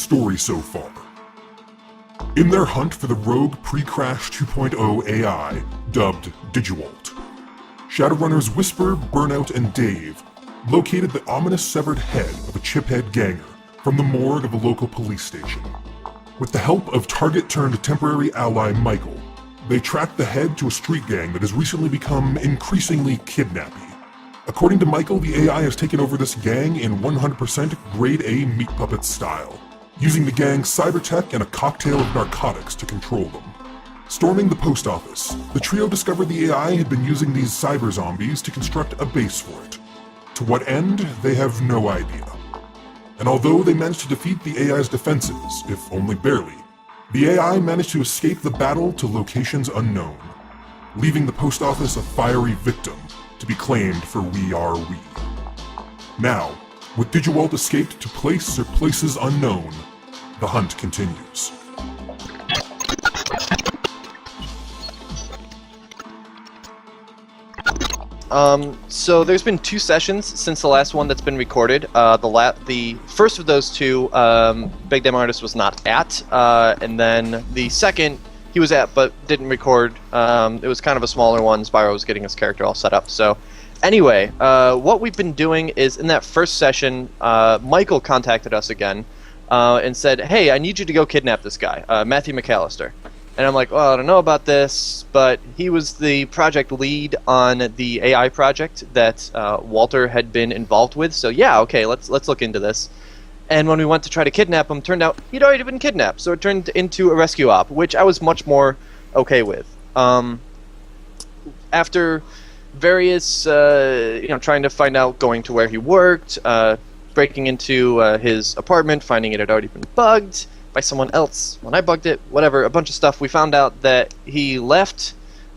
story so far. In their hunt for the rogue pre-crash 2.0 AI, dubbed DigiWalt, Shadowrunners Whisper, Burnout, and Dave located the ominous severed head of a chiphead ganger from the morgue of a local police station. With the help of target-turned-temporary ally Michael, they tracked the head to a street gang that has recently become increasingly kidnappy. According to Michael, the AI has taken over this gang in 100% Grade A meat puppet style, using the gang's cybertech and a cocktail of narcotics to control them. Storming the post office, the trio discovered the AI had been using these cyber zombies to construct a base for it. To what end, they have no idea. And although they managed to defeat the AI's defenses, if only barely, the AI managed to escape the battle to locations unknown, leaving the post office a fiery victim to be claimed for We Are We. Now, with DigiWalt escaped to place or places unknown, the hunt continues. So there's been 2 sessions since the last one that's been recorded. The first of those 2, BigDamnArtist was not at, and then the second he was at but didn't record. It was kind of a smaller one. Spiro was getting his character all set up. So anyway, what we've been doing is in that first session, Michael contacted us again and said, "Hey, I need you to go kidnap this guy, Matthew McAllister." And I'm like, well, I don't know about this, but he was the project lead on the AI project that Walter had been involved with. So yeah, okay, let's look into this. And when we went to try to kidnap him, turned out he'd already been kidnapped. So it turned into a rescue op, which I was much more okay with. After various, trying to find out, going to where he worked, breaking into his apartment, finding it had already been bugged by someone else when I bugged it, whatever, a bunch of stuff. We found out that he left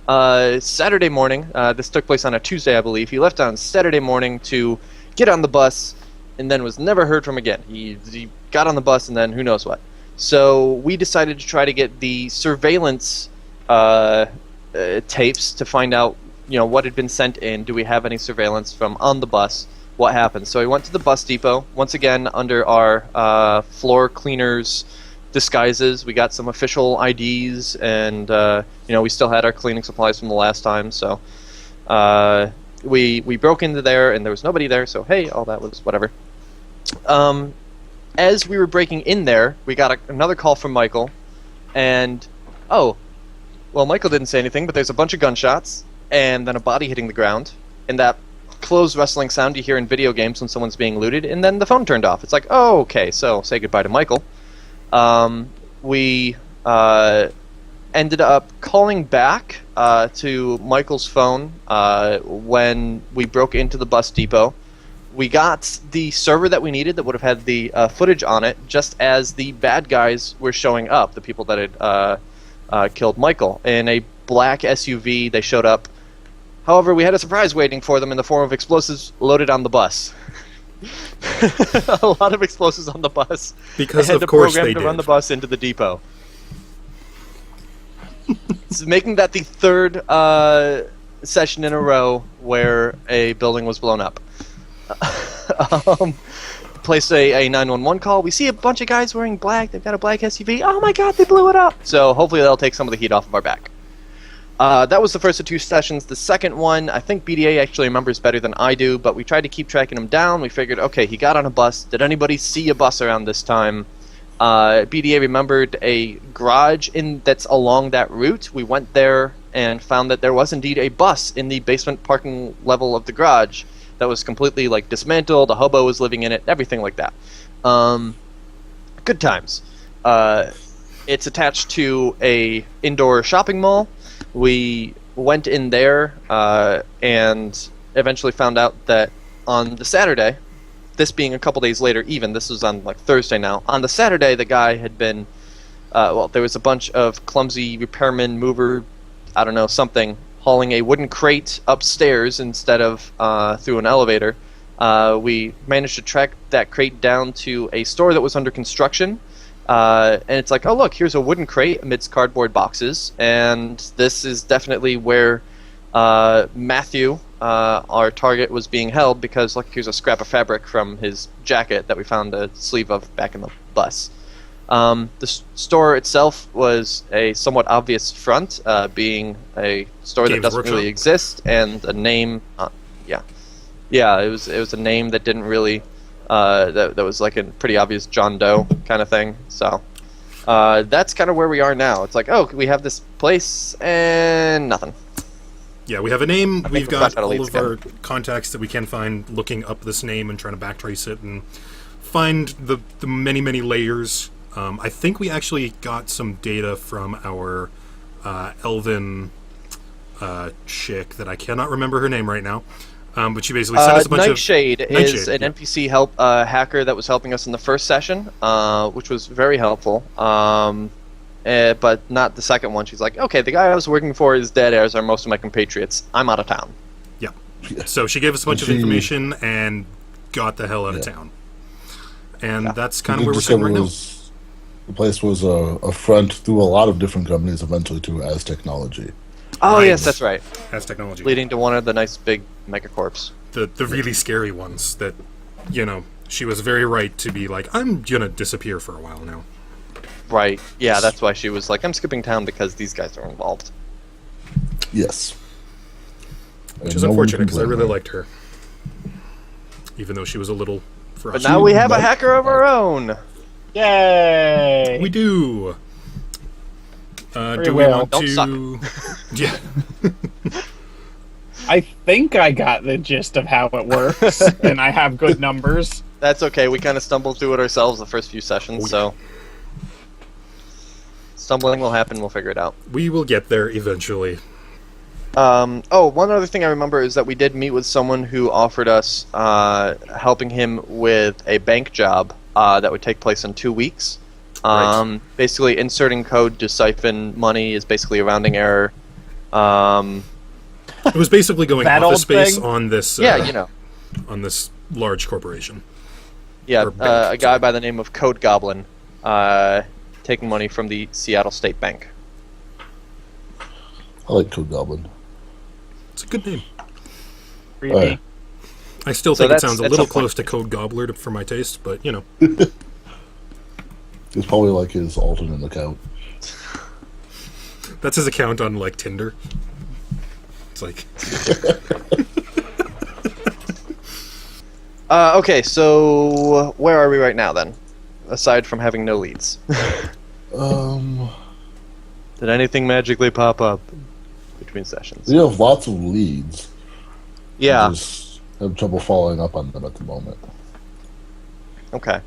Saturday morning. This took place on a Tuesday, I believe. He left on Saturday morning to get on the bus and then was never heard from again. He got on the bus and then who knows what. So we decided to try to get the surveillance tapes to find out, what had been sent in. Do we have any surveillance from on the bus? What happened? So we went to the bus depot, once again under our floor cleaners disguises. We got some official IDs, and we still had our cleaning supplies from the last time. So we broke into there, and there was nobody there. So hey, all that was whatever. As we were breaking in there, we got another call from Michael, and Michael didn't say anything, but there's a bunch of gunshots, and then a body hitting the ground, and that closed rustling sound you hear in video games when someone's being looted, and then the phone turned off. It's like, oh, okay, so say goodbye to Michael. We ended up calling back to Michael's phone when we broke into the bus depot. We got the server that we needed that would have had the footage on it just as the bad guys were showing up, the people that had killed Michael. In a black SUV, they showed up. However, we had a surprise waiting for them in the form of explosives loaded on the bus. A lot of explosives on the bus. Because they had of course they program to did. run the bus into the depot. It's making that the third session in a row where a building was blown up. Placed a 911 call. We see a bunch of guys wearing black. They've got a black SUV. Oh my god, they blew it up! So hopefully that'll take some of the heat off of our back. That was the first of 2 sessions. The second one, I think BDA actually remembers better than I do, but we tried to keep tracking him down. We figured, okay, he got on a bus. Did anybody see a bus around this time? BDA remembered a garage that's along that route. We went there and found that there was indeed a bus in the basement parking level of the garage that was completely dismantled. A hobo was living in it, everything like that. Good times. It's attached to a indoor shopping mall. We went in there and eventually found out that on the Saturday, this being a couple days later even, this was on Thursday now, on the Saturday the guy had been, there was a bunch of clumsy repairman, mover, I don't know, something, hauling a wooden crate upstairs instead of through an elevator. We managed to track that crate down to a store that was under construction. And it's like, oh look, here's a wooden crate amidst cardboard boxes, and this is definitely where Matthew, our target, was being held, because look, here's a scrap of fabric from his jacket that we found a sleeve of back in the bus. Store itself was a somewhat obvious front, being a store Games that doesn't Workshop? really exist, and a name. Yeah, it was a name that didn't really. That was like a pretty obvious John Doe kind of thing. So that's kind of where we are now. It's like, oh, we have this place and nothing. Yeah, we have a name. We've got all all of our contacts that we can find looking up this name and trying to backtrace it and find the many, many layers. I think we actually got some data from our elven chick that I cannot remember her name right now. But she basically sent us a bunch Nightshade of... is an NPC hacker that was helping us in the first session, which was very helpful. But not the second one. She's like, okay, the guy I was working for is dead, as are most of my compatriots. I'm out of town. Yeah. So she gave us a bunch of information and got the hell out of town. And that's kind of where we're sitting right now. The place was a front through a lot of different companies, eventually to As Technology. Oh, Right. yes, that's right. As technology. Leading to one of the nice big megacorps. The really scary ones that, she was very right to be like, I'm gonna disappear for a while now. Right. Yeah, that's why she was like, I'm skipping town because these guys are involved. Yes. Which is unfortunate, because I really liked her. Even though she was a little But frustrated. now we have a hacker of our own. Yay! We do! Very Do we well. want Don't to... Yeah. I think I got the gist of how it works, and I have good numbers. That's okay. We kind of stumbled through it ourselves the first few sessions, so... Stumbling will happen. We'll figure it out. We will get there eventually. One other thing I remember is that we did meet with someone who offered us helping him with a bank job that would take place in 2 weeks. Right. Basically, inserting code to siphon money is basically a rounding error. It was basically going That office old space thing? on this... on this large corporation. Yeah, Or bank, a guy by the name of Code Goblin taking money from the Seattle State Bank. I like Code Goblin. It's a good name. Creepy. Alright. I still So think it that's- sounds a that's little a point. close to Code Gobbler for my taste, but, It's probably like his alternate account. That's his account on, like, Tinder. It's like... Okay, so where are we right now then? Aside from having no leads. Did anything magically pop up between sessions? We have lots of leads. Yeah. We just have trouble following up on them at the moment. Okay.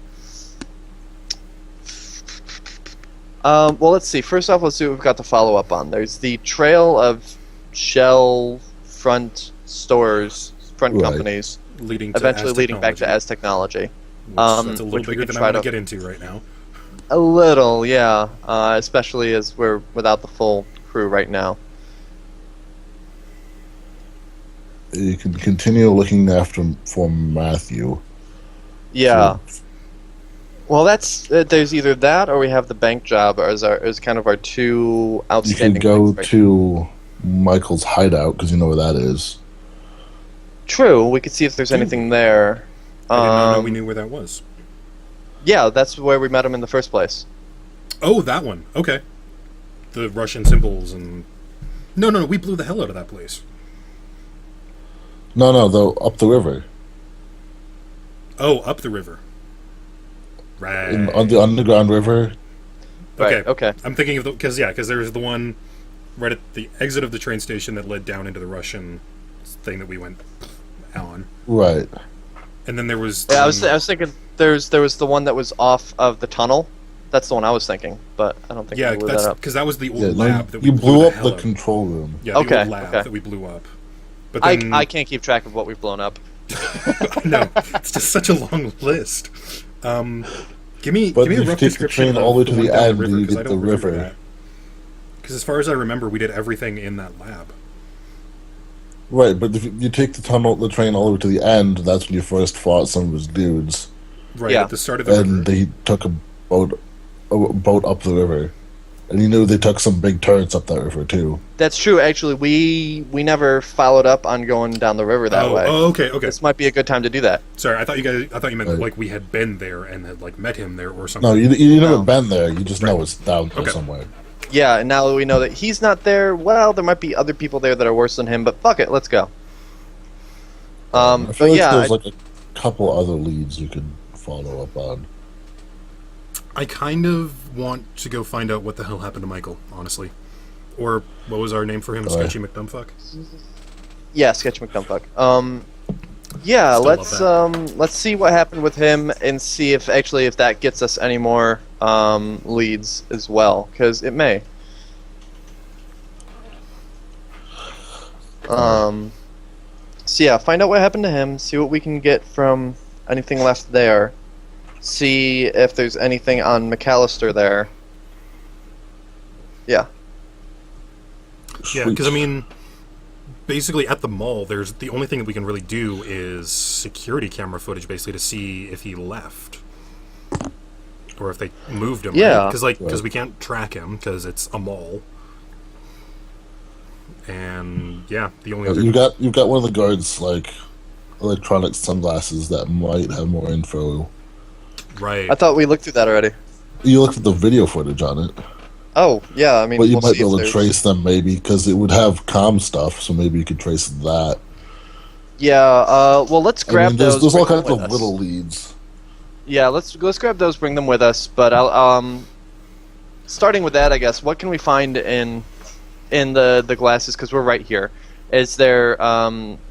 Well, let's see. First off, let's see what we've got to follow up on. There's the trail of shell front stores, front Right. companies, leading to eventually As leading back to Technology, As Technology. which that's a which little we bigger can than I try want to to- get into right now. A little, yeah. Especially as we're without the full crew right now. You can continue looking for Matthew. Yeah. Well, that's there's either that or we have the bank job as kind of our two You can outstanding. go things right to Michael's hideout, because you know where that is. True, we could see if there's anything there. I did not know we knew where that was. Yeah, that's where we met him in the first place. Oh, that one. Okay. The Russian symbols and... No, we blew the hell out of that place. No, though, up the river. Oh, up the river. Right. On the underground river. Okay. Right, okay. I'm thinking of the... Because there was the one right at the exit of the train station that led down into the Russian thing that we went on. Right. And then there was... Yeah, I was thinking there was the one that was off of the tunnel. That's the one I was thinking, but I don't think Yeah, we blew that's that up. because that was the old Yeah, lab that we you blew up hell the out of. control room. Yeah, the Okay, old lab okay. that we blew up. But then... I can't keep track of what we've blown up. No, it's just such a long list. Give me But a if you rough take the description train all the way of to one the down end, river, you 'cause get I the don't remember river. that. Because as far as I remember, we did everything in that lab. Right, but if you take the train all the way to the end, that's when you first fought some of his dudes. Right Yeah. at the start of the And river. they took a boat up the river. And you know they took some big turrets up that river too. That's true. Actually, we never followed up on going down the river that way. Oh, okay. This might be a good time to do that. Sorry, I thought you meant Right. like we had been there and had like met him there or something. No, you never No. been there. You just know it's down there Okay. somewhere. Yeah, and now that we know that he's not there, well, there might be other people there that are worse than him, but fuck it, let's go. I feel But like yeah, there's like a couple other leads you could follow up on. I kind of want to go find out what the hell happened to Michael, honestly. Or what was our name for him? Go ahead. Sketchy McDumbfuck? yeah, Sketch McDumbfuck. Yeah, Still love let's see what happened with him and see if that gets us any more leads as well, because it may. So yeah, find out what happened to him. See what we can get from anything left there. See if there's anything on McAllister there. Yeah. Yeah, because I mean, basically at the mall, there's the only thing that we can really do is security camera footage, basically, to see if he left or if they moved him. Yeah. Because we can't track him because it's a mall. And yeah, the only other You've got one of the guards like electronic sunglasses that might have more info. right. I thought we looked through that already. You looked at the video footage on it, Oh, yeah, I mean, but you we'll might see be able if to there's- trace them maybe because it would have comm stuff, so maybe you could trace that. Yeah, well, let's grab I mean, there's those. all bring them kinds of with us. little leads. Yeah, let's grab those, bring them with us. But I'll starting with that, I guess. What can we find in the glasses? Because we're right here. Is there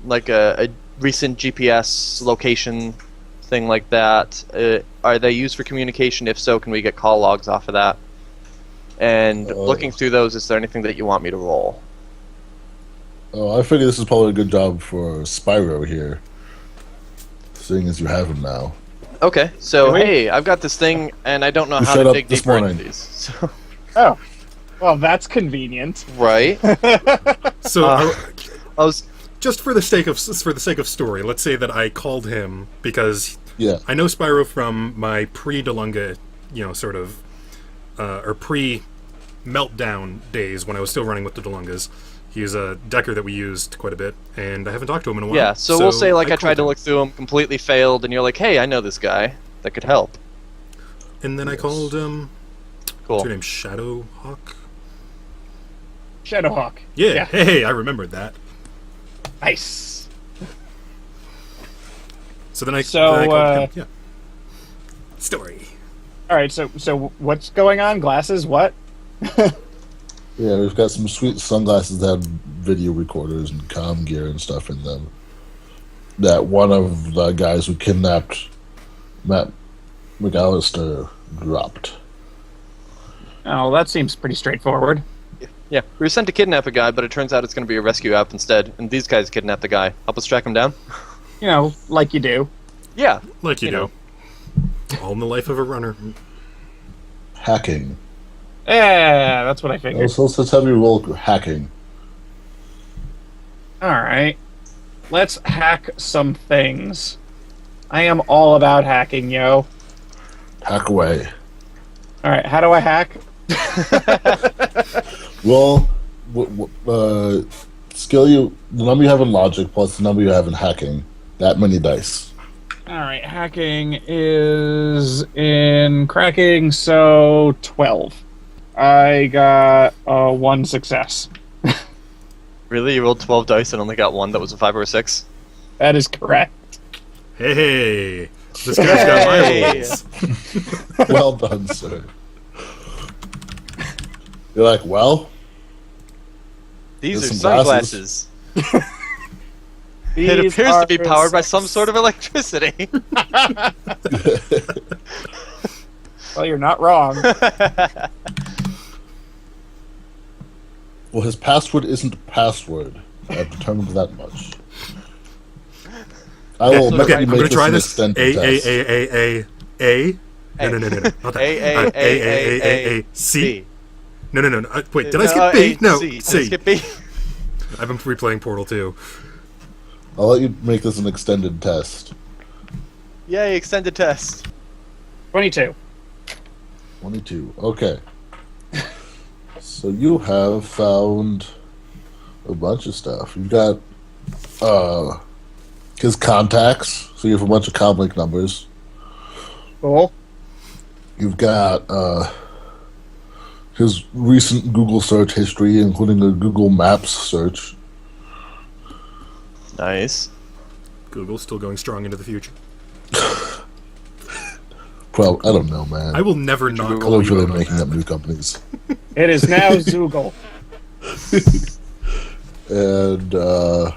like a recent GPS location thing like that? Are they used for communication? If so, can we get call logs off of that? And looking through those, is there anything that you want me to roll? Oh, I figure this is probably a good job for Spiro here, seeing as you have him now. Okay, so Can we- hey, I've got this thing, and I don't know You how showed to up dig this deeper into morning. these. So, Oh, well, that's convenient. right? So I was just for the sake of story, let's say that I called him because Yeah, I know Spyro from my pre-Delunga, sort of, or pre-meltdown days when I was still running with the Delungas. He's a decker that we used quite a bit, and I haven't talked to him in a while. Yeah, so we'll say like I tried called to him. look through them, completely failed, and you're like, hey, I know this guy that could help. And then I called Cool. what's her name? Shadowhawk? Shadowhawk. Yeah, Yeah. hey, I remembered that. Nice. So then I So, called him. Yeah. Story. All right, so what's going on? Glasses? What? yeah. We've got some sweet sunglasses that have video recorders and comm gear and stuff in them. That one of the guys who kidnapped Matt McAllister dropped. Oh, that seems pretty straightforward. Yeah, we were sent to kidnap a guy, but it turns out it's going to be a rescue app instead, and these guys kidnapped the guy. Help us track him down? You know, like you do. Yeah. Like you You do. know. All in the life of a runner. Hacking. Yeah, that's what I figured. So let's have you roll hacking. All right, let's hack some things. I am all about hacking, yo. Hack away. All right, how do I hack? Well, skill the number you have in logic plus the number you have in hacking. That many dice. All right, hacking is in cracking, so 12. I got 1 success. Really? You rolled 12 dice and only got one that was a 5 or a 6? That is correct. Hey, this guy's got my Hey. rolls. Well done, sir. You're like, well, These There's are some sunglasses. It These appears to be are powered by some sort of electricity. Well, you're not wrong. well, his password isn't password. I've determined that much. I will Okay, make I'm you going make to try an this. extended test. A. No, not that. A. C. No. Wait, did I skip B? No, Did I C. skip B? I've been replaying Portal 2. I'll let you make this an extended test. Yay, extended test. 22. 22. Okay. So you have found a bunch of stuff. You've got his contacts. So you have a bunch of comlink numbers. Cool. You've got his recent Google search history, including a Google Maps search. Nice. Google's still going strong into the future. Well, I don't know, man. I will never not I call love you really out on making that. up new companies. It is now Zoogle. And a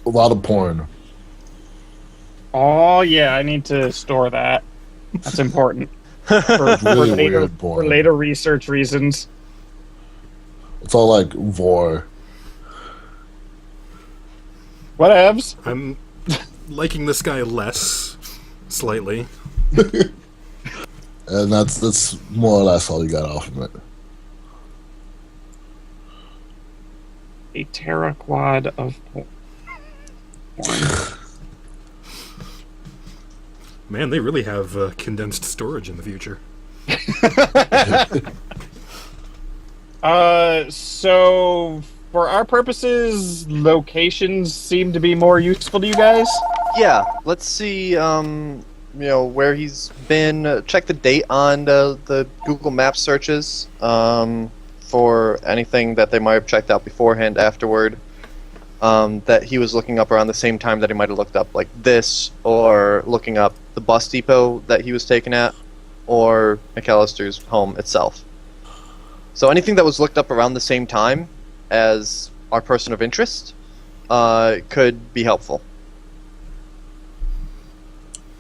lot of porn. Oh yeah, I need to store that. That's important for Really later, weird porn. for later research reasons. It's all like vor. Whatevs. I'm liking this guy less, slightly. And that's more or less all you got off of it. A teraquad of porn. Man, they really have condensed storage in the future. So for our purposes, locations seem to be more useful to you guys. Yeah, let's see, where he's been. Check the date on the Google Maps searches for anything that they might have checked out beforehand, afterward, that he was looking up around the same time that he might have looked up, like this, or looking up the bus depot that he was taken at, or McAllister's home itself. So anything that was looked up around the same time as our person of interest could be helpful.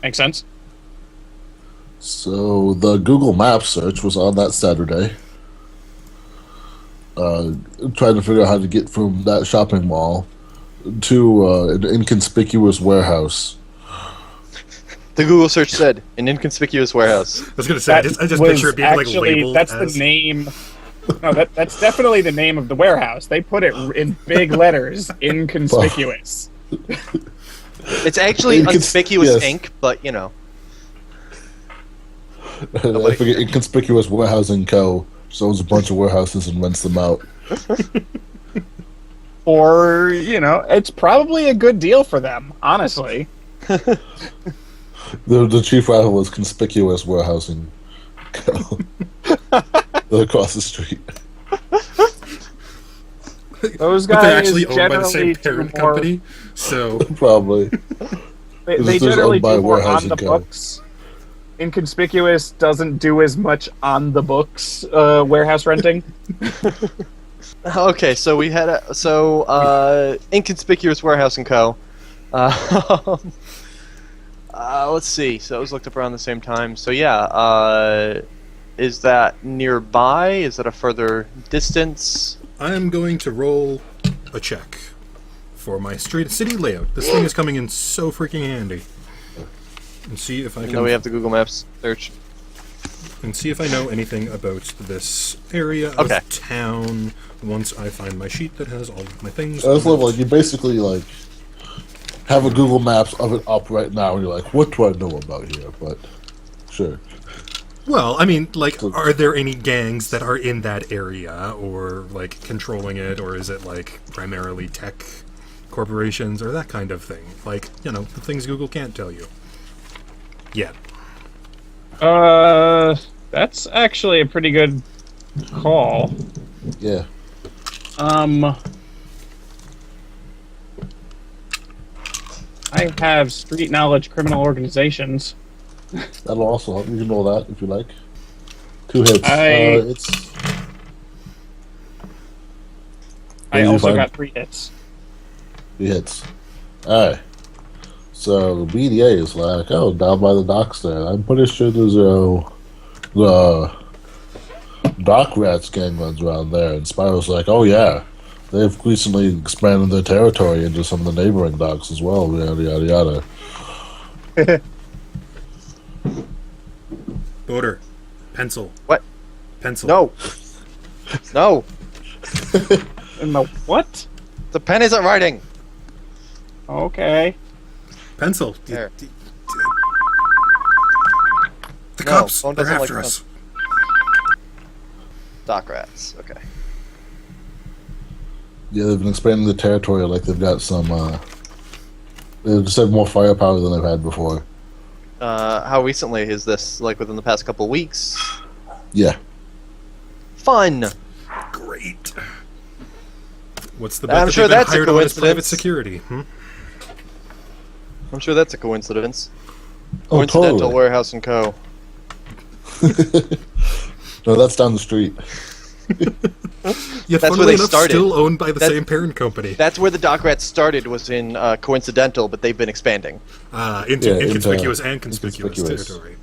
Makes sense. So the Google Maps search was on that Saturday. Trying to figure out how to get from that shopping mall to an inconspicuous warehouse. The Google search said, an inconspicuous warehouse. I was going to say, I just was picture it being like actually, labeled that's as... the name. No, that's definitely the name of the warehouse. They put it in big letters, inconspicuous. It's actually Unconspicuous yes. ink, but, you know. I forget Inconspicuous Warehousing Co. So owns a bunch of warehouses and rents them out. Or, it's probably a good deal for them, honestly. The chief rival is Conspicuous Warehousing Co. They're across the street. Those But they're guys actually owned by the same generally do parent more. company, so... Probably. They This is generally owned by do more on Warehousing the Co. books. Inconspicuous doesn't do as much on the books warehouse renting. Okay, so we had Inconspicuous Warehouse and Co. Let's see. So it was looked up around the same time. So yeah, is that nearby? Is that a further distance? I'm going to roll a check for my city layout. This thing is coming in so freaking handy. And see if I Even can... though we have the Google Maps search. And see if I know anything about this area Okay. of town once I find my sheet that has all of my things. That's level. You basically have a Google Maps of it up right now, and you're like, "What do I know about here?" But sure. Well, I mean, are there any gangs that are in that area, or controlling it, or is it primarily tech corporations, or that kind of thing? The things Google can't tell you. Yet. That's actually a pretty good call. Yeah. I have street knowledge criminal organizations. That'll also help. You can roll that if you like. 2 hits. It's. I you also find? got 3 hits. 3 hits. Alright. So the BDA is like, oh, down by the docks there. I'm pretty sure there's the dock rats gang runs around there. And Spiro's like, oh yeah, they've recently expanded their territory into some of the neighboring docks as well. Yada yada yada. Border. Pencil. What? Pencil. No. No. And the what? The pen isn't writing. Okay. Pencil. There. The No, cops phone are doesn't after like us. Dock rats. Okay. Yeah, they've been expanding the territory. Like they've got some. They've just had more firepower than they've had before. How recently is this? Like within the past couple of weeks? Yeah. Fun. Great. What's the I'm bet sure that they've that's a been hired on as private coincidence. security? I'm sure that's a coincidence. Oh, Coincidental totally. Warehouse and Co. No, that's down the street. Yeah, That's where funnily they enough, started. still owned by the That's- same parent company. That's where the Dock Rats started. Was in Coincidental, but they've been expanding. Into Yeah, inconspicuous into and conspicuous inconspicuous. territory.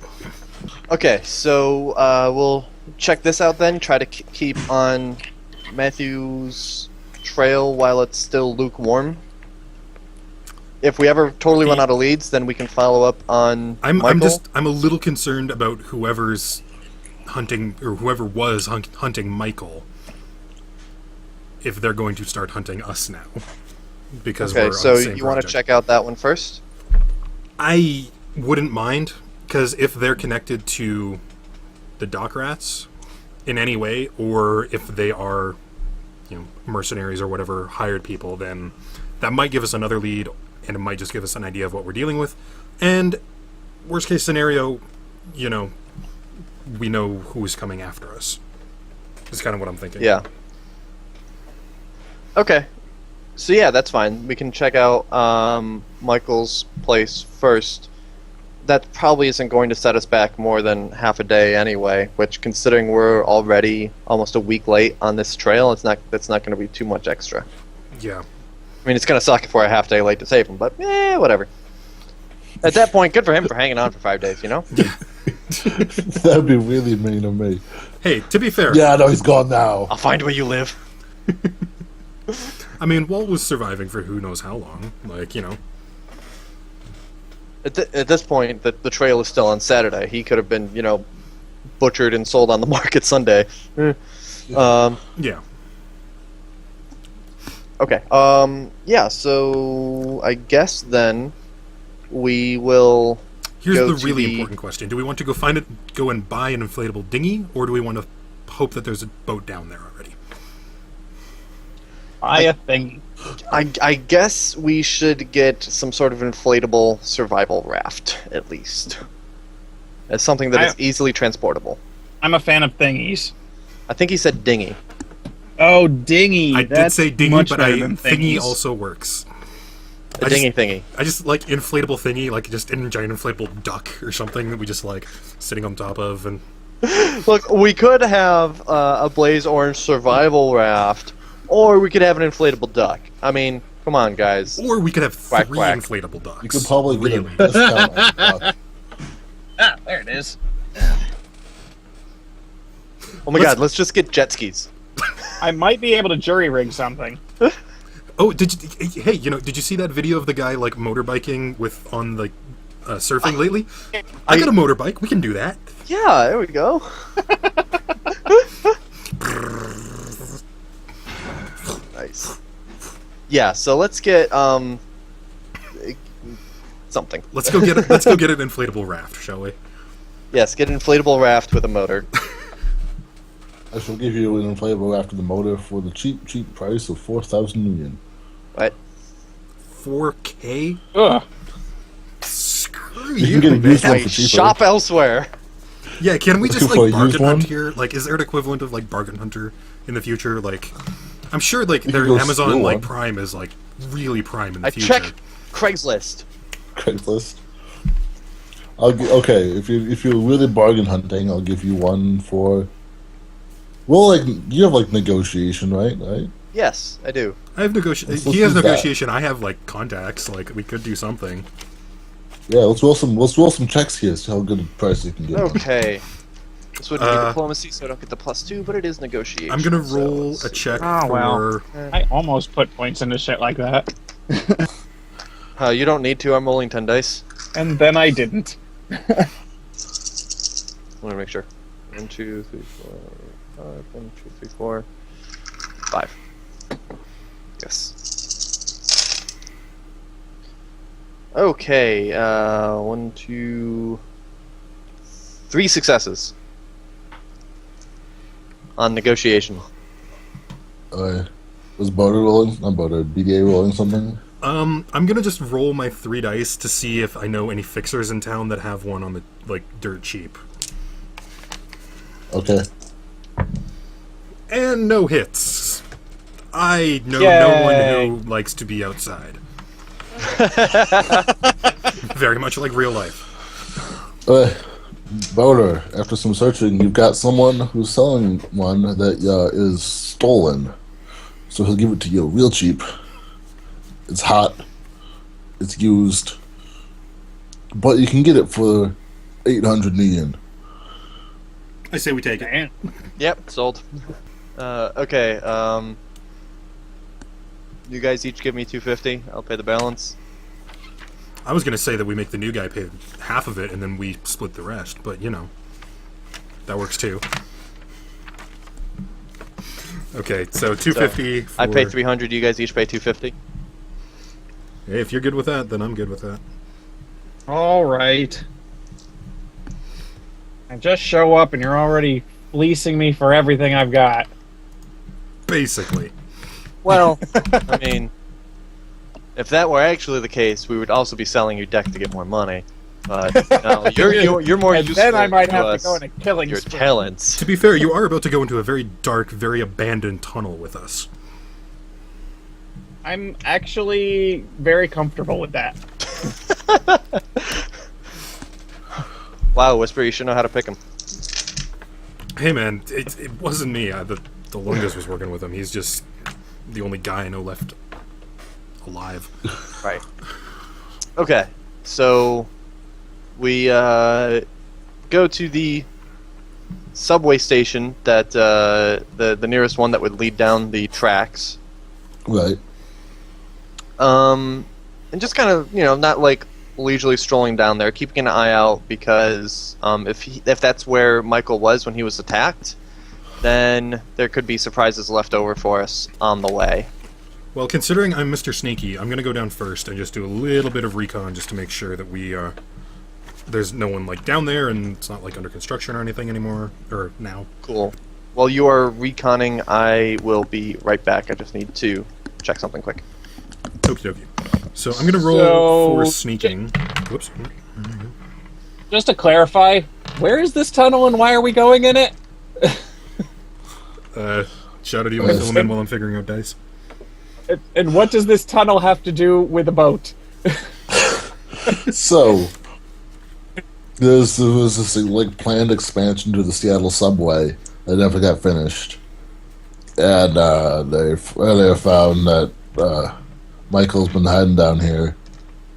Okay, so we'll check this out then. Try to keep on Matthew's trail while it's still lukewarm. If we ever totally run out of leads, then we can follow up on I'm Michael. a little concerned about whoever's hunting or whoever was hunting Michael. If they're going to start hunting us now, because we're Okay, on so the same you want to project. check out that one first? I wouldn't mind, because if they're connected to the dock rats in any way, or if they are, mercenaries or whatever, hired people, then that might give us another lead, and it might just give us an idea of what we're dealing with. And worst case scenario, we know who's coming after us. Is kind of what I'm thinking. Yeah. Okay. So yeah, that's fine. We can check out Michael's place first. That probably isn't going to set us back more than half a day anyway, which considering we're already almost a week late on this trail, that's not going to be too much extra. Yeah. I mean, it's going to suck if we're a half day late to save him, but whatever. At that point, good for him for hanging on for 5 days, That'd be really mean of me. Hey, to be fair, Yeah, no, he's gone now. I'll find where you live. I mean, Walt was surviving for who knows how long. At this point, the trail is still on Saturday. He could have been, butchered and sold on the market Sunday. Yeah. Okay. Yeah. So I guess then we will. Here's go the to really the- important question: do we want to go and buy an inflatable dinghy, or do we want to hope that there's a boat down there already? Buy a thing. I guess we should get some sort of inflatable survival raft at least, as something that is easily transportable. I'm a fan of thingies. I think he said dinghy. Oh, dinghy. I did That's say dinghy, much but better than thingy thingies. also works. A dinghy thingy. I just like inflatable thingy, like just in a giant inflatable duck or something that we just like sitting on top of. And Look, we could have a blaze orange survival raft, or we could have an inflatable duck. I mean, come on, guys. or we could have Quack, three quack. inflatable ducks. You could probably get Really. a discount on stuff. Ah, there it is. Oh my god, let's just get jet skis. I might be able to jury rig something. Oh, did you see that video of the guy like motorbiking with on like surfing lately? I got a motorbike. We can do that. Yeah, there we go. Nice. Yeah, so let's get something. Let's go get let's go get an inflatable raft, shall we? Yes, get an inflatable raft with a motor. I shall give you an inflatable after the motor for the cheap price of 4,000 million. What? 4K? Ugh. Screw You can get a used one I for cheaper. shop elsewhere. Yeah, can we just Looking for like a used bargain hunt one? here? Like, is there an equivalent of like bargain hunter in the future? Like, I'm sure like You their can go Amazon steal like one. Prime is like really prime in the I future. check Craigslist. Craigslist. Okay, if you're really bargain hunting, I'll give you one for. Well, like you have like negotiation, right? Yes, I do. I have Let's He has do that. negotiation. I have like contacts. Like, we could do something. Yeah, let's roll some checks here. See how good a price you can get. Okay. This would be Uh, diplomacy, so I don't get the +2, but it is negotiation. I'm gonna so roll let's a see. check Oh, well. for. I almost put points into shit like that. You don't need to. I'm rolling 10 dice. And then I didn't. Let me make sure. 1, 2, 3, 4, 5. 1, 2, 3, 4, 5. Yes. Okay. 1, 2, 3 successes. on negotiation. Was Boater rolling? Not Boater. BDA rolling something? I'm gonna just roll my 3 dice to see if I know any fixers in town that have one on the dirt cheap. Okay. And no hits. I know no one who likes to be outside. Very much like real life. Boater, after some searching, you've got someone who's selling one that is stolen. So he'll give it to you real cheap. It's hot. It's used. But you can get it for 800 million. I say we take it. Man. Yep, sold. Okay, you guys each give me 250. I'll pay the balance. I was gonna say that we make the new guy pay half of it and then we split the rest, but that works too. Okay, so 250. So, I pay 300. You guys each pay 250. Hey, if you're good with that, then I'm good with that. All right. I just show up and you're already fleecing me for everything I've got. Basically. Well, I mean, if that were actually the case, we would also be selling your deck to get more money. But no, you're more And useful then I might to have us, to go on a killing your spree. talents. To be fair, you are about to go into a very dark, very abandoned tunnel with us. I'm actually very comfortable with that. Wow, Whisper, you should know how to pick him. Hey man, it wasn't me. The Lungus was working with him. He's just the only guy I know left alive. Right. Okay, so we go to the subway station that the nearest one that would lead down the tracks. Right. And just kind of, not like leisurely strolling down there, keeping an eye out because if that's where Michael was when he was attacked, then there could be surprises left over for us on the way. Well, considering I'm Mr. Sneaky, I'm gonna go down first and just do a little bit of recon just to make sure that there's no one down there and it's not under construction or anything anymore, or now. Cool. While you are reconning, I will be right back. I just need to check something quick. Okie dokie. So I'm gonna roll for sneaking. Whoops. Just to clarify, where is this tunnel and why are we going in it? Shadow, do you want to fill him in while I'm figuring out dice? And what does this tunnel have to do with a boat? So, there was this planned expansion to the Seattle subway that never got finished. And they found that Michael's been hiding down here.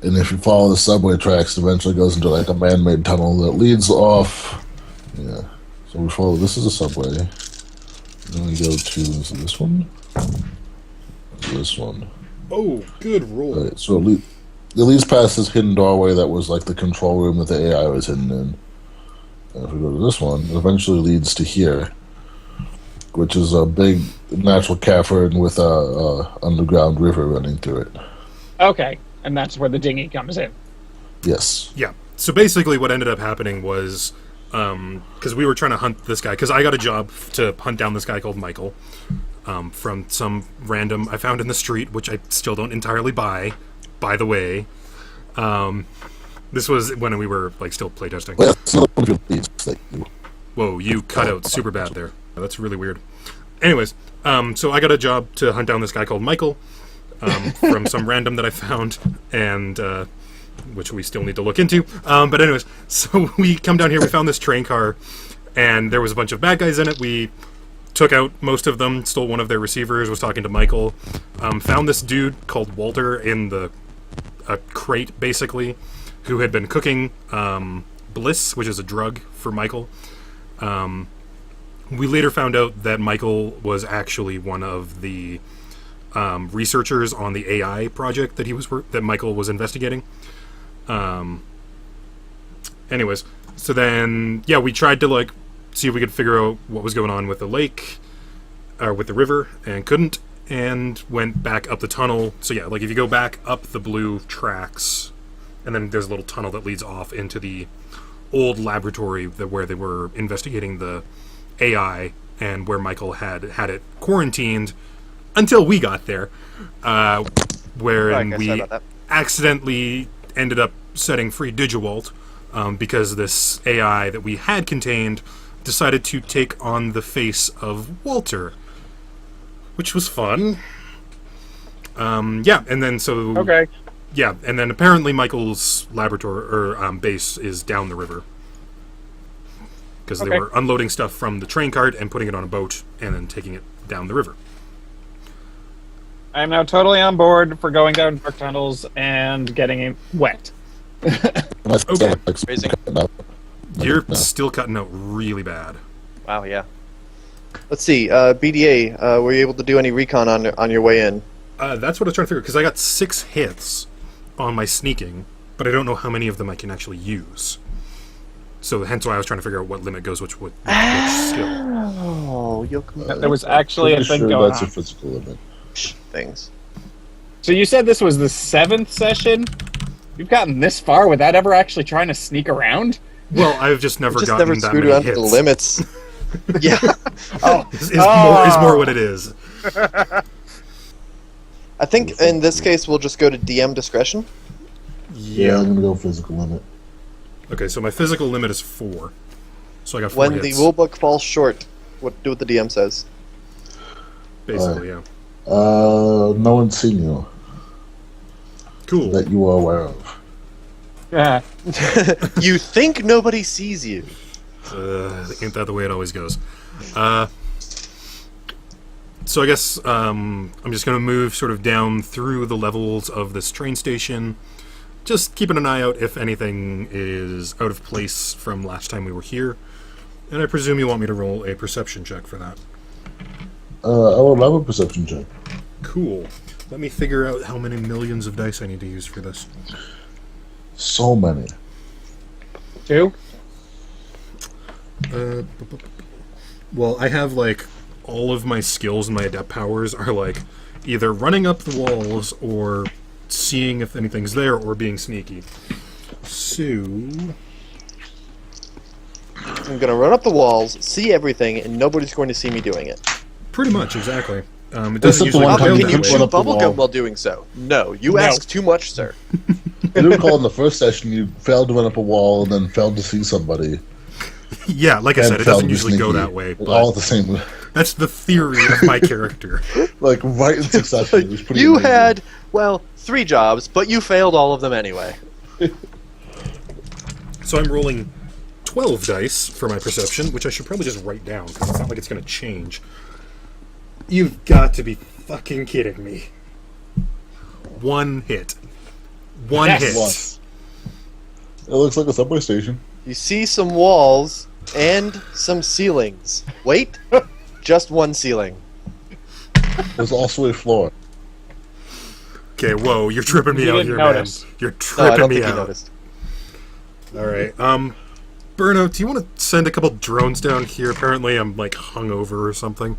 And if you follow the subway tracks, it eventually goes into a man-made tunnel that leads off. Yeah. So we follow. This is a subway. Then we go to this one. This one. Oh, good roll. Right, so it leads past this hidden doorway that was the control room that the AI was hidden in. And if we go to this one, it eventually leads to here, which is a big natural cavern with a underground river running through it. Okay, and that's where the dinghy comes in. Yes. Yeah. So basically what ended up happening was, because we were trying to hunt this guy, because I got a job to hunt down this guy called Michael, from some random I found in the street, which I still don't entirely buy, by the way. This was when we were still playtesting. Well, that's another one of your leads that you- Whoa, you cut out super bad there. That's really weird. Anyways, so I got a job to hunt down this guy called Michael, from some random that I found, and which we still need to look into. But anyways, so we come down here, we found this train car, and there was a bunch of bad guys in it. We took out most of them, stole one of their receivers, was talking to Michael, found this dude called Walter in a crate, basically, who had been cooking Bliss, which is a drug for Michael. We later found out that Michael was actually one of the researchers on the AI project that Michael was investigating. Anyways, so then we tried to see if we could figure out what was going on with the lake or with the river, and couldn't, and went back up the tunnel. So if you go back up the blue tracks, and then there's a little tunnel that leads off into the old laboratory where they were investigating the AI and where Michael had it quarantined until we got there, wherein Sorry we about that. accidentally ended up setting free Digiwalt because this AI that we had contained decided to take on the face of Walter, which was fun. Yeah, and then so... Okay. Yeah, and then apparently Michael's laboratory, or base, is down the river. Because they were unloading stuff from the train cart and putting it on a boat, and then taking it down the river. I am now totally on board for going down dark tunnels and getting wet. Okay. Amazing. You're still cutting out really bad. Wow, yeah. Let's see, BDA, were you able to do any recon on your way in? That's what I was trying to figure, because I got 6 hits on my sneaking, but I don't know how many of them I can actually use. So hence why I was trying to figure out what limit goes which skill. Oh, you'll come There was actually a thing going that's on. a physical limit. things. So you said this was the 7th session? You've gotten this far without ever actually trying to sneak around? Well, I've just never Just gotten never that screwed many around hits. with the limits. Yeah. Oh, Is more what it is. I think in this case we'll just go to DM discretion. Yeah, I'm gonna go physical limit. Okay, so my physical limit is 4. So I got 4 When hits. the rulebook falls short, do what the DM says. Basically, yeah. No one's seen you Cool. that you are aware of. yeah. You think nobody sees you. Ain't that the way it always goes? So I guess I'm just going to move sort of down through the levels of this train station, just keeping an eye out if anything is out of place from last time we were here. And I presume you want me to roll a perception check for that. I will have a perception check. Cool. Let me figure out how many millions of dice I need to use for this. So many. 2? Well, I have, like, all of my skills and my adept powers are, like, either running up the walls or seeing if anything's there or being sneaky. So... I'm gonna run up the walls, see everything, and nobody's going to see me doing it. Pretty much, exactly. It doesn't Except the usually one work How time out can that you you way. chew run up the bubblegum wall. while doing so? No, you No. ask too much, sir. I do recall in the first session you failed to run up a wall and then failed to see somebody. Yeah, like I and said, it failed doesn't to be usually go sneaky. that way, All at but the same, that's the theory of my character. like right in succession. It was pretty You amazing. had, well, 3 jobs, but you failed all of them anyway. So I'm rolling 12 dice for my perception, which I should probably just write down, because it's not like it's going to change. You've got to be fucking kidding me. 1 hit. 1 Yes. hit. Once. It looks like a subway station. You see some walls and some ceilings. Wait, just one ceiling. There's also a floor. Okay, whoa, you're tripping me You out didn't here, notice. man. You're No, I tripping don't me think you out. noticed. Alright, Burnout, do you want to send a couple drones down here? Apparently I'm, like, hungover or something.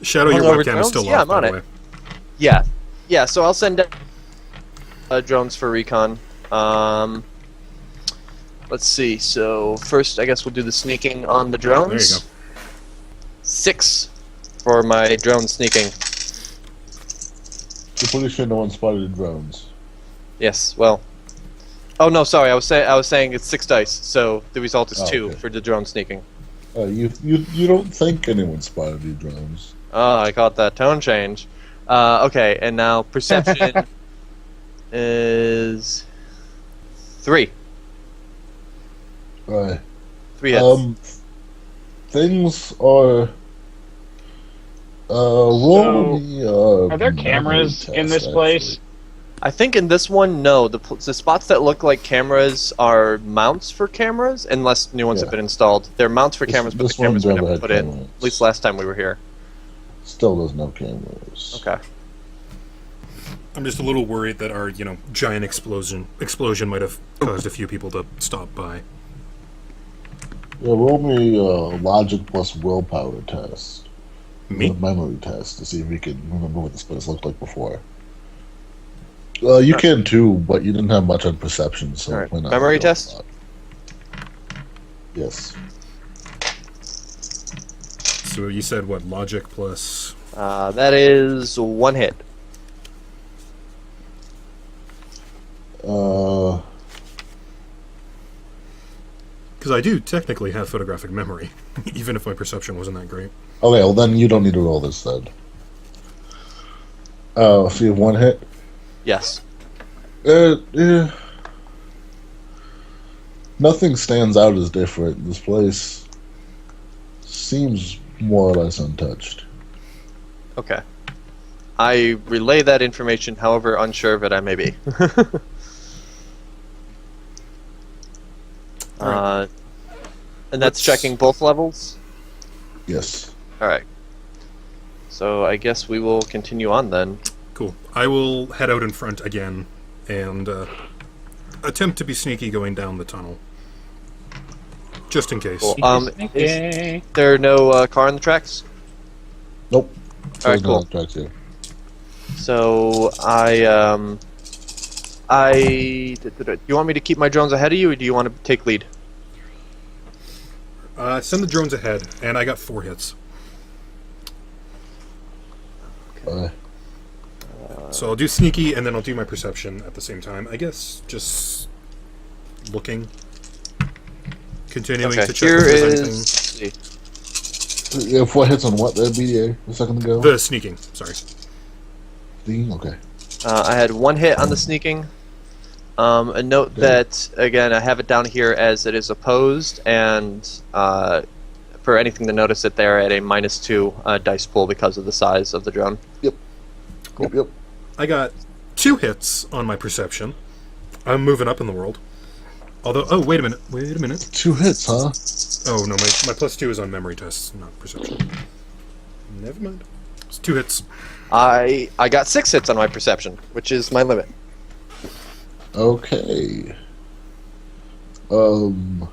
Shadow, your Hungover webcam is drones? still Yeah, off, I'm by on the it. way. Yeah, so I'll send drones for recon. Let's see, so first I guess we'll do the sneaking on the drones. There you go. 6 for my drone sneaking. You're pretty sure no one spotted the drones. Yes, well. Oh no, sorry, I was saying it's 6 dice, so the result is Oh, 2 okay. for the drone sneaking. You don't think anyone spotted the drones. Oh, I caught that tone change. Okay, and now perception is 3. Right. 3 hits. Things are. Roll me. Are there cameras in this place? I think in this one, no. The spots that look like cameras are mounts for cameras, unless new ones have Yeah. been installed. They're mounts for This- cameras, but this the cameras one were never never had put in. cameras. At least last time we were here. Still doesn't have cameras. Okay. I'm just a little worried that our, giant explosion might have caused a few people to stop by. Yeah, roll me logic plus willpower test. Me? A memory test to see if you can remember what this place looked like before. You can too, but you didn't have much on perception, so Alright, why not? memory Help a test? lot. Yes. So you said what? Logic plus. That is one hit. Uh, Because I do technically have photographic memory, even if my perception wasn't that great. okay, well then you don't need to roll this then. Oh, so you have one hit? Yes. Yeah. Nothing stands out as different. This place seems more or less untouched. Okay. I relay that information, however unsure of it I may be. Alright. And that's Let's- checking both levels? Yes. Alright. So I guess we will continue on then. Cool. I will head out in front again and attempt to be sneaky going down the tunnel. Just in case. Cool. Is there no car on the tracks? Nope. Alright, There's no cool. tracks here. So do you want me to keep my drones ahead of you, or do you want to take lead? Send the drones ahead, and I got 4 hits. So I'll do sneaky, and then I'll do my perception at the same time. I guess just looking. Continuing Okay, to check here if there's is... anything. let's see. You have 4 hits on what there, BDA, a second ago? The sneaking, sorry. Okay. I had 1 hit on the sneaking. A note that, again, I have it down here as it is opposed, and for anything to notice it there at a -2 dice pool because of the size of the drone. Yep. Yep. I got 2 hits on my perception. I'm moving up in the world. Although, oh, wait a minute. 2 hits, huh? Oh, no, my +2 is on memory tests, not perception. Never mind. It's 2 hits. I got 6 hits on my perception, which is my limit. Okay. Brody,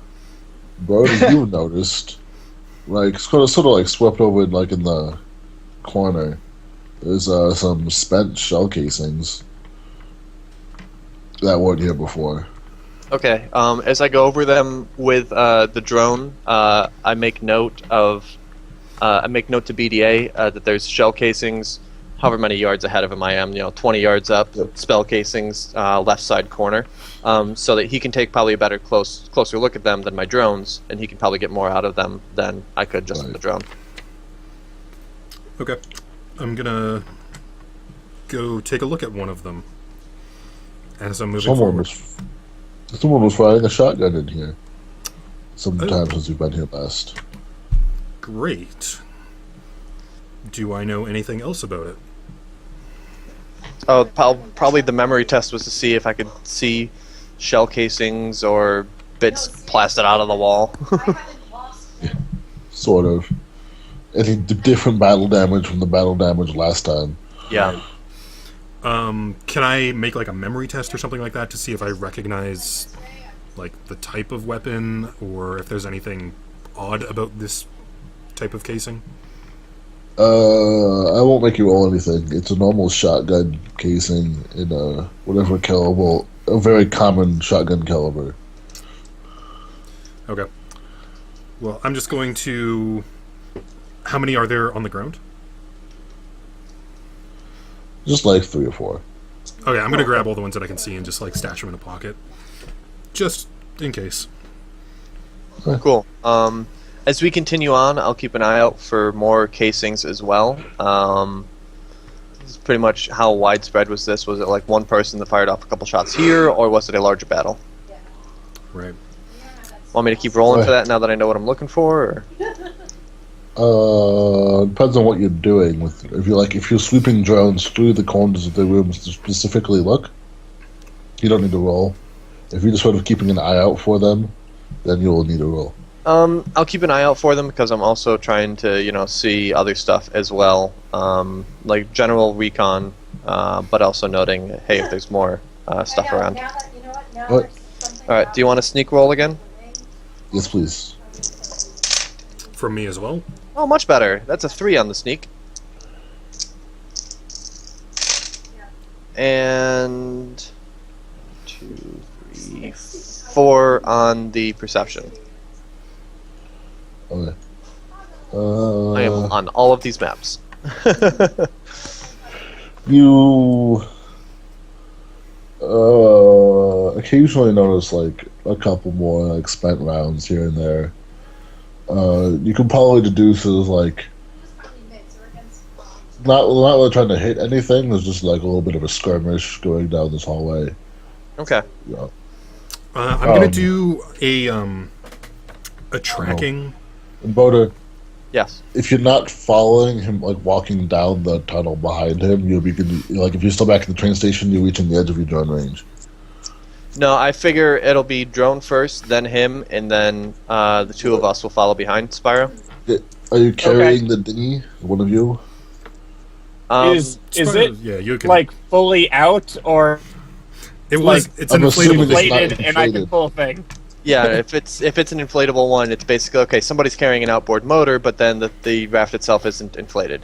you noticed, like, sort of like swept over, like, in the corner. There's some spent shell casings that weren't here before. Okay, as I go over them with the drone, I make note to BDA that there's shell casings however many yards ahead of him I am, 20 yards up, spell casings, left side corner, so that he can take probably a better closer look at them than my drones, and he can probably get more out of them than I could just with the drone. Okay. I'm gonna go take a look at one of them as I'm moving forward. Someone was firing a shotgun in here. Sometimes since we've been here last. Great. Do I know anything else about it? Oh, probably the memory test was to see if I could see shell casings or bits blasted out of the wall. Sort of. Any different battle damage from the battle damage last time. Yeah. Can I make like a memory test or something like that to see if I recognize like the type of weapon or if there's anything odd about this type of casing? I won't make you roll anything. It's a normal shotgun casing in a whatever caliber, a very common shotgun caliber. Okay. Well, I'm just going to... How many are there on the ground? Just like 3 or 4. Okay, I'm going to grab all the ones that I can see and just like stash them in a pocket. Just in case. Cool. As we continue on, I'll keep an eye out for more casings as well. This is pretty much how widespread was this? Was it like one person that fired off a couple shots here, or was it a larger battle? Right. Want me to keep rolling for that now that I know what I'm looking for? Or? Depends on what you're doing. If you're sweeping drones through the corners of the rooms to specifically look, you don't need to roll. If you're just sort of keeping an eye out for them, then you'll need a roll. I'll keep an eye out for them because I'm also trying to, see other stuff as well, like general recon, but also noting, hey, if there's more stuff around. What? All right, do you want a sneak roll again? Yes, please. From me as well? Oh, much better. That's a 3 on the sneak. And 2, 3, 4 on the perception. Okay. I am on all of these maps. You occasionally notice like a couple more like spent rounds here and there. You can probably deduce it as like not really trying to hit anything. There's just like a little bit of a skirmish going down this hallway. Okay. Yeah. I'm gonna do a tracking. And Boda, Yes. if you're not following him, like walking down the tunnel behind him, you'll be like if you're still back at the train station, you're reaching the edge of your drone range. No, I figure it'll be drone first, then him, and then the two of us will follow behind Spiro. Are you carrying the dinghy? One of you? Is it Yeah, you can. like fully out, or It was. like, It's an I'm assuming inflatable. it's not inflated and I can inflated. pull a thing? Yeah, if it's an inflatable one, it's basically okay. Somebody's carrying an outboard motor, but then the raft itself isn't inflated.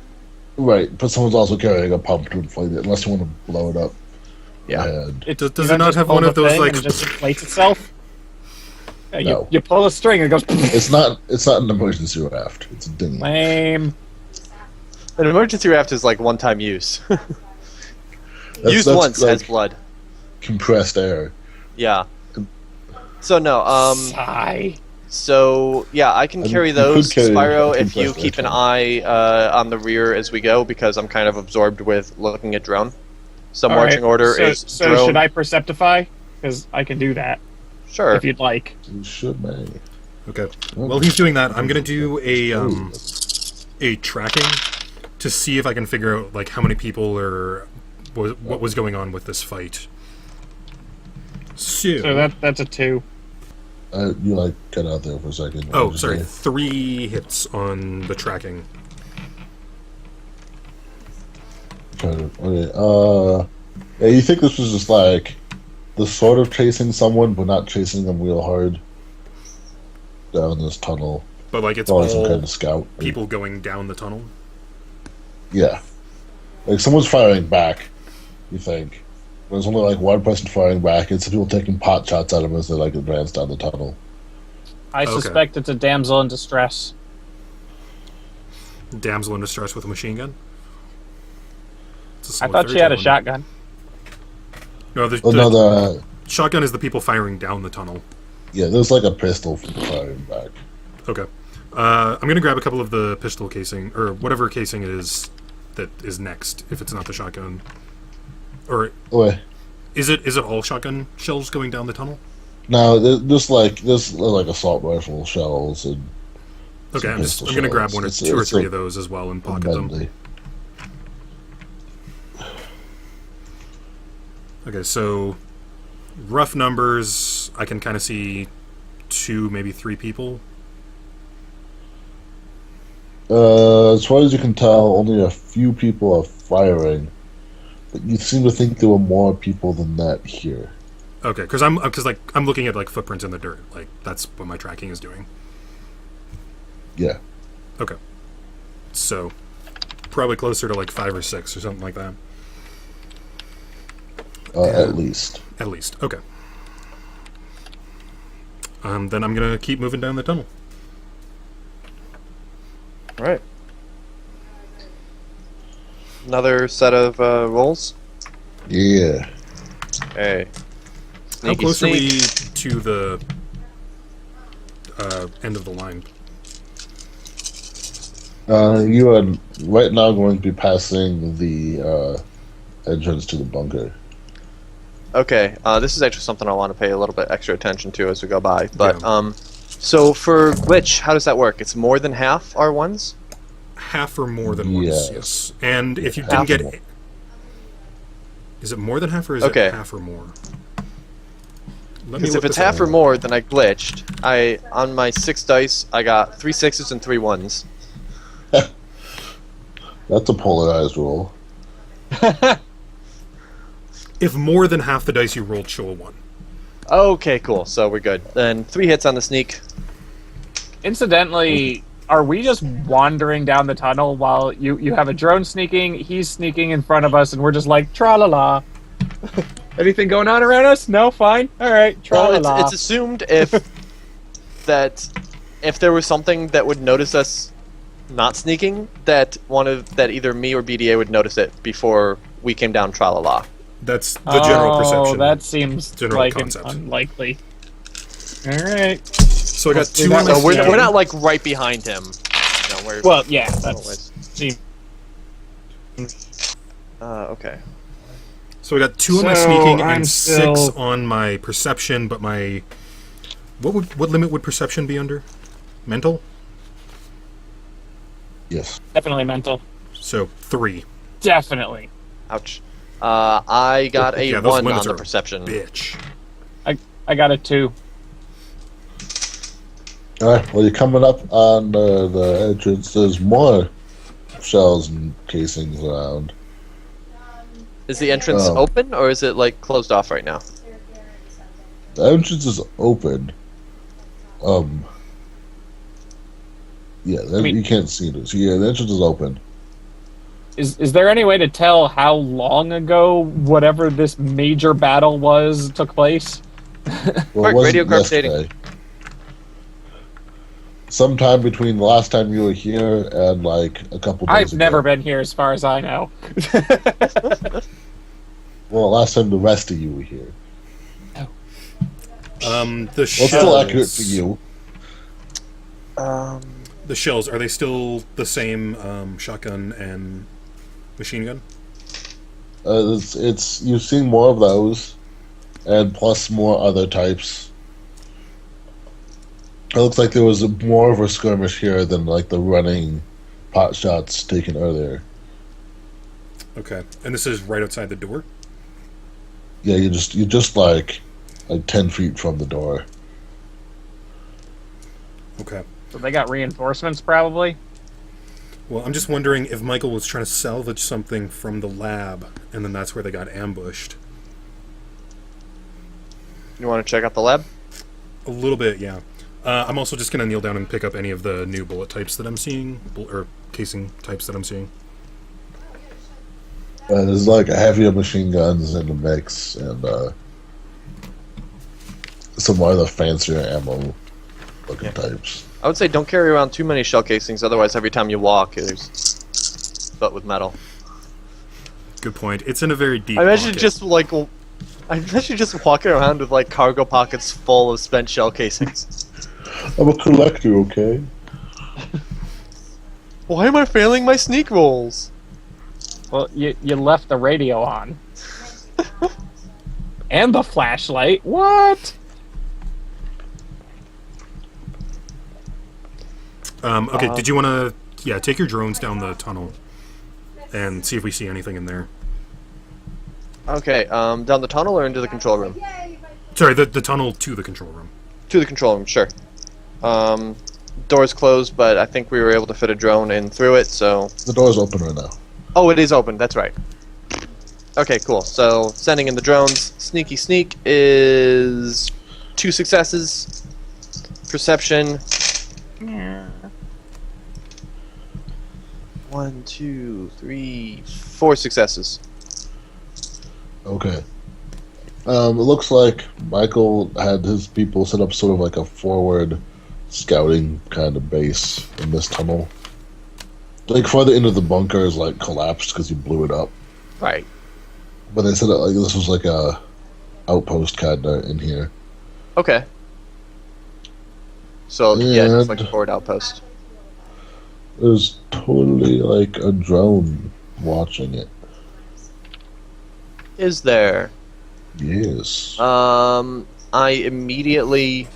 Right, but someone's also carrying a pump to inflate it, unless you want to blow it up. Yeah. And It, Does you it don't not just have pull one the of those, thing like- and it just inflates itself? Yeah, No. you pull a string and it goes. it's not an emergency raft. It's a dinghy. Lame. An emergency raft is like one-time use. Used That's once like has blood. compressed air. Yeah. So no, Sigh. so yeah, I can And carry you those, could carry Spyro, a if you compressed keep an air eye on the rear as we go, because I'm kind of absorbed with looking at drone. So All marching right, order so, is So drone. should I Perceptify? Because I can do that Sure. if you'd like. You should, man. Okay. While he's doing that, I'm gonna do a tracking to see if I can figure out like how many people or what was going on with this fight. So, That's a 2. You like got out there for a second. What oh, did you sorry, say? 3 hits on the tracking. Okay. Yeah, you think this was just like the sort of chasing someone, but not chasing them real hard down this tunnel. But like it's Probably some all kind of scout. people going down the tunnel. Yeah. Like someone's firing back, you think. There's only like one person firing back, and some people taking pot shots at him as they like advance down the tunnel. I Okay. suspect it's a damsel in distress. Damsel in distress with a machine gun. It's a I small thought she had a one. shotgun. No, the Another, shotgun is the people firing down the tunnel. yeah, there's like a pistol for firing back. Okay. I'm gonna grab a couple of the pistol casing or whatever casing it is that is next. If it's not the shotgun, or Wait, is it all shotgun shells going down the tunnel? no, there's like assault rifle shells and Okay, I'm pistol gonna grab shells. one or It's- two or it's three a of those as well and pocket them. medley. Okay, so rough numbers, I can kind of see 2, maybe 3 people. As far as you can tell, only a few people are firing, but you seem to think there were more people than that here. Okay, because I'm looking at like footprints in the dirt. Like that's what my tracking is doing. Yeah. Okay, so probably closer to like 5 or 6 or something like that. At least. At least. Okay. Then I'm gonna keep moving down the tunnel. All right. Another set of rolls. Yeah. Hey. How Sneaky close are we sneak. to the end of the line? You are right now going to be passing the entrance to the bunker. Okay, this is actually something I want to pay a little bit extra attention to as we go by. But Yeah. so for glitch, how does that work? It's more than half R1s. Half or more than once, Yes. yes. And if you Half didn't or get... Is it more than half or is Okay. it half or more? Let me Because look if it's this up. half or more, then I glitched. On my 6 dice, I got 3 6s and 3 1s. That's a polarized roll. If more than half the dice you rolled show a 1. Okay, cool. So we're good. Then 3 hits on the sneak. Incidentally, are we just wandering down the tunnel while you have a drone sneaking, he's sneaking in front of us, and we're just like, tra-la-la. Anything going on around us? No, fine. All right, Well, tra-la-la. it's assumed if there was something that would notice us not sneaking, that either me or BDA would notice it before we came down tra-la-la. That's the general perception. That seems general like concept. unlikely. All right. So I got two on my So we're sneaking. not like right behind him. No, we're, Well, yeah, that's seems. okay. So I got 2 on my So, sneaking I'm and still- 6 on my perception, but my... What limit would perception be under? Mental? Yes. Definitely mental. So 3. Definitely. Ouch. I got a Yeah, those 1 limits on the are perception. Bitch. I got a 2. All right. Well, you're coming up on the entrance. There's more shells and casings around. Is the entrance Oh. open, or is it like closed off right now? The entrance is open. Yeah, you can't see this. Yeah, the entrance is open. Is there any way to tell how long ago whatever this major battle was took place? Well, Right, it wasn't radiograph dating. yesterday. Sometime between the last time you were here and like a couple days I've ago. never been here, as far as I know. Well, last time the rest of you were here. The Well, it's shells... still accurate for you. The shells, are they still the same shotgun and machine gun? It's you've seen more of those, and plus more other types. It looks like there was more of a skirmish here than like the running pot shots taken earlier. Okay. And this is right outside the door? Yeah, you're just like 10 feet from the door. Okay. So they got reinforcements, probably. Well, I'm just wondering if Michael was trying to salvage something from the lab, and then that's where they got ambushed. You want to check out the lab? A little bit, yeah. I'm also just going to kneel down and pick up any of the new bullet types that I'm seeing, or casing types that I'm seeing. There's like heavier machine guns in the mix, and some other fancier ammo looking types. I would say don't carry around too many shell casings, otherwise every time you walk, there's butt with metal. Good point. It's in a very deep I imagine pocket. just walking around with like cargo pockets full of spent shell casings. I'm a collector, okay? Why am I failing my sneak rolls? Well, you left the radio on. And the flashlight. What? Okay, did you want to... Yeah, take your drones down the tunnel and see if we see anything in there. Okay, down the tunnel or into the control room? Sorry, the tunnel to the control room. To the control room, sure. Door's closed, but I think we were able to fit a drone in through it, so... The door's open right now. Oh, it is open, that's right. Okay, cool. So, sending in the drones. Sneaky sneak is 2 successes. Perception. 1, 2, 3, 4 successes. Okay. It looks like Michael had his people set up sort of like a forward scouting kind of base in this tunnel. Like further into the bunker is like collapsed because you blew it up. Right. But they said that like this was like a outpost kind of in here. Okay. So, yeah, it's like a And- forward outpost. There's totally like a drone watching it. Is there? Yes. I immediately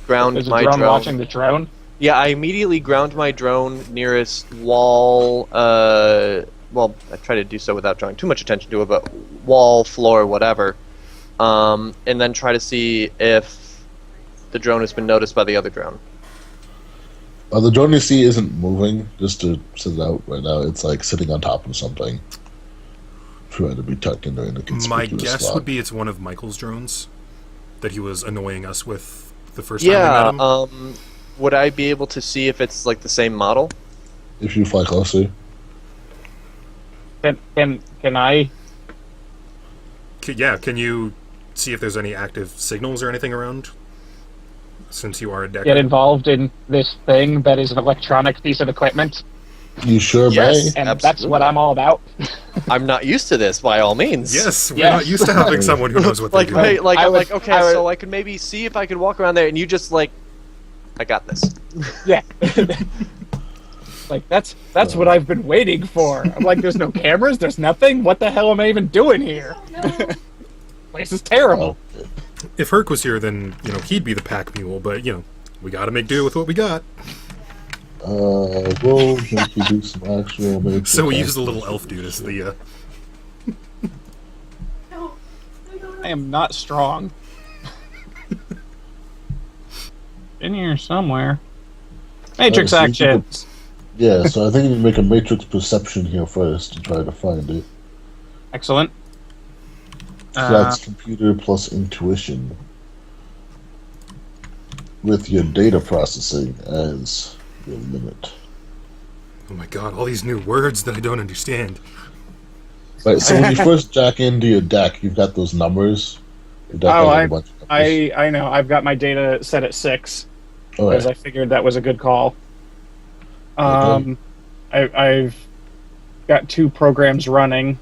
ground There's a my drone drone. watching the drone. Yeah, I immediately ground my drone nearest wall. Well, I try to do so without drawing too much attention to it, but wall, floor, whatever. And then try to see if the drone has been noticed by the other drone. The drone you see isn't moving, just to set it out right now. It's like sitting on top of something. Trying to be tucked into a conspicuous My guess slot. would be it's one of Michael's drones that he was annoying us with the first time we met Yeah, him. would I be able to see if it's like the same model? If you fly closer. Can I? Yeah, can you see if there's any active signals or anything around? since you are a decker. get involved in this thing that is an electronic piece of equipment. You sure Yes. may. And that's Absolutely. what I'm all about. I'm not used to this, by all means. Yes, we're Yeah. not used to having someone who knows what Like, they're doing. I'm would- like, okay, I would- so I could maybe see if I could walk around there, and you just like, I got this. Yeah. Like, that's what I've been waiting for. I'm like, there's no cameras, there's nothing? What the hell am I even doing here? Place is terrible. Okay. If Herc was here, then, he'd be the pack mule, but, we gotta make do with what we got. We'll make you do some actual matrix. So we use the little elf dude as the, I am not strong. In here somewhere. Matrix so you can- actions. Yeah, so I think you need to make a matrix perception here first to try to find it. Excellent. So that's computer plus intuition. With your data processing as your limit. oh my god, all these new words that I don't understand. Right, so when you first jack into your deck, you've got those numbers. Your deck has a bunch of numbers. I know. I've got my data set at 6 All because right. I figured that was a good call. I've got 2 programs running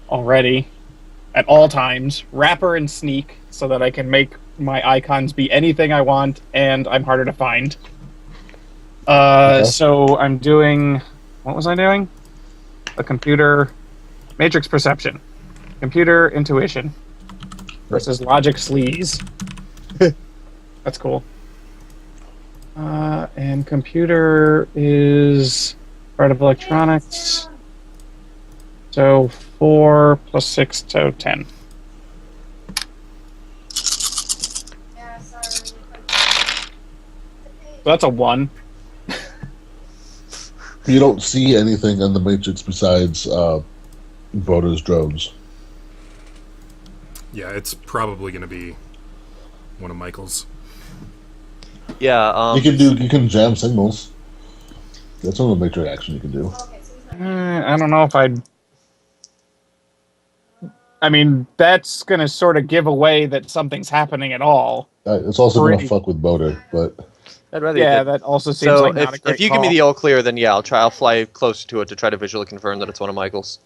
already at all times, Wrapper and Sneak, so that I can make my icons be anything I want, and I'm harder to find. So I'm doing... What was I doing? A computer... Matrix perception. Computer intuition. Versus logic sleaze. That's cool. And computer is part of electronics. So 4 plus 6, so 10. So that's a 1. You don't see anything in the matrix besides Broder's drones. Yeah, it's probably gonna be one of Michael's. Yeah. You can jam signals. That's another matrix action you can do. I don't know if I'd... I mean, that's going to sort of give away that something's happening at all. It's also going to Pretty- fuck with Broder, but I'd rather. Yeah, you did. that also seems So like not a great if you give me call. the all clear, then yeah, I'll fly closer to it to try to visually confirm that it's one of Michael's.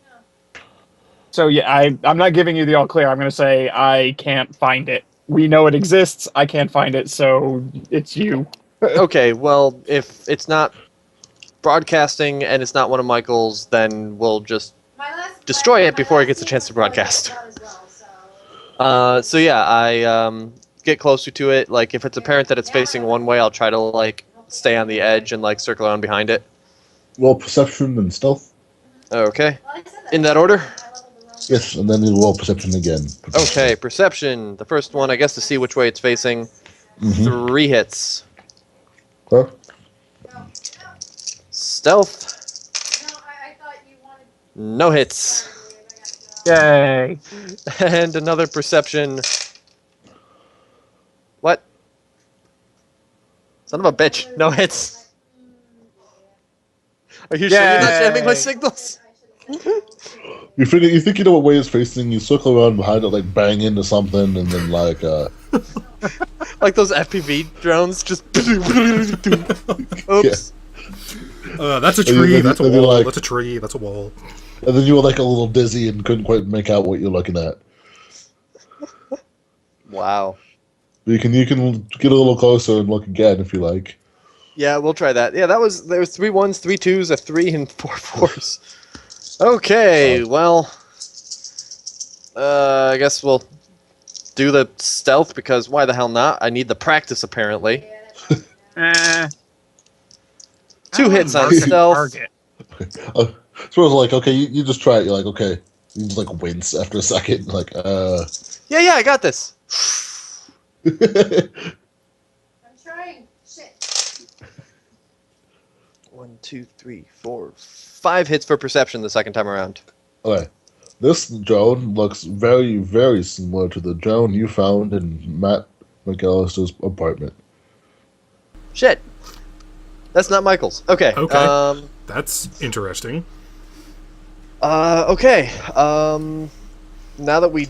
So yeah, I'm not giving you the all clear. I'm going to say I can't find it. We know it exists. I can't find it, so it's you. Okay, well, if it's not broadcasting and it's not one of Michael's, then we'll just destroy it before it gets a chance to broadcast. So yeah, I get closer to it. Like, if it's apparent that it's facing one way, I'll try to like stay on the edge and like circle around behind it. roll perception and stealth. Okay, in that order. Yes, and then you roll perception again. Okay, perception. The first one, I guess, to see which way it's facing. Mhm. 3 hits. Huh? Stealth. No hits. Yay. And another perception. What? Son of a bitch. No hits. Are you sure you're not jamming my Yay. signals? You think you know what way it's facing. You circle around behind it, like bang into something, and then like Like those FPV drones, just. Oops. That's a And tree, then- that's a and then wall, like- that's a tree, that's a wall. and then you were like a little dizzy and couldn't quite make out what you're looking at. Wow. You can get a little closer and look again if you like. Yeah, we'll try that. Yeah, there was 3 1s, 3 2s, a 3, and 4 4s. Okay, well, I guess we'll do the stealth because why the hell not? I need the practice apparently. 2 hits on Market stealth. target. So I was like, okay, you just try it. You're like, okay. You just like wince after a second, like, Yeah, I got this. I'm trying. Shit. 1, 2, 3, 4, 5 hits for perception the second time around. Okay. This drone looks very, very similar to the drone you found in Matt McAllister's apartment. Shit. That's not Michael's. Okay. Okay. That's interesting. Okay. Now that we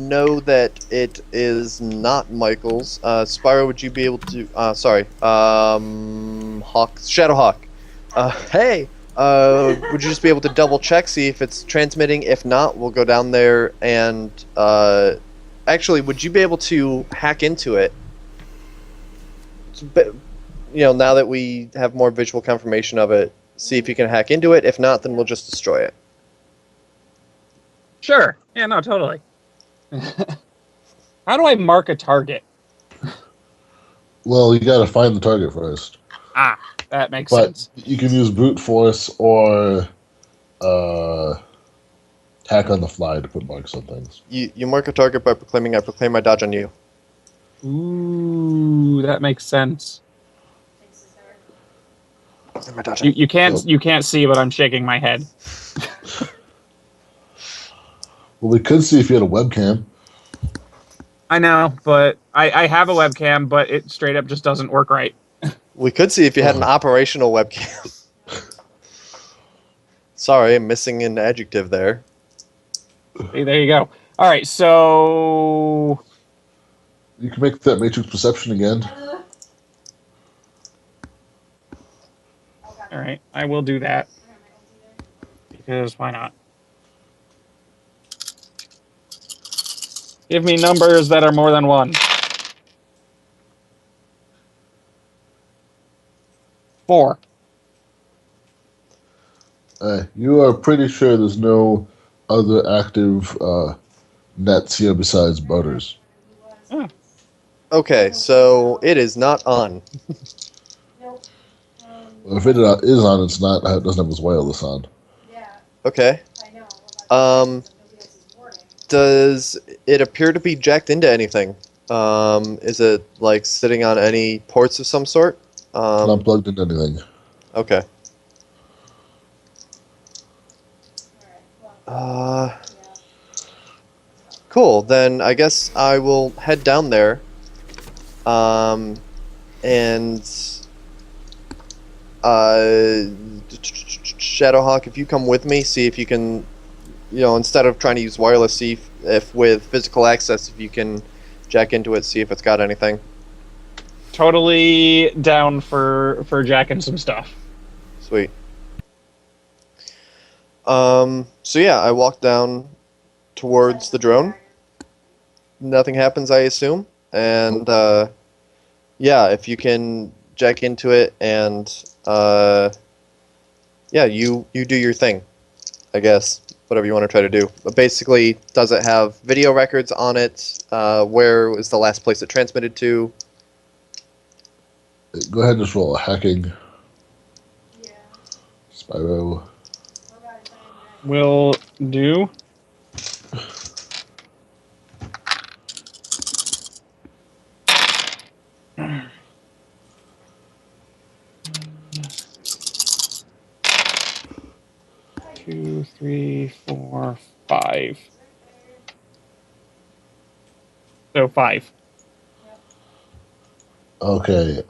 know that it is not Michael's. Spiro, would you be able to? Shadowhawk. Hey. Would you just be able to double check, see if it's transmitting? If not, we'll go down there and actually, would you be able to hack into it? Now that we have more visual confirmation of it, see if you can hack into it. If not, then we'll just destroy it. Sure. Yeah, no, totally. How do I mark a target? Well, you got to find the target first. Ah, that makes But sense. you can use brute force or hack on the fly to put marks on things. You mark a target by proclaiming, "I proclaim my dodge on you." Ooh, that makes sense. My dodge on you. You can't see, but I'm shaking my head. Well, we could see if you had a webcam. I know, but I have a webcam, but it straight up just doesn't work right. We could see if you had an operational webcam. Sorry, I'm missing an adjective there. Hey, there you go. All right, so You can make that matrix perception again. all right, I will do that because why not? Give me numbers that are more than 1. 4. You are pretty sure there's no other active nets here besides boaters. Okay, so it is not on. Well, if it is on, it's not. It doesn't have its wireless on. Okay. Does it appear to be jacked into anything? Is it like sitting on any ports of some sort? Not plugged into anything. Okay. Cool. Then I guess I will head down there. And Shadowhawk, if you come with me, see if you can, instead of trying to use wireless, see if with physical access, if you can jack into it, see if it's got anything. Totally down for jacking some stuff. Sweet. So yeah, I walk down towards the drone. Nothing happens, I assume. And yeah, if you can jack into it and yeah, you do your thing, I guess. Whatever you want to try to do. But basically, does it have video records on it? Where was the last place it transmitted to? Go ahead and just roll a hacking. Spiro. Will do. Two, 3, 4, 5. So 5. Okay.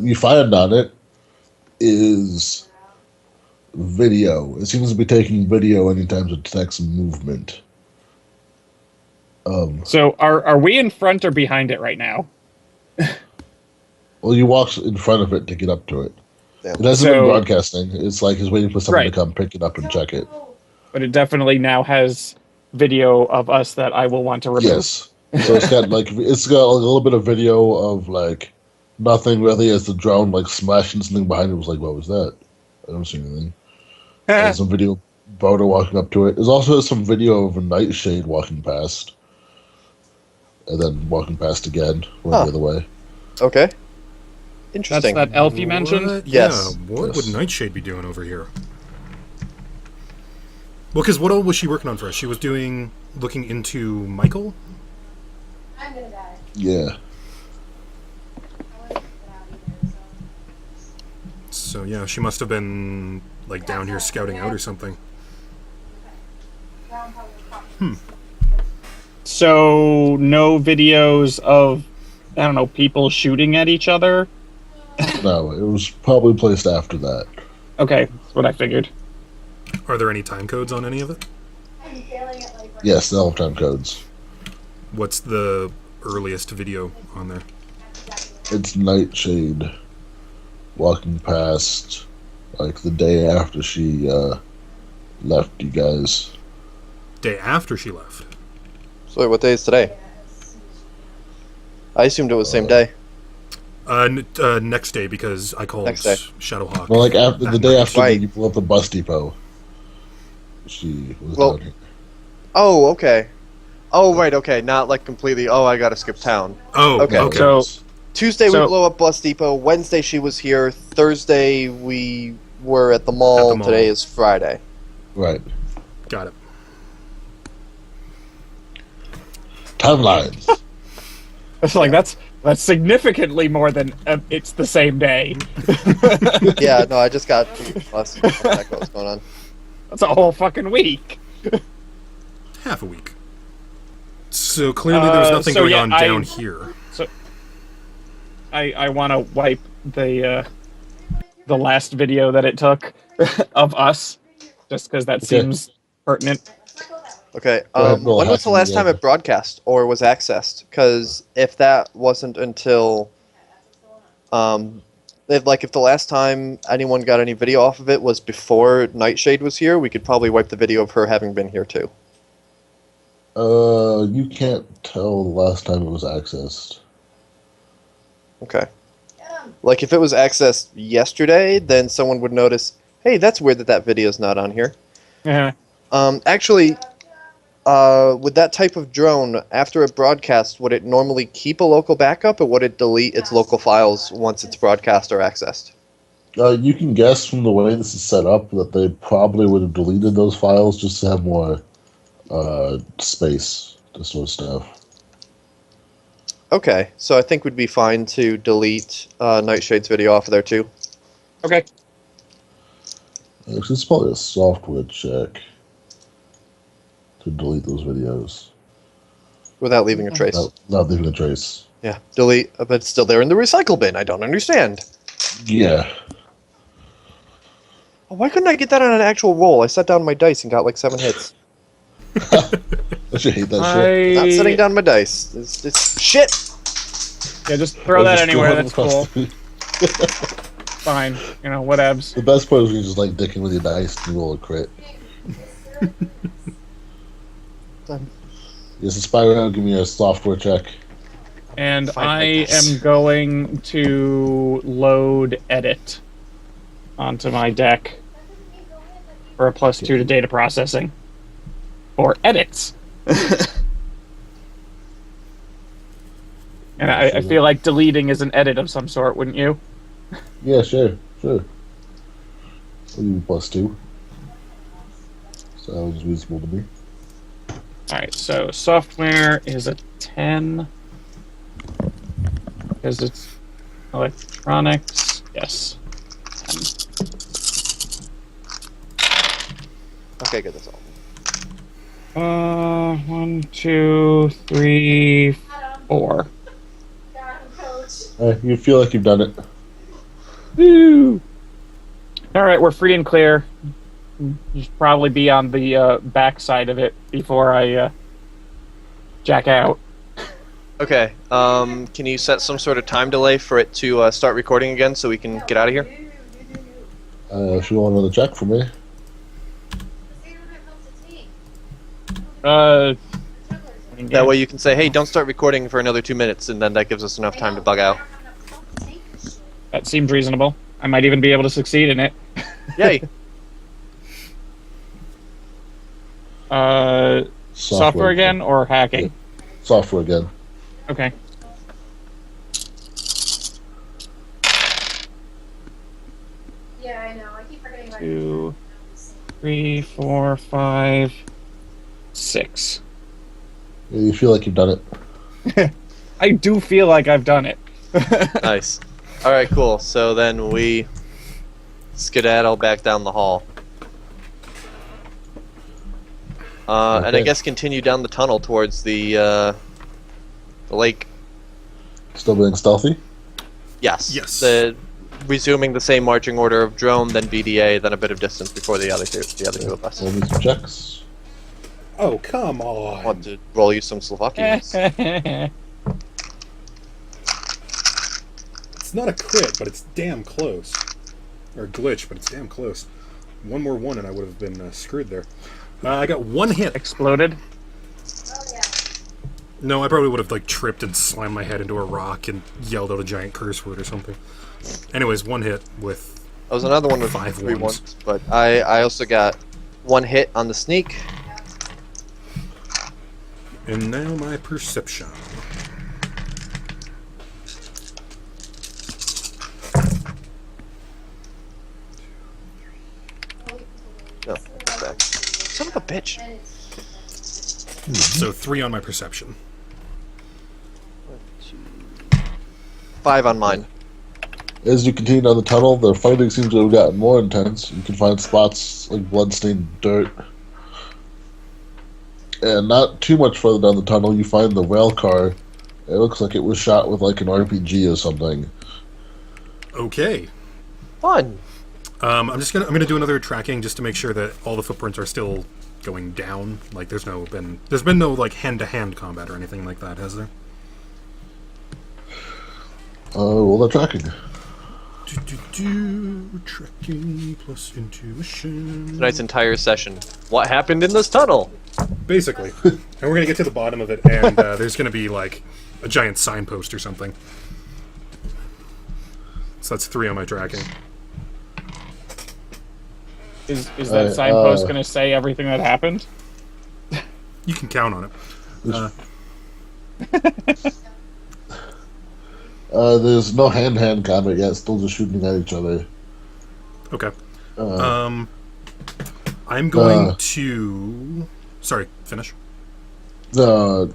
You find on it is video. It seems to be taking video anytime it detects movement. So are we in front or behind it right now? Well, you walk in front of it to get up to it. Yeah. It hasn't So- been broadcasting. It's like he's waiting for someone Right. to come pick it up and check it. But it definitely now has video of us that I will want to remove. Yes. So it's got a little bit of video of like nothing really as the drone like smashing something behind it. Was like, what was that? I don't see anything. And some video of boater walking up to it. There's also some video of a nightshade walking past. And then walking past again, going the other way. Okay. That's Interesting. that elf you mentioned? What? Yes. Yeah, what Yes. would Nightshade be doing over here? Well, because what all was she working on for us? She was looking into Michael? I'm gonna die. Yeah. I wasn't get out either, so. So yeah, she must have been like down here scouting out or something. Ground probably popped. So no videos of, I don't know, people shooting at each other? No, it was probably placed after that. Okay, that's what I figured. Are there any time codes on any of it? I'm failing at like. Yes, they'll have time codes. What's the earliest video on there? It's Nightshade walking past, like the day after she left you guys. Day after she left. So wait, what day is today? I assumed it was the same day. Next day, because I called Next day. Shadowhawk. Well, like after the day after Right. you blew up the bus depot, she was Well- down here. Oh, okay. Oh, right, okay. Not like completely, oh, I gotta skip town. Oh, Okay. okay. So Tuesday we So- blow up Bus Depot. Wednesday she was here. Thursday we were at the mall. At the mall. Today is Friday. Right. Got it. Timelines. it's like that's significantly more than it's the same day. Yeah, no, I just got plus. What was going on? That's a whole fucking week. Half a week. So clearly there was nothing so going yeah, on down here. I want to wipe the last video that it took of us, just because that Okay. seems pertinent. Okay. Go ahead, roll When was the hacking last time again. it broadcast or was accessed? Because if that wasn't until, if the last time anyone got any video off of it was before Nightshade was here, we could probably wipe the video of her having been here too. You can't tell the last time it was accessed. Okay. Like if it was accessed yesterday, then someone would notice, hey, that's weird that that video's not on here. Yeah. Actually, with that type of drone, after it broadcasts, would it normally keep a local backup, or would it delete its local files once it's broadcast or accessed? You can guess from the way this is set up that they probably would have deleted those files just to have more space to store stuff. Okay, so I think we'd be fine to delete Nightshade's video off of there too. Okay. Actually, it's probably a software check to delete those videos. Without leaving a trace. Not leaving a trace. Yeah, delete, but it's still there in the recycle bin. I don't understand. Yeah. Oh, why couldn't I get that on an actual roll? I set down my dice and got like 7 hits. I should hate that shit. Not setting down my dice. It's shit! Yeah, just throw Or that just go anywhere. ahead That's across cool. the- Fine. You know, whatevs. The best part is when you just like dicking with your dice and roll a crit. Yes, Spiro, give me a software check. And Find my I dice. am going to load edit onto my deck for a +2 to data processing. For edits. And I feel like deleting is an edit of some sort, wouldn't you? Yeah, sure. I'll give you +2. Sounds reasonable to me. Alright, so software is a 10. Because it's electronics. Yes. 10. Okay, good, that's all. 1, 2, 3, 4. Got him, coach. You feel like you've done it. Woo! Alright, we're free and clear. You should probably be on the back side of it before I jack out. Okay, can you set some sort of time delay for it to start recording again so we can get out of here? If you want another check for me. That way you can say, hey, don't start recording for another 2 minutes, and then that gives us enough time to bug out. That seems reasonable. I might even be able to succeed in it. Yay! Software again or hacking? Software again. Okay. Yeah, I know. I keep forgetting about 2, 3, 4, 5, 6. Yeah, you feel like you've done it. I do feel like I've done it. Nice. Alright, cool. So then we skedaddle back down the hall. And I Okay. guess continue down the tunnel towards the lake. Still being stealthy? Yes. Yes. Resuming the same marching order of drone, then BDA, then a bit of distance before the other two of us. Roll me some checks. Oh, come on. Want to roll you some Slovakians? It's not a crit, but it's damn close. Or a glitch, but it's damn close. One more one and I would have been screwed there. I got one hit. Exploded. Oh yeah. No, I probably would have like tripped and slammed my head into a rock and yelled out a giant curse word or something. Anyways, one hit with... That was another one with 5 3 ones. ones, but I also got 1 hit on the sneak. And now my perception. No, back. Son of a bitch. And it's So 3 on my perception. 5 on mine. As you continue down the tunnel, the fighting seems to have gotten more intense. You can find spots like bloodstained dirt. And not too much further down the tunnel, you find the rail car. It looks like it was shot with like an RPG or something. Okay. Fun. I'm gonna do another tracking just to make sure that all the footprints are still going down. Like there's been no like hand-to-hand combat or anything like that, has there? Roll that tracking. Tracking plus intuition. Tonight's entire session. What happened in this tunnel? Basically. And we're gonna get to the bottom of it, and there's gonna be like a giant signpost or something. So that's 3 on my tracking. Is that signpost going to say everything that happened? You can count on it. There's no hand-to-hand combat yet, still just shooting at each other. Okay. I'm going to... Sorry, finish. The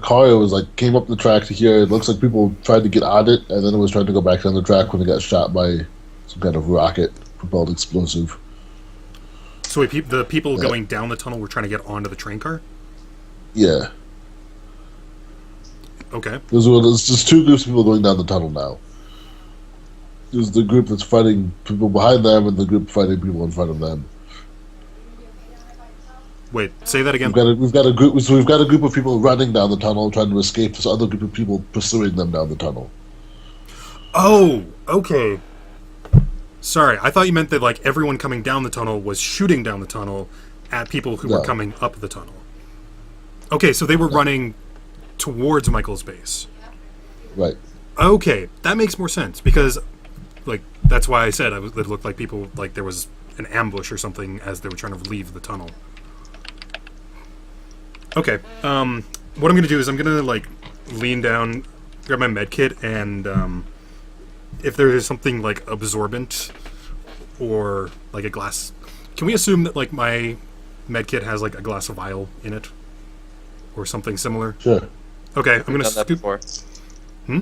car was like came up the track to here. It looks like people tried to get on it, and then it was trying to go back down the track when it got shot by some kind of rocket-propelled explosive. So wait, the people going down the tunnel were trying to get onto the train car? Yeah. Okay. There's just 2 groups of people going down the tunnel now. There's the group that's fighting people behind them, and the group fighting people in front of them. Wait, say that again. We've got a group of people running down the tunnel, trying to escape this other group of people pursuing them down the tunnel. Oh, okay. Sorry, I thought you meant that like everyone coming down the tunnel was shooting down the tunnel at people who were coming up the tunnel. Okay, so they were running towards Michael's base. Right. Okay, that makes more sense because, like, that's why I said it looked like people like there was an ambush or something as they were trying to leave the tunnel. Okay, what I'm gonna do is I'm gonna like lean down, grab my med kit, and if there is something like absorbent or like a glass, can we assume that like my med kit has like a glass vial in it or something similar? Sure. Okay, I'm We've gonna done that scoop. before. Hmm?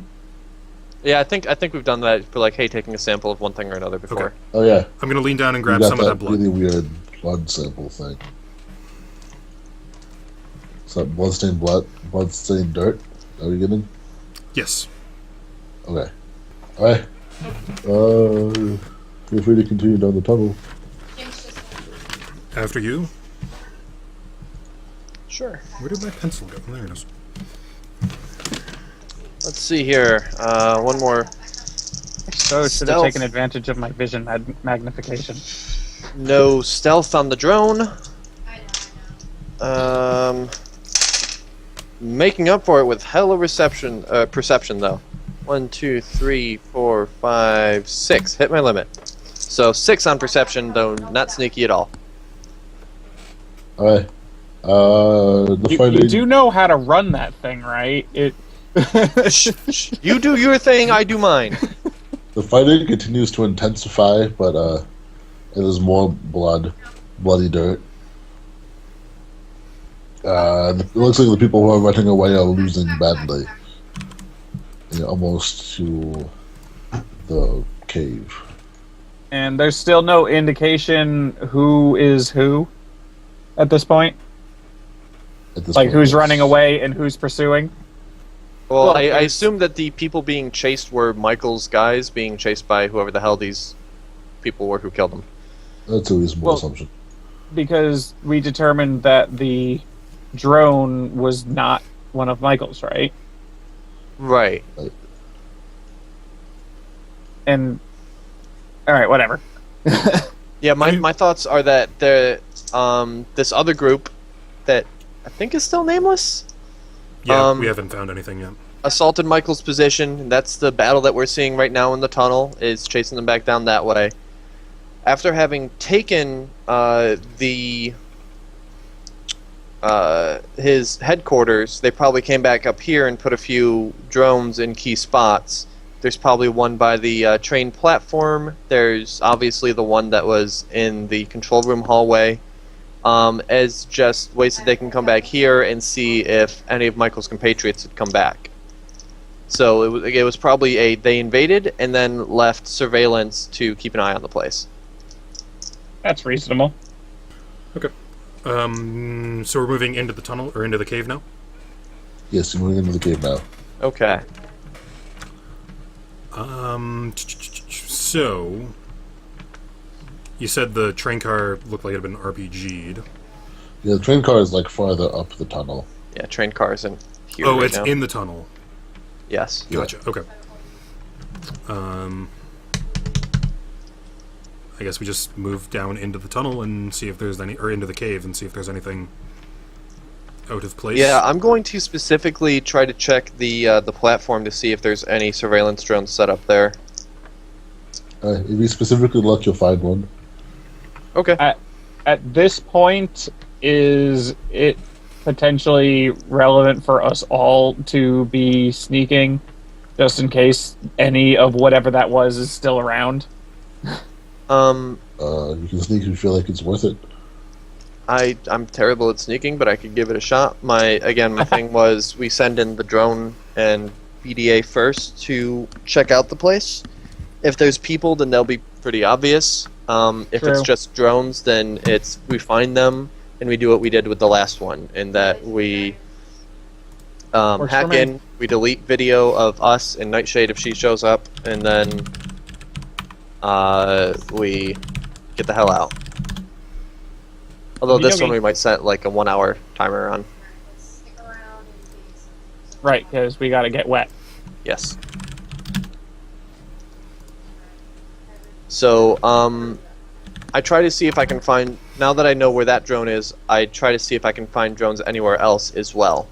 Yeah, I think we've done that for like, hey, taking a sample of one thing or another before. Okay. Oh yeah. I'm gonna lean down and You grab got some of that blood. really weird blood sample thing. Is that bloodstained dirt? Are we getting? Yes. Okay. Alright. Feel free to continue down the tunnel. After you. Sure. Where did my pencil go? There it is. Let's see here. One more. So should have Stealth. taken advantage of my vision magnification. No stealth on the drone. Making up for it with hella perception though. 1, 2, 3, 4, 5, 6. Hit my limit. So 6 on perception, though not sneaky at all. Alright. You do know how to run that thing, right? You do your thing, I do mine. The fighting continues to intensify, but it is more bloody dirt. It looks like the people who are running away are losing badly. Almost to the cave. And there's still no indication who is who at this point? At this Like point, who's yes. running away and who's pursuing? Well, Well, I there's- assume that the people being chased were Michael's guys being chased by whoever the hell these people were who killed him. That's a reasonable Well, assumption. because we determined that the drone was not one of Michael's, right? Right. And all right, whatever. Yeah, my thoughts are that this other group that I think is still nameless Yeah, we haven't found anything yet. assaulted Michael's position. And that's the battle that we're seeing right now in the tunnel, is chasing them back down that way. After having taken his headquarters, they probably came back up here and put a few drones in key spots. There's probably one by the train platform. There's obviously the one that was in the control room hallway, as just ways that they can come back here and see if any of Michael's compatriots had come back. So it was probably they invaded and then left surveillance to keep an eye on the place. That's reasonable. Okay. So we're moving into the tunnel, or into the cave now? Yes, you're moving into the cave now. Okay. So... You said the train car looked like it had been RPG'd. Yeah, the train car is like farther up the tunnel. Yeah, train cars in here. Oh, right it's now. in the tunnel. Yes. Gotcha, okay. I guess we just move down into the tunnel and see if there's any, or into the cave and see if there's anything out of place. Yeah, I'm going to specifically try to check the platform to see if there's any surveillance drones set up there. If you specifically look, you'll find one. Okay. At this point, is it potentially relevant for us all to be sneaking, just in case any of whatever that was is still around? You can sneak if you feel like it's worth it. I'm terrible at sneaking, but I could give it a shot. My thing was we send in the drone and BDA first to check out the place. If there's people, then they'll be pretty obvious. If True. it's just drones, then we find them and we do what we did with the last one, in that we Works hack for me. in, we delete video of us and Nightshade if she shows up, and then we get the hell out. Although this Okey-dokey. one we might set like a 1 hour timer on. Stick around and do some. Right, because we got to get wet. Yes. So, I try to see if I can find, now that I know where that drone is, I try to see if I can find drones anywhere else as well.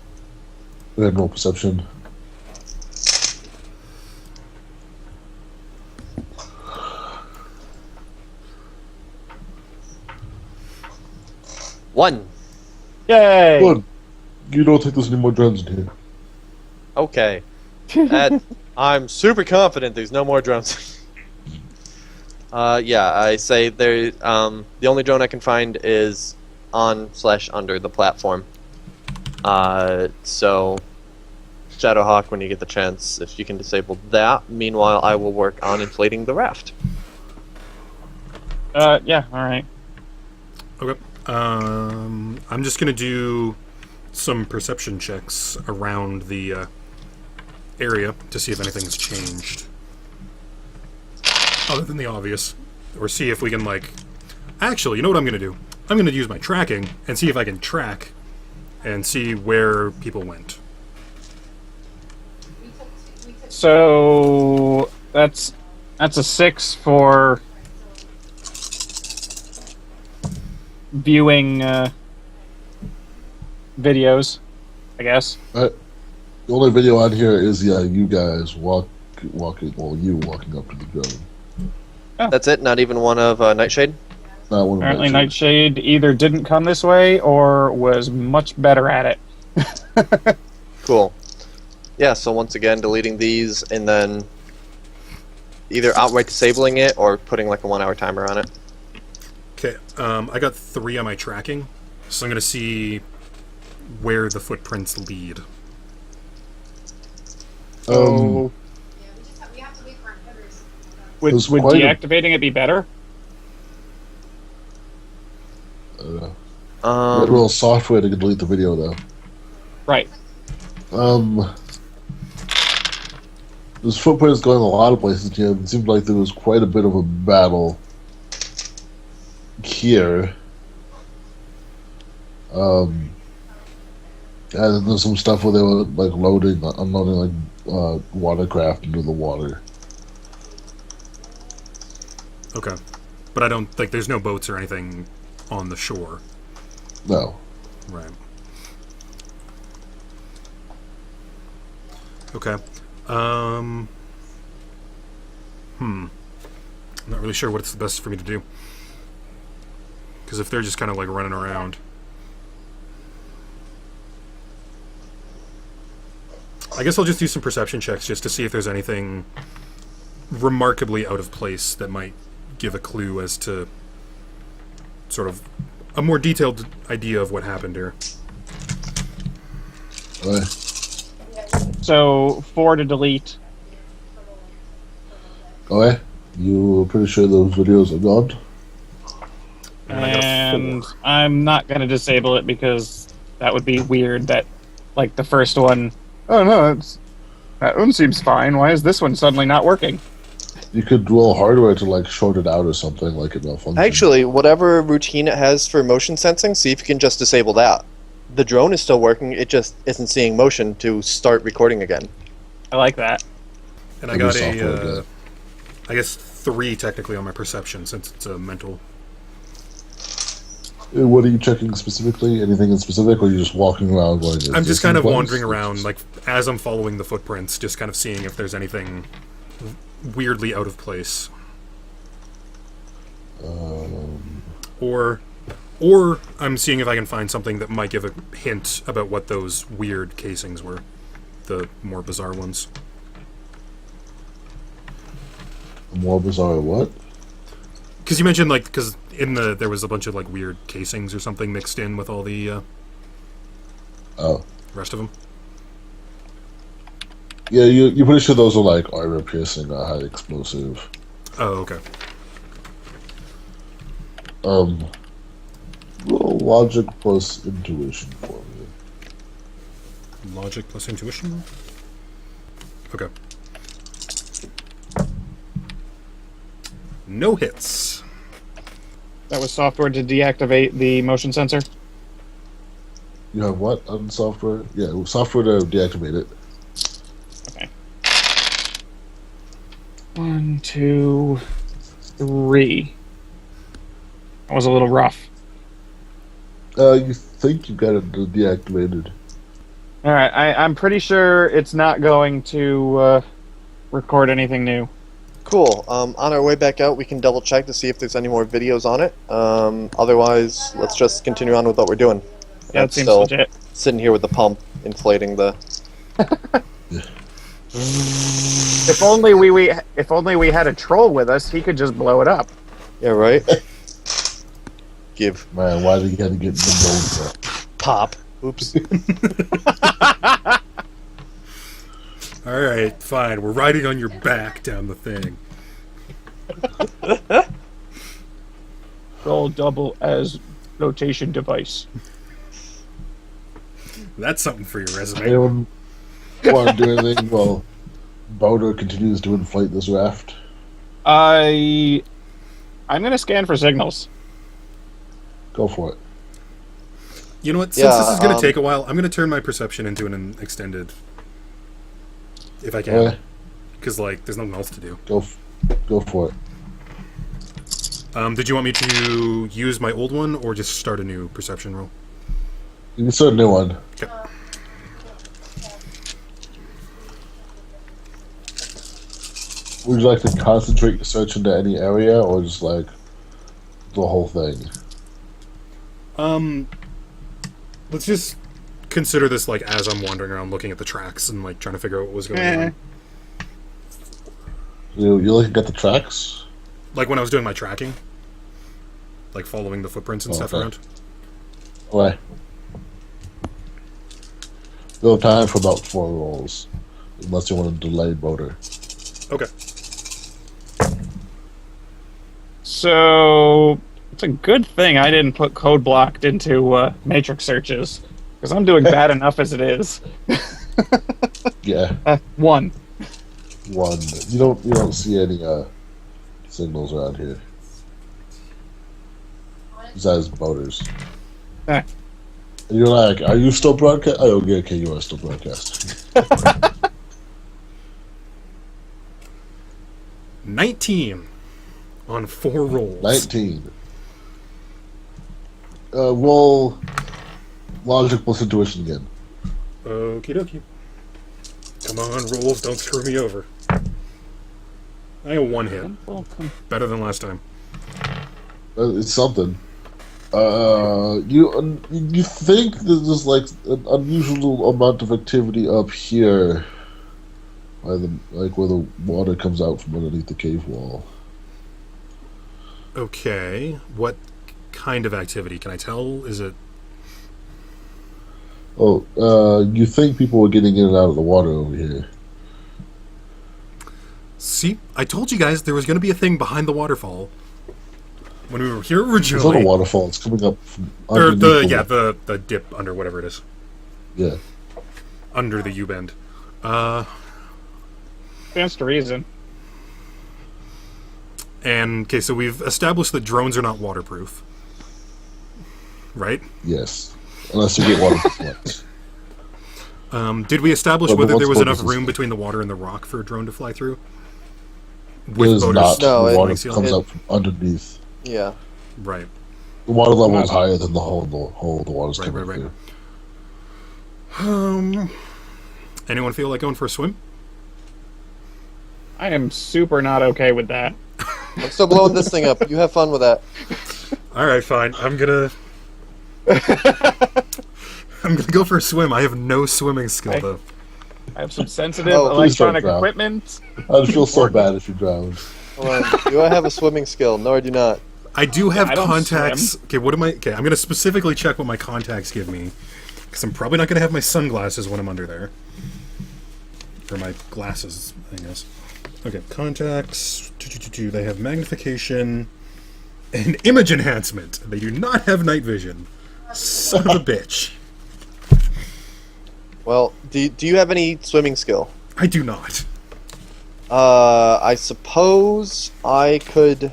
We have no perception. One. Yay! Good. You don't think there's any more drones in here. Okay. I'm super confident there's no more drones. Yeah, I say there. The only drone I can find is on/under the platform. So, Shadowhawk, when you get the chance, if you can disable that. Meanwhile, I will work on inflating the raft. Yeah, alright. Okay. I'm just gonna do some perception checks around the area to see if anything's changed, other than the obvious, or see if we can Actually, you know what I'm gonna do? I'm gonna use my tracking and see if I can track and see where people went. We took So, that's a 6 for viewing videos, I guess. The only video on here is you guys walking, well, you walking up to the drone. That's it. Not even one of Nightshade. Not one of Apparently my Nightshade either didn't come this way or was much better at it. Cool. Yeah. So once again, deleting these and then either outright disabling it or putting like a 1 hour timer on it. Okay, I got 3 on my tracking, so I'm gonna see where the footprints lead. So, Yeah, we have to wait for our headers. would There's would quite a- deactivating it be better? a real software to delete the video though. Right. There's footprints going a lot of places here. It seemed like there was quite a bit of a battle here. And there's some stuff where they were like unloading watercraft into the water. Okay. But I don't think there's no boats or anything on the shore. No. Right. Okay. I'm not really sure what's the best for me to do. Because if they're just kind of like running around. I guess I'll just do some perception checks just to see if there's anything remarkably out of place that might give a clue as to sort of a more detailed idea of what happened here. Okay. So 4 to delete. Okay. You're pretty sure those videos are gone? And I got a And 4. I'm not going to disable it because that would be weird that, like, the first one... Oh, no, that one seems fine. Why is this one suddenly not working? You could roll hardware to like short it out or something, like it malfunctioned. Actually, whatever routine it has for motion sensing, see if you can just disable that. The drone is still working, it just isn't seeing motion to start recording again. I like that. And I got a, I guess 3 technically on my perception since it's a mental. What are you checking specifically? Anything in specific, or are you just walking around going? I'm just kind of wandering around, like as I'm following the footprints, just kind of seeing if there's anything weirdly out of place. Or I'm seeing if I can find something that might give a hint about what those weird casings were, the more bizarre ones. More bizarre what? Because you mentioned like because there was a bunch of like weird casings or something mixed in with all the rest of them. Yeah, you're pretty sure those are like armor piercing, high explosive. Oh, okay. Roll logic plus intuition for me. Logic plus intuition? Okay. No hits. That was software to deactivate the motion sensor. You have what on software? Yeah, software to deactivate it. Okay. 1, 2, 3. That was a little rough. You think you got it deactivated? All right, I'm pretty sure it's not going to record anything new. Cool. On our way back out, we can double check to see if there's any more videos on it. Otherwise, let's just continue on with what we're doing. Yeah, I'm it seems still legit. sitting here with the pump, inflating the... If only we had a troll with us, he could just blow it up. Yeah, right? Give. Man, why do you gotta get the gold? Pop. Oops. Alright, fine. We're riding on your back down the thing. Roll double as flotation device. That's something for your resume. Anyone want to do anything while Boulder continues to inflate this raft? I'm gonna scan for signals. Go for it. You know what? Since this is going to take a while, I'm going to turn my perception into an extended. If I can. Because, like, there's nothing else to do. Go for it. Did you want me to use my old one or just start a new perception roll? You can start a new one. Okay. Would you like to concentrate your search into any area, or just like the whole thing? Let's just consider this like as I'm wandering around looking at the tracks and like trying to figure out what was going on. You're looking at the tracks? Like when I was doing my tracking? Like following the footprints and stuff around? Okay. You'll have time for about 4 rolls. Unless you want to delay Boulder. Okay. So it's a good thing I didn't put code blocked into matrix searches, because I'm doing bad enough as it is. Yeah. 1. 1. You don't see any signals around here. Besides Boulder's. Eh. You're like, are you still broadcast? Oh, okay, you are still broadcasting. 19 on 4 rolls. 19. Roll logic plus intuition again. Okie dokie. Come on, rolls, don't screw me over. I got 1 hit. Better than last time. It's something. You think there's like an unusual amount of activity up here, by the where the water comes out from underneath the cave wall. Okay, what kind of activity? Can I tell? Is it... Oh, you think people were getting in and out of the water over here? See, I told you guys there was going to be a thing behind the waterfall when we were here It's not originally. a waterfall. It's coming up from Or underneath the dip under whatever it is. Yeah. Under the U-bend. Stands to reason. And, okay, so we've established that drones are not waterproof. Right? Yes. Unless you get water once. Did we establish Well, whether there was what's enough this? room between the water and the rock for a drone to fly through? It is not. No, the it- water it- comes up from underneath. Yeah. Right. The water level is higher than the hole the water's Right, coming right, right. through. Anyone feel like going for a swim? I am super not okay with that. I'm still blowing this thing up. You have fun with that. Alright, fine. I'm gonna go for a swim. I have no swimming skill, Hey. though. I have some sensitive Oh, please don't electronic drown. equipment. I'd feel so bad if you drowned. Hold on. Do I have a swimming skill? No, I do not. I do have I don't contacts. swim. Okay, what am I... Okay, I'm gonna specifically check what my contacts give me. Because I'm probably not gonna have my sunglasses when I'm under there. Or my glasses, I guess. Okay, contacts. They have magnification and image enhancement. They do not have night vision. Son of a bitch. Well, do you have any swimming skill? I do not. I suppose I could,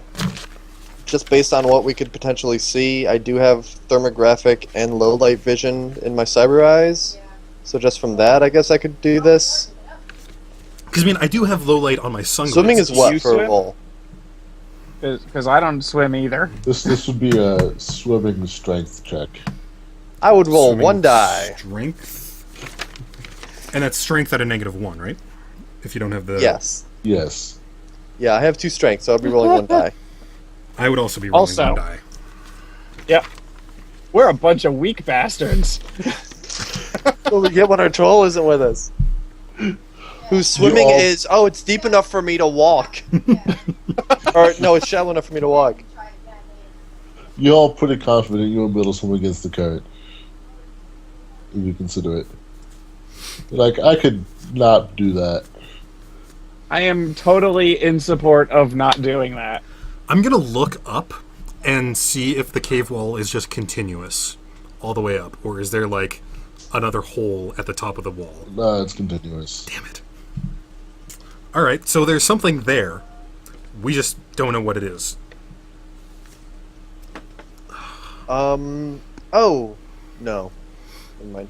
just based on what we could potentially see, I do have thermographic and low light vision in my cyber eyes. So just from that, I guess I could do this. Because, I mean, I do have low light on my sunglasses. Swimming is what You for a swim? roll? Because I don't swim either. This would be a swimming strength check. I would roll Swimming 1 die. Strength. And that's strength at a -1, right? If you don't have the... Yes. Yes. Yeah, I have 2 strength, so I'll be rolling 1 die. I would also be rolling Also- 1 die. Yep. We're a bunch of weak bastards. Well, we get when our troll isn't with us. Whose swimming all- is, oh, it's deep enough for me to walk. Or, no, it's shallow enough for me to walk. Try it again later. You're all pretty confident you'll be able to swim against the current. If you consider it. Like, I could not do that. I am totally in support of not doing that. I'm going to look up and see if the cave wall is just continuous all the way up. Or is there, like, another hole at the top of the wall? Nah, it's continuous. Damn it. Alright, so there's something there. We just don't know what it is. Oh, no. Never mind.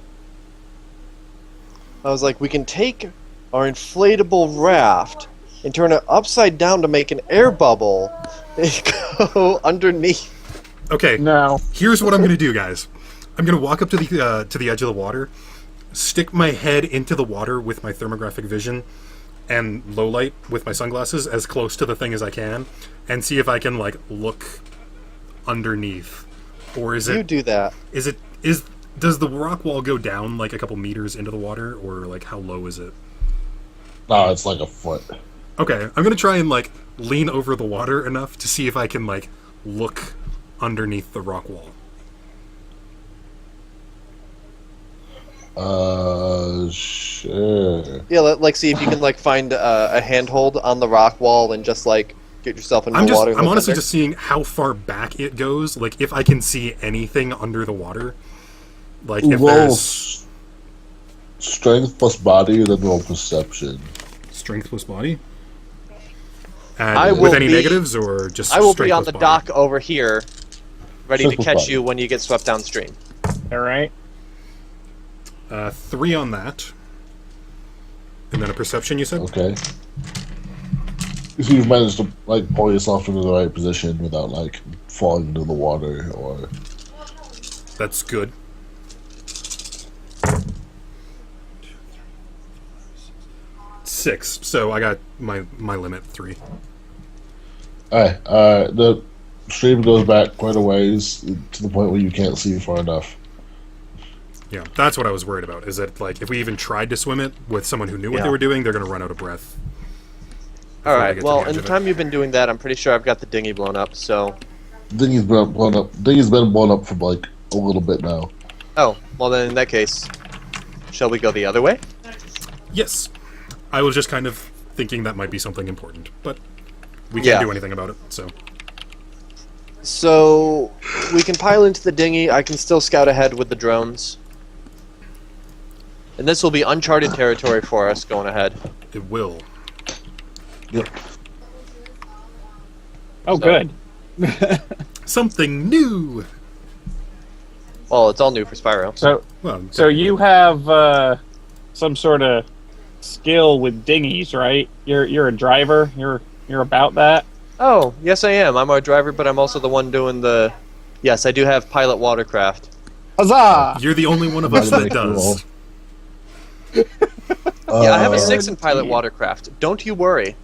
I was like, we can take our inflatable raft and turn it upside down to make an air bubble and go underneath. Okay, No. here's what I'm going to do, guys. I'm going to walk up to the edge of the water, stick my head into the water with my thermographic vision and low light with my sunglasses as close to the thing as I can, and see if I can, like, look underneath. Or is You it... do that. Does the rock wall go down, like, a couple meters into the water, or, like, how low is it? Nah, it's like a foot. Okay, I'm going to try and, like, lean over the water enough to see if I can, like, look underneath the rock wall. Sure. Yeah, like see if you can like find a handhold on the rock wall and just like get yourself into the water. And I'm look honestly under. just seeing how far back it goes, like, if I can see anything under the water. Like, if Roll there's strength plus body, then roll perception. strength plus body. And I with will any be- negatives, or just I will strength be on plus the body? dock over here, ready to Simple catch body. you when you get swept downstream. All right. 3 on that. And then a perception, you said? Okay. So you've managed to like pull yourself into the right position without like falling into the water or. That's good. Six. So I got my limit 3. Alright, the stream goes back quite a ways to the point where you can't see far enough. Yeah, that's what I was worried about. Is that like if we even tried to swim it with someone who knew what Yeah. they were doing, they're going to run out of breath. All before they right. get to Well, the edge in the of it. time you've been doing that, I'm pretty sure I've got the dinghy blown up. So, Dinghy's been blown up. Dinghy's been blown up for like a little bit now. oh, well then in that case, shall we go the other way? Yes, I was just kind of thinking that might be something important, but we can't Yeah. do anything about it. So So we can pile into the dinghy. I can still scout ahead with the drones. And this will be uncharted territory for us going ahead. it will. Yep. Oh, So- good. Something new. Well, it's all new for Spyro. Well, So you have some sort of skill with dinghies, right? You're a driver. You're about that. Oh, yes I am. I'm our driver, but I'm also the one doing the... Yes, I do have pilot watercraft. Huzzah! you're the only one of us that does. Yeah, I have a 6 in Guaranteed. pilot watercraft. Don't you worry.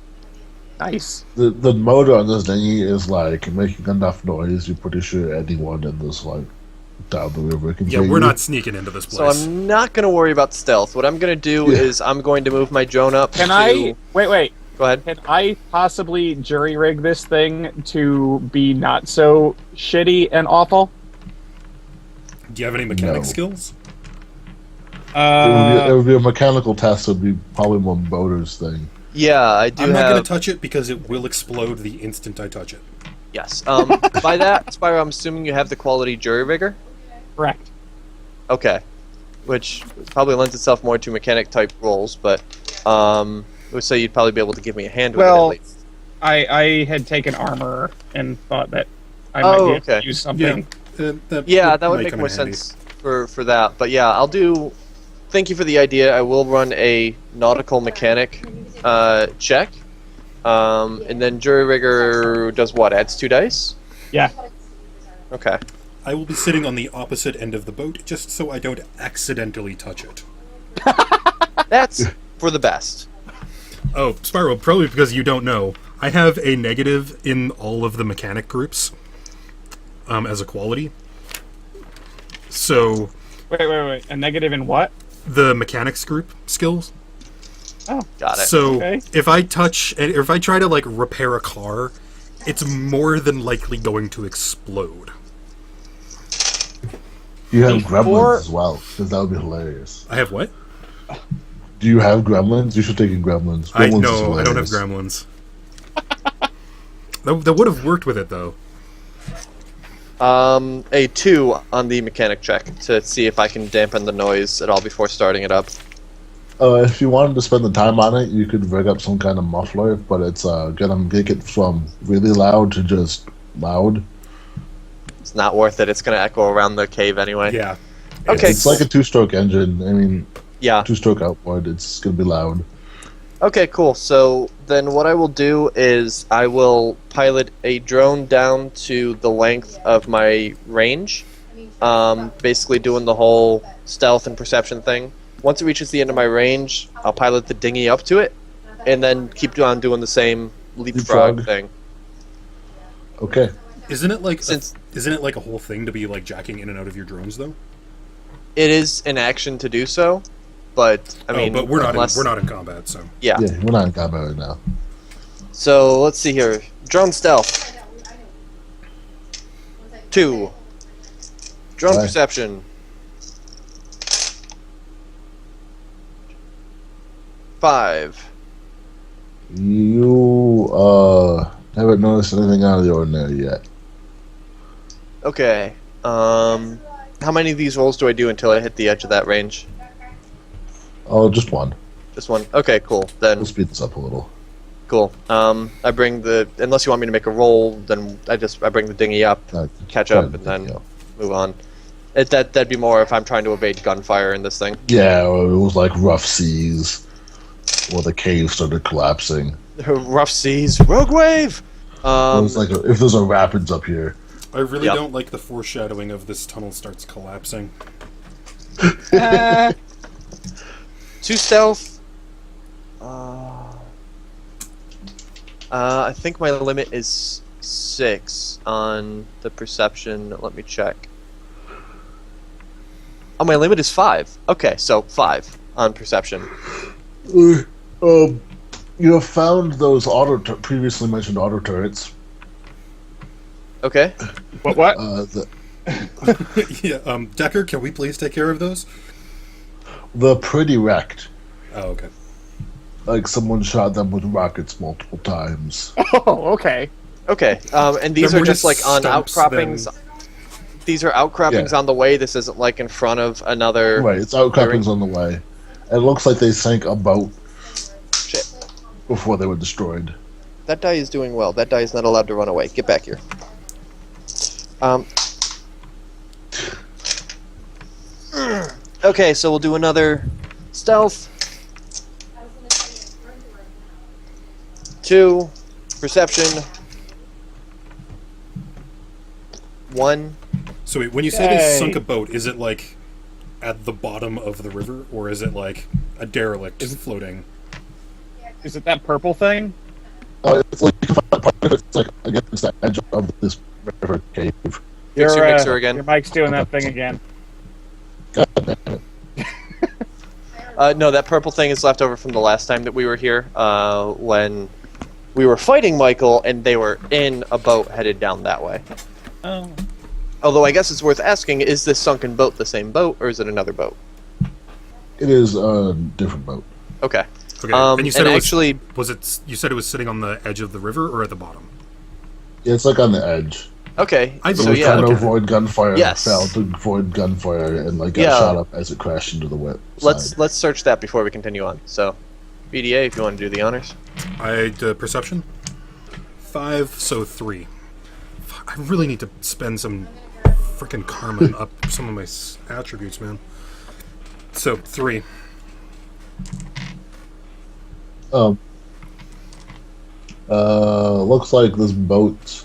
Nice. The motor on this dinghy is like making enough noise. You're pretty sure anyone in this like down the river can Yeah, hear we're you. not sneaking into this So place. I'm not going to worry about stealth. What I'm going to do Yeah. is I'm going to move my drone up Can to... I wait? Go ahead. Can I possibly jury rig this thing to be not so shitty and awful? Do you have any mechanic No. skills? It would be a mechanical test. It would be probably more Boater's thing. Yeah, I do I'm not have... going to touch it because it will explode the instant I touch it. Yes. By that, Spyro, I'm assuming you have the quality jury rigger? Correct. Okay. Which probably lends itself more to mechanic type roles, but it would say you'd probably be able to give me a hand with it Well, at least. I had taken armor and thought that I Oh, might be able okay. to use something. Yeah, that would might make come more in handy. sense for that. But yeah, I'll do... Thank you for the idea. I will run a nautical mechanic check. And then jury rigger does what? Adds 2 dice? Yeah. Okay. I will be sitting on the opposite end of the boat just so I don't accidentally touch it. That's for the best. Oh, Spyro, probably because you don't know, I have a negative in all of the mechanic groups as a quality. So, Wait. A negative in what? the mechanics group skills. Oh, Got it. So, Okay. if I try to, like, repair a car, it's more than likely going to explode. You have Before- gremlins as well, because that would be hilarious. I have what? Do you have gremlins? You should take in gremlins. I Gremlins is know, I don't have hilarious. gremlins. That would have worked with it, though. A 2 on the mechanic check to see if I can dampen the noise at all before starting it up. If you wanted to spend the time on it, you could rig up some kind of muffler, but it's gonna make it from really loud to just loud. It's not worth it. It's going to echo around the cave anyway. Yeah. Okay. It's like a two-stroke engine. I mean, Yeah. two-stroke outboard. It's gonna be loud. Okay, cool. So then what I will do is I will pilot a drone down to the length of my range, basically doing the whole stealth and perception thing. Once it reaches the end of my range, I'll pilot the dinghy up to it, and then keep on doing the same leapfrog Leapfrog. thing. Okay. Isn't it like Since- isn't it like a whole thing to be like jacking in and out of your drones though? It is an action to do so, but I mean, but we're not unless- we're not in combat, so Yeah. Yeah, we're not in combat right now. So let's see here. Drone stealth 2. Drone Aye. perception 5. You haven't noticed anything out of the ordinary yet. Okay. How many of these rolls do I do until I hit the edge of that range? Oh, just one. Just one. Okay, cool. Then We'll speed this up a little. cool. I bring the unless you want me to make a roll, then I bring the dinghy up, Uh, catch try up, to and then take it out. move on. That'd be more if I'm trying to evade gunfire in this thing. Yeah, or it was like rough seas, or the cave started collapsing. Rough seas, rogue wave. It was like if there's a rapids up here. I really Yep. don't like the foreshadowing of this tunnel starts collapsing. 2 stealth. I think my limit is 6 on the perception. Let me check. Oh, my limit is 5. Okay, so 5 on perception. You have found those previously mentioned auto turrets. Okay. What? Yeah, Decker, can we please take care of those? They're pretty wrecked. Oh, okay. Like someone shot them with rockets multiple times. Oh, okay. Okay. And these They're are more just like on stumps outcroppings. than- These are outcroppings Yeah. on the way. This isn't like in front of another. Right, it's outcroppings on the way. It looks like they sank a boat Shit. before they were destroyed. That die is doing well. That die is not allowed to run away. Get back here. Okay, so we'll do another stealth. I was gonna say it's run right now. 2 perception. 1. So wait, when you say they Yay. sunk a boat, is it like at the bottom of the river, or is it like a derelict floating? Is it that purple thing? It's like part of it's like against the edge of this river cave. Fix your mixer again. Your mic's doing that thing again. God damn it. No, that purple thing is left over from the last time that we were here, when we were fighting Michael, and they were in a boat headed down that way. Oh. Although I guess it's worth asking, is this sunken boat the same boat, or is it another boat? It is a different boat. Okay. Okay, And you said it was, actually, was it? You said it was sitting on the edge of the river or at the bottom? Yeah, it's like on the edge. okay, I It so was yeah, trying to okay. avoid gunfire. Yes. Failed to avoid gunfire and like got Yeah. shot up as it crashed into the whip. let's search that before we continue on. So, BDA, if you want to do the honors. I perception 5, so 3. I really need to spend some freaking karma and up some of my attributes, man. So 3. Looks like this boat,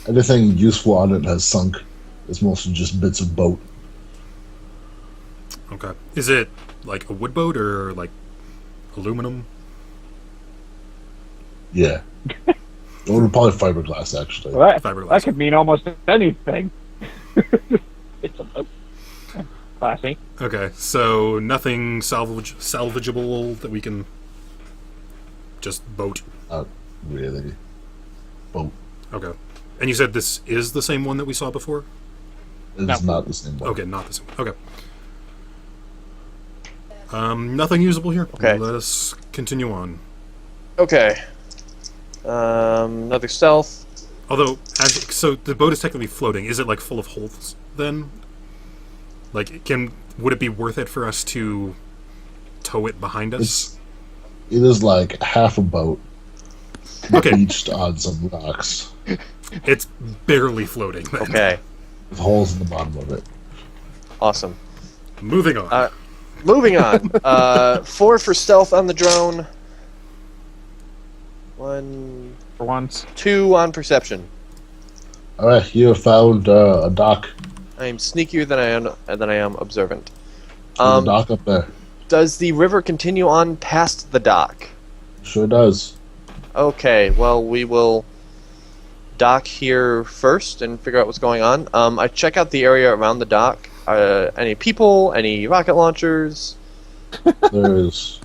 anything useful on it has sunk. It's mostly just bits of boat. Okay. Is it like a wood boat or like aluminum? Yeah. Or probably fiberglass, actually. Well, Fiberglass. that could mean almost anything. It's a boat. Classy. Okay, so nothing salvageable that we can just boat. Not really. Boat. Okay. And you said this is the same one that we saw before? It's No. not the same boat. Okay, not the same. Okay. Nothing usable here. Okay. Let us continue on. Okay. Another stealth. Although, so the boat is technically floating. Is it like full of holes then? Like, would it be worth it for us to tow it behind us? It is like half a boat Okay, beached on some rocks it's barely floating. Then. Okay. with holes in the bottom of it. Awesome. Moving on. Moving on. 4 for stealth on the drone. 1, For once. 2 on perception. Alright, you have found a dock. I am sneakier than I am observant. There's a dock up there. Does the river continue on past the dock? Sure does. Okay, well, we will dock here first and figure out what's going on. I check out the area around the dock. Any people? Any rocket launchers? There's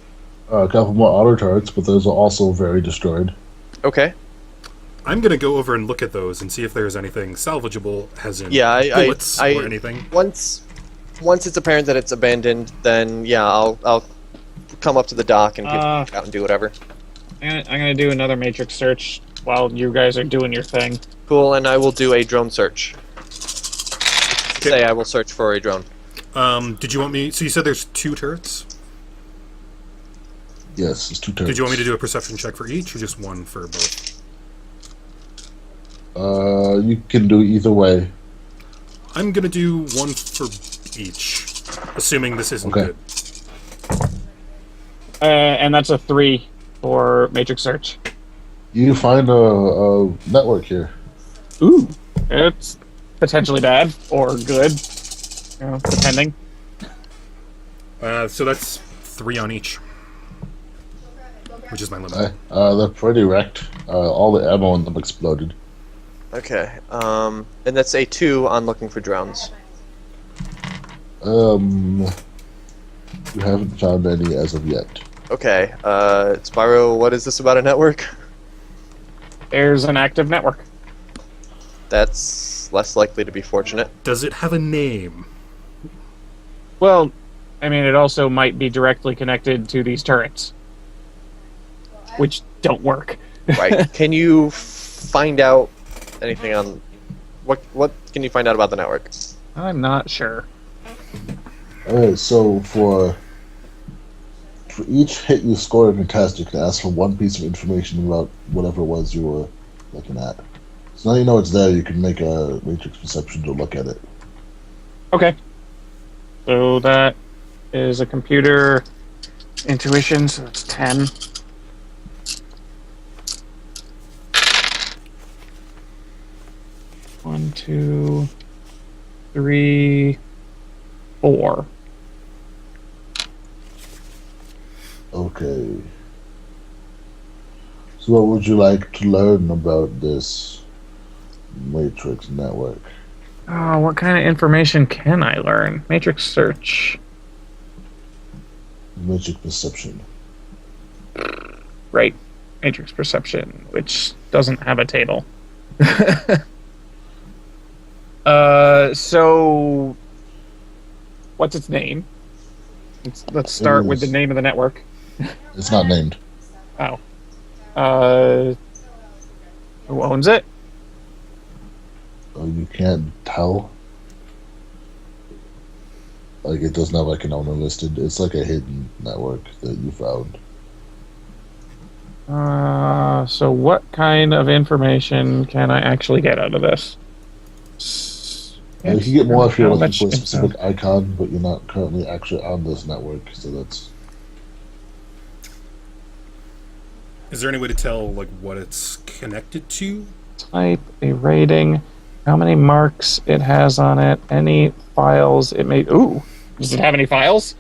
a couple more auto turrets, but those are also very destroyed. Okay. I'm gonna go over and look at those and see if there's anything salvageable, as in Yeah, bullets I or anything. once it's apparent that it's abandoned, then yeah, I'll come up to the dock and check out and do whatever. I'm gonna do another matrix search while you guys are doing your thing. Cool, and I will do a drone search. Say I will search for a drone. Did you want me? So you said there's 2 turrets. Yes, it's 2 turrets. Did you want me to do a perception check for each, or just one for both? You can do either way. I'm gonna do one for each, assuming this isn't Okay. good. And that's a 3 for Matrix Search. You find a network here. Ooh. It's potentially bad or good, depending. So that's 3 on each, which is my limit. They're pretty wrecked. All the ammo in them exploded. Okay. And that's a 2 on looking for drones. You haven't found any as of yet. Okay. Spiro, what is this about a network? There's an active network. That's less likely to be fortunate. Does it have a name? Well, I mean, it also might be directly connected to these turrets, which don't work. Right. Can you find out anything on what can you find out about the network? I'm not sure. Alright, so for each hit you score in a test, you can ask for one piece of information about whatever it was you were looking at. So now you know it's there, you can make a matrix perception to look at it. Okay. So that is a computer intuition, so it's 10. One, 2, 3, 4. Okay. So what would you like to learn about this matrix network? Oh, what kind of information can I learn? Matrix search. Matrix perception. Right. Matrix perception, which doesn't have a table. So what's its name? Let's start with the name of the network. It's not named. Oh. Who owns it? Oh, you can't tell? Like, it doesn't have like an owner listed. It's like a hidden network that you found. So what kind of information can I actually get out of this? You can get more if you're How looking much for a info? specific icon, but you're not currently actually on this network, so that's... Is there any way to tell like what it's connected to? Type, a rating, how many marks it has on it, any files it may... Ooh! Does it have any files?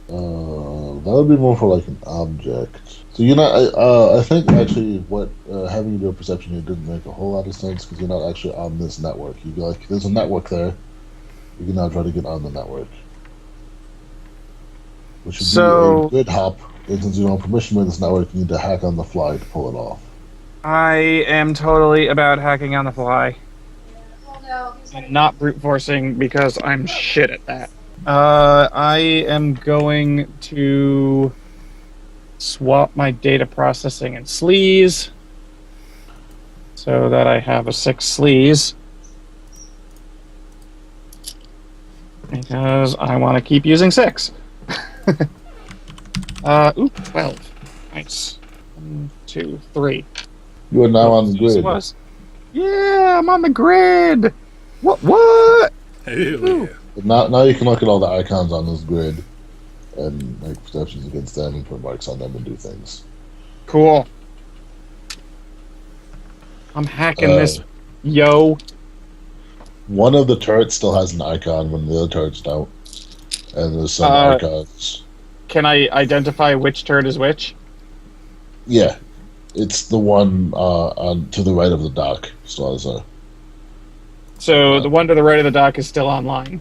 That would be more for like an object. So you're not. I think actually what having you do a perception here didn't make a whole lot of sense because you're not actually on this network. You go like, there's a network there. You can now try to get on the network, which would So- be a good hop. And since you don't have permission with this network, you need to hack on the fly to pull it off. I am totally about hacking on the fly. Well, no, he's And not brute forcing because I'm shit at that. I am going to swap my data processing and sleaze so that I have a 6 sleaze because I want to keep using 6. 12. Nice. 1, 2, 3. You are now on the Yes, it grid. was. Yeah, I'm on the grid. What? Hell yeah. But now you can look at all the icons on this grid and make perceptions against them and put marks on them and do things. Cool. I'm hacking this, Uh, yo. One of the turrets still has an icon when the other turrets don't. And there's some icons. Can I identify which turret is which? Yeah. It's the one on to the right of the dock. Still has a... So the one to the right of the dock is still online.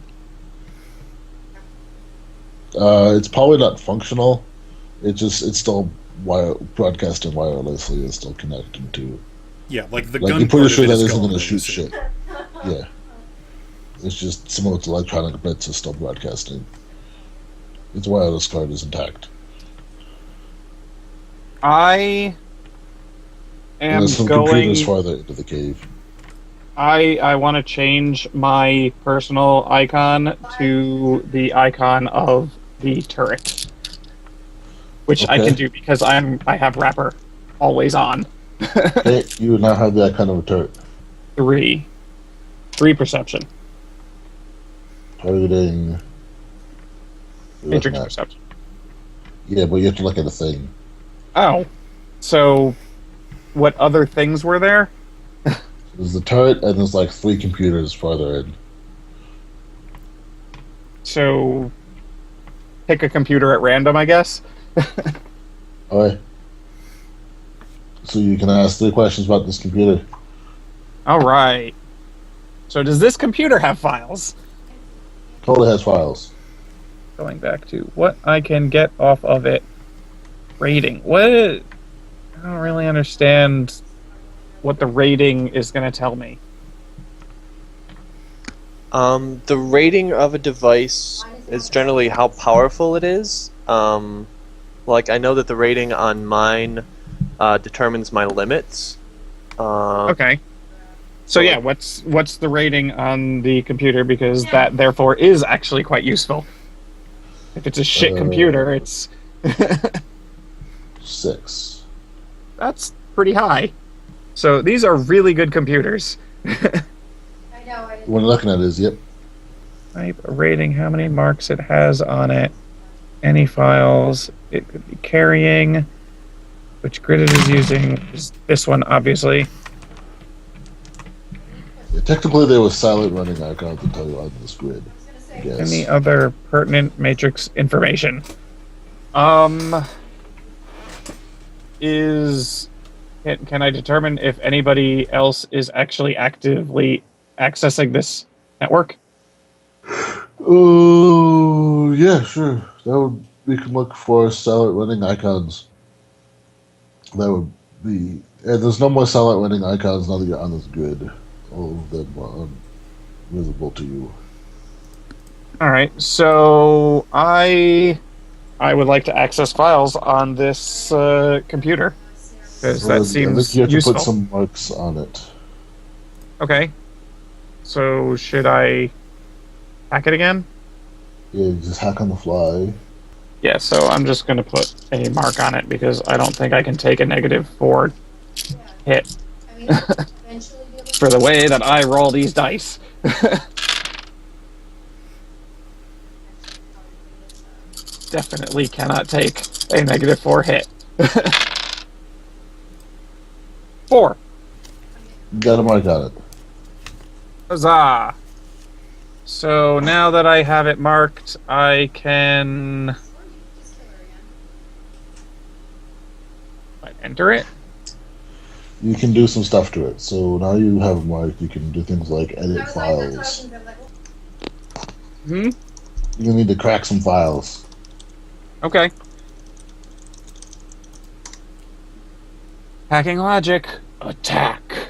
it's probably not functional. It's still broadcasting wirelessly. It's still connected to... Yeah, like the Like, gun you're part pretty of sure it that is isn't gone, going to shoot so- shit. Yeah. It's just some of its electronic bits is still broadcasting. Its wireless card is intact. I And am there's some going. computers farther into the cave. I want to change my personal icon to the icon of the turret, which I Okay. can do because I have wrapper always on. Okay, you now have the icon of a turret. 3. 3 perception. Targeting. Matrix Looking at- perception. Yeah, but you have to look at the thing. Oh. So, what other things were there? There's the turret, and there's like 3 computers farther in. So, pick a computer at random, I guess? Alright. So you can ask 3 questions about this computer. Alright. So, does this computer have files? Totally has files. Going back to what I can get off of it. Rating. I don't really understand what the rating is going to tell me. The rating of a device is generally how powerful it is. Like, I know that the rating on mine determines my limits. Okay. So yeah, what's the rating on the computer? Because that therefore is actually quite useful. If it's a shit computer, it's 6. that's pretty high. So these are really good computers. I know, I didn't. What I'm looking at is, yep. Type rating, how many marks it has on it, any files it could be carrying, which grid it is using, is this one obviously. Yeah, technically, there was silent running icons to tell you on this grid. I was gonna say, Yes. Any other pertinent matrix information? Can I determine if anybody else is actually actively accessing this network? Oh, yeah, sure. We can look for silent running icons. That would be. And there's no more silent running icons now that you're on this grid. All of them are visible to you. All right, so I would like to access files on this computer because Well, that seems I think you have useful. to put some marks on it. Okay, so should I hack it again? Yeah, you just hack on the fly. Yeah, so I'm just going to put a mark on it because I don't think I can take a -4 hit I mean, eventually be able to. for the way that I roll these dice. Definitely cannot take a -4 hit. 4. You got a mark on it. Huzzah! So now that I have it marked, I can Just kill her again. enter it. You can do some stuff to it. So now you have marked, you can do things like I edit was like, that's files. what I was gonna be like, Hmm. You're gonna need to crack some files. Okay. Hacking logic. Attack.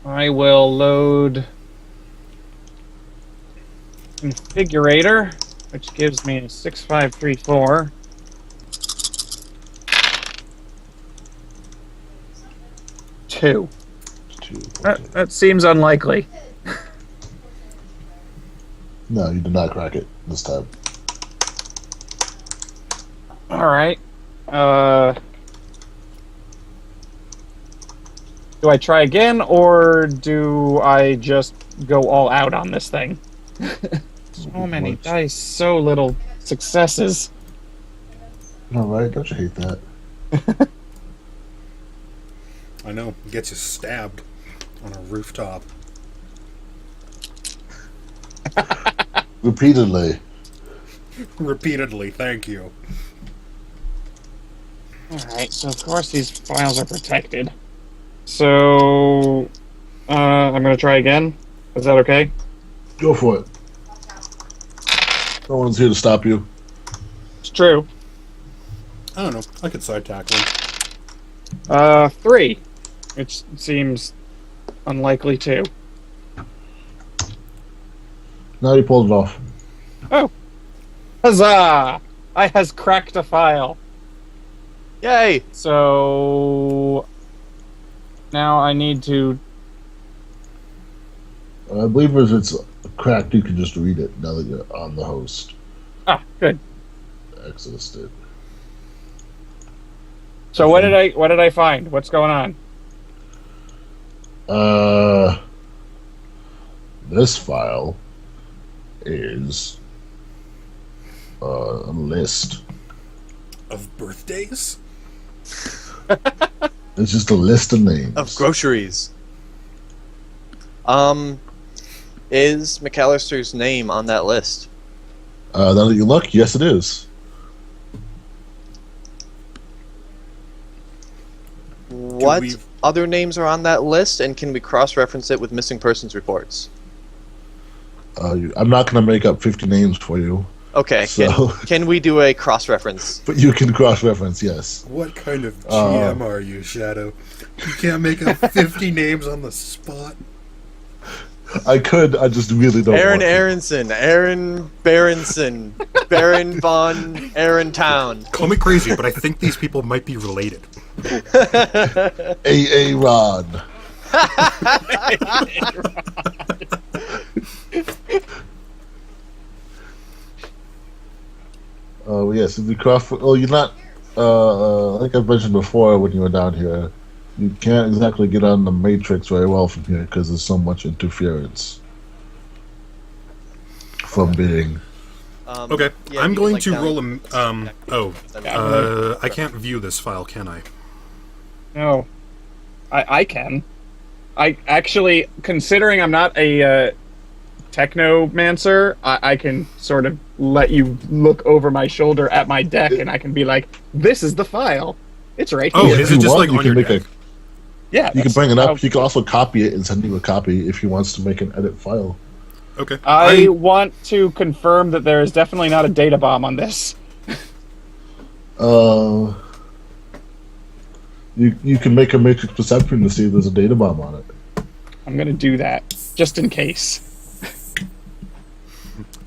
I will load configurator, which gives me a 6534. Two. That seems unlikely. No, you did not crack it this time. All right. Do I try again, or do I just go all out on this thing? So many dice, so little successes. All right, don't you hate that? I know. Gets you stabbed on a rooftop. Repeatedly. Repeatedly, thank you. Alright, so of course these files are protected. So, I'm gonna try again. Is that okay? Go for it. No one's here to stop you. It's true. I don't know. I could side tackle him. 3. Which seems unlikely too. Now you pulled it off. Oh! Huzzah! I has cracked a file. Yay! So now I need to. I believe if it's cracked, you can just read it now that you're on the host. Ah, good. Accessed it. So what did I find? What's going on? this file is a list. Of birthdays? It's just a list of names. Of groceries. Is McAllister's name on that list? Now that you look, yes, it is. What we- other names are on that list, and can we cross-reference it with missing persons reports? I'm not going to make up 50 names for you, Okay, So- can we do a cross-reference? but you can cross-reference, yes. What kind of GM are you, Shadow? You can't make up 50 names on the spot. I could, I just really don't Aaron want to. Aronson, Aaron Berenson, Baron von Aarontown. Call me crazy, but I think these people might be related. A.A. Ron. Yes, if you cross... Oh, you're not... like I mentioned before when you were down here, you can't exactly get on the Matrix very well from here because there's so much interference from being... Okay, yeah, I'm you going like to down- roll a... I can't view this file, can I? No, I can. I actually, considering I'm not a technomancer, I can sort of let you look over my shoulder at my deck, and I can be like, "This is the file. It's right Oh, here." is If it you just want, like you on can your make deck? Yeah, You can that's bring it how- up. You can also copy it and send you a copy if he wants to make an edit file. Okay. I want to confirm that there is definitely not a data bomb on this. You can make a matrix perception to see if there's a data bomb on it. I'm gonna do that just in case.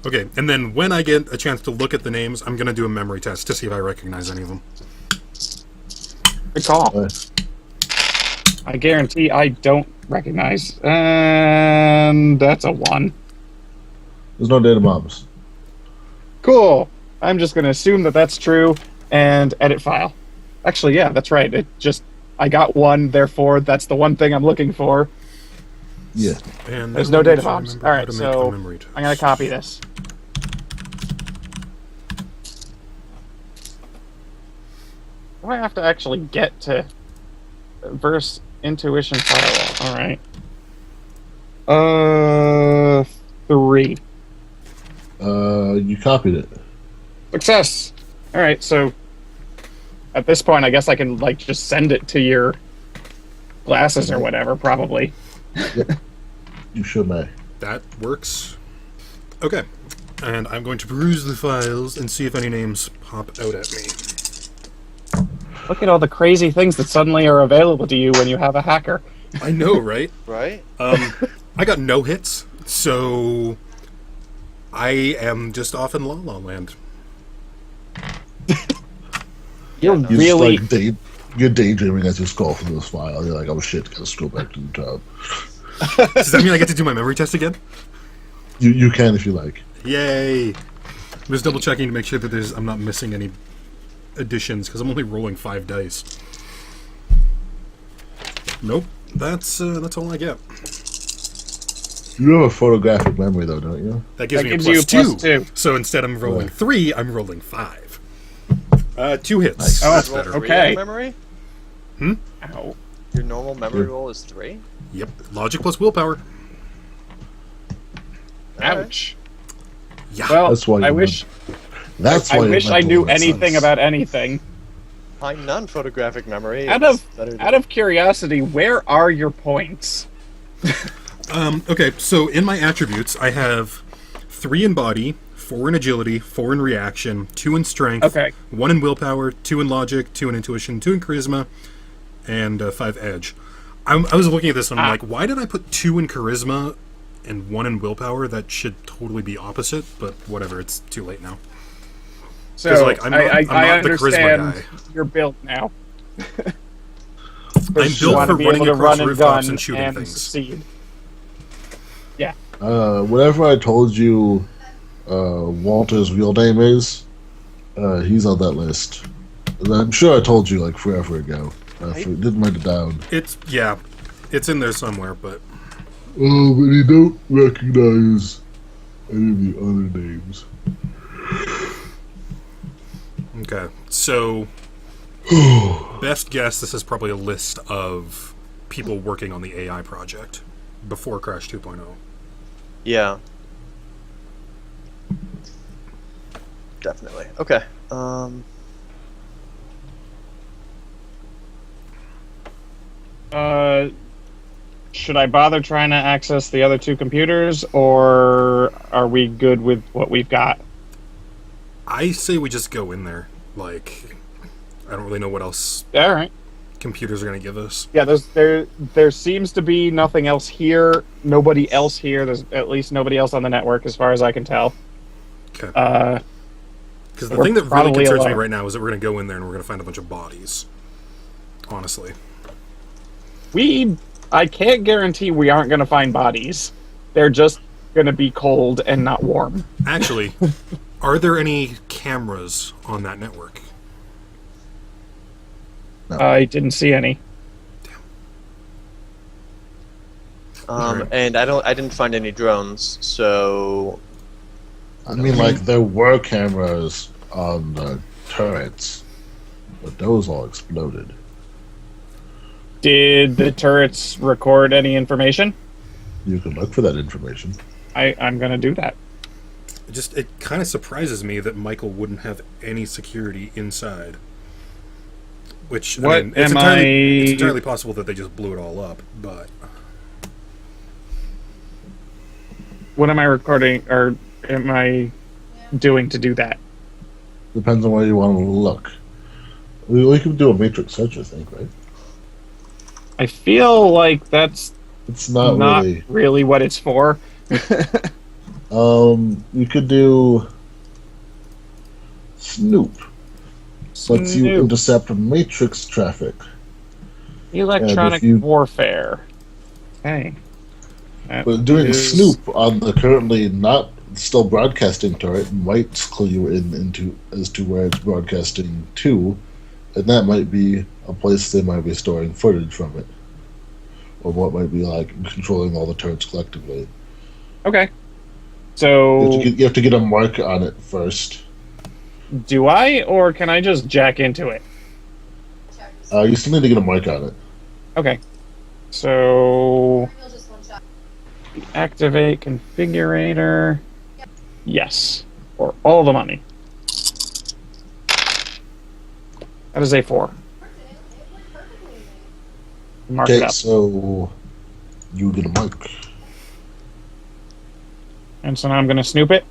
Okay, and then when I get a chance to look at the names, I'm going to do a memory test to see if I recognize any of them. Good call. Uh, I guarantee I don't recognize, and that's a 1. There's no data bombs. Cool. I'm just gonna assume that that's true and edit file. Actually, yeah, that's right. It just I got 1, therefore that's the one thing I'm looking for. Yeah. And There's then no data I bombs. remember All how right, to make so the memory test. I'm gonna copy this. Do I have to actually get to verse intuition firewall? All right. 3 You copied it. success. All right, so at this point, I guess I can like just send it to your glasses or whatever, probably. You should may. That works. Okay. And I'm going to peruse the files and see if any names pop out at me. Look at all the crazy things that suddenly are available to you when you have a hacker. I know, right? Right? I got no hits, so I am just off in La La Land. You're You're really just like you're daydreaming as you scroll through this file. You're like, oh shit, gotta scroll back to the top. Does that mean I get to do my memory test again? You can if you like. Yay! I'm just double checking to make sure that I'm not missing any additions because I'm only rolling 5 dice. Nope, that's all I get. You have a photographic memory though, don't you? That gives That me a gives you plus a plus 2. So instead of rolling Right. 3, I'm rolling 5. 2 hits. Nice. Oh, That's Roll better. 3 Okay. on memory? Ow. Your normal memory Yeah. roll is 3? Yep, logic plus willpower. Ouch. Yeah. Well, That's why I you wish That's I why wish your I mental knew makes anything sense. about anything. My non-photographic memory Out is of better than- out of curiosity, where are your points? Okay, so in my attributes, I have 3 in body, 4 in agility, 4 in reaction, 2 in strength, Okay. 1 in willpower, 2 in logic, 2 in intuition, 2 in charisma, and 5 edge. I was looking at this and I'm like, why did I put 2 in charisma and 1 in willpower? That should totally be opposite, but whatever, it's too late now. So like, I'm not I the charisma understand guy. your build now. I'm You built wanna for be running able to across run and rooftops gun and shooting and things. succeed. Whatever I told you Walter's real name is, he's on that list. And I'm sure I told you like forever ago. Didn't write it down. It's in there somewhere, but And you don't recognize any of the other names. Okay, so best guess this is probably a list of people working on the AI project before Crash 2.0. Yeah. Definitely. Okay. Should I bother trying to access the other two computers, or are we good with what we've got? I say we just go in there. Like, I don't really know what else All right. computers are going to give us. Yeah, there seems to be nothing else here. Nobody else here. There's at least nobody else on the network, as far as I can tell. Okay. Because the we're thing that really probably concerns me alone. right now is that we're going to go in there and we're going to find a bunch of bodies. Honestly. I can't guarantee we aren't going to find bodies. They're just going to be cold and not warm. Actually, are there any cameras on that network? I didn't see any. And I didn't find any drones, so I mean, like, there were cameras on the turrets, but those all exploded. Did the turrets record any information? You can look for that information. I'm going to do that. It kind of surprises me that Michael wouldn't have any security inside. Which, What I mean, it's am it's I- entirely possible that they just blew it all up, but... What am I recording, or am I doing to do that? Depends on where you want to look. We can do a matrix search, I think, right? I feel like that's It's not not really. really what it's for. You could do Snoop. Lets you Snoop. intercept matrix traffic. Electronic if you- warfare. Okay. That But doing is- Snoop on the currently not still broadcasting turret might clue you into as to where it's broadcasting to, and that might be a place they might be storing footage from it, or what might be like controlling all the turrets collectively. Okay. So, You have to get a mark on it first. do I, or can I just jack into it? You still need to get a mark on it. Okay. So, Reveal just one shot. activate configurator. Yes. For all the money. That is a 4. It worked perfectly. Mark it Okay, up. so you get a mark. And so now I'm going to snoop it.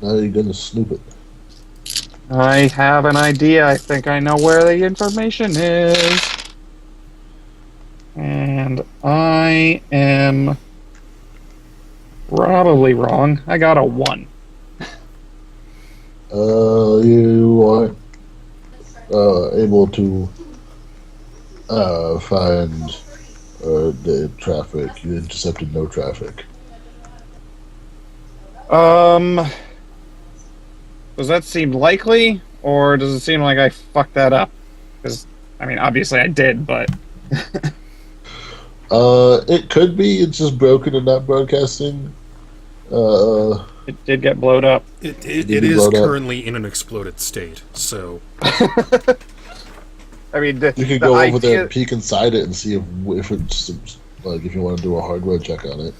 Now you're gonna snoop it. I have an idea. I think I know where the information is. And I am probably wrong. I got a 1. You aren't able to find the traffic. You intercepted no traffic. Does that seem likely, or does it seem like I fucked that up? Because, I mean, obviously I did, but... It could be. It's just broken and not broadcasting. It did get blowed up. It Did is you load up? currently in an exploded state, so... I mean, You could go over there and peek inside it and see if it's like if you want to do a hardware check on it.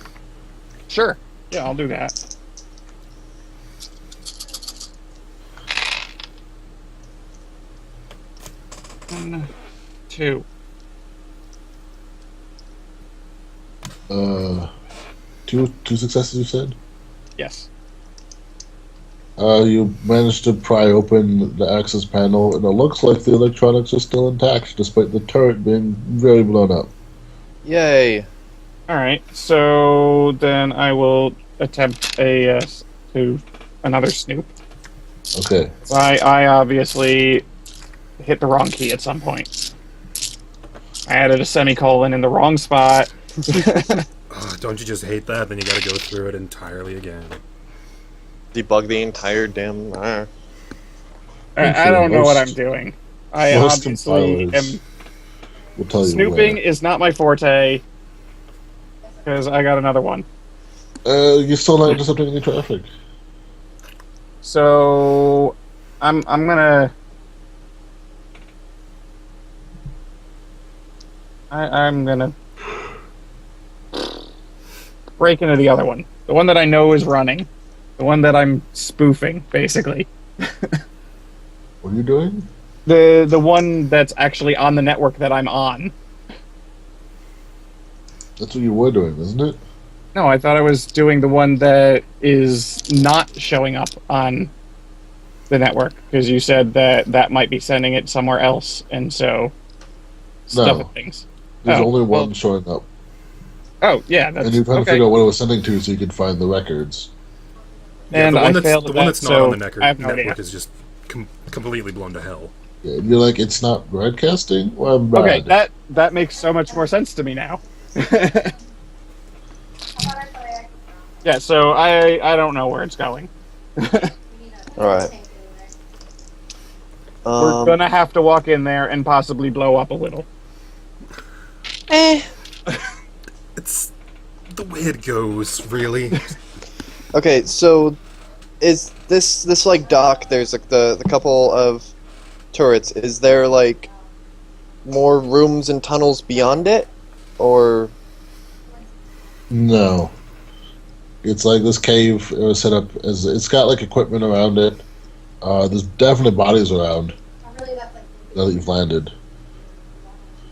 Sure. Yeah, I'll do that. One, 2. Two successes. You said. Yes. You managed to pry open the access panel, and it looks like the electronics are still intact, despite the turret being very blown up. yay. Alright, so then I will attempt another snoop. Okay. I obviously hit the wrong key at some point. I added a semicolon in the wrong spot. don't you just hate that? Then you gotta go through it entirely again. Debug the entire damn. I don't know what I'm doing. I Most obviously compilers am. will tell you Snooping where. is not my forte. because I got another one. You're still not intercepting any traffic. So I'm gonna I'm gonna break into the other one. The one that I know is running. The one that I'm spoofing, basically. What are you doing? The one that's actually on the network that I'm on. That's what you were doing, isn't it? No, I thought I was doing the one that is not showing up on the network, because you said that might be sending it somewhere else, and so stuff No. and things. There's Oh, only well- one showing up. Oh, yeah, that's And you're trying to okay. figure out what it was sending to so you can find the records. And the I one that's, failed the at one that, that's not so on the I have no network idea. is just completely blown to hell. Yeah, and you're like, it's not broadcasting? Well, I'm bad. Okay, that makes so much more sense to me now. Yeah, so I don't know where it's going. Alright. We're gonna have to walk in there and possibly blow up a little. It's the way it goes, really. Okay, so is this like dock? There's like the couple of turrets. Is there like more rooms and tunnels beyond it, or No. It's like this cave was set up as it's got like equipment around it. There's definitely bodies around now that you've landed.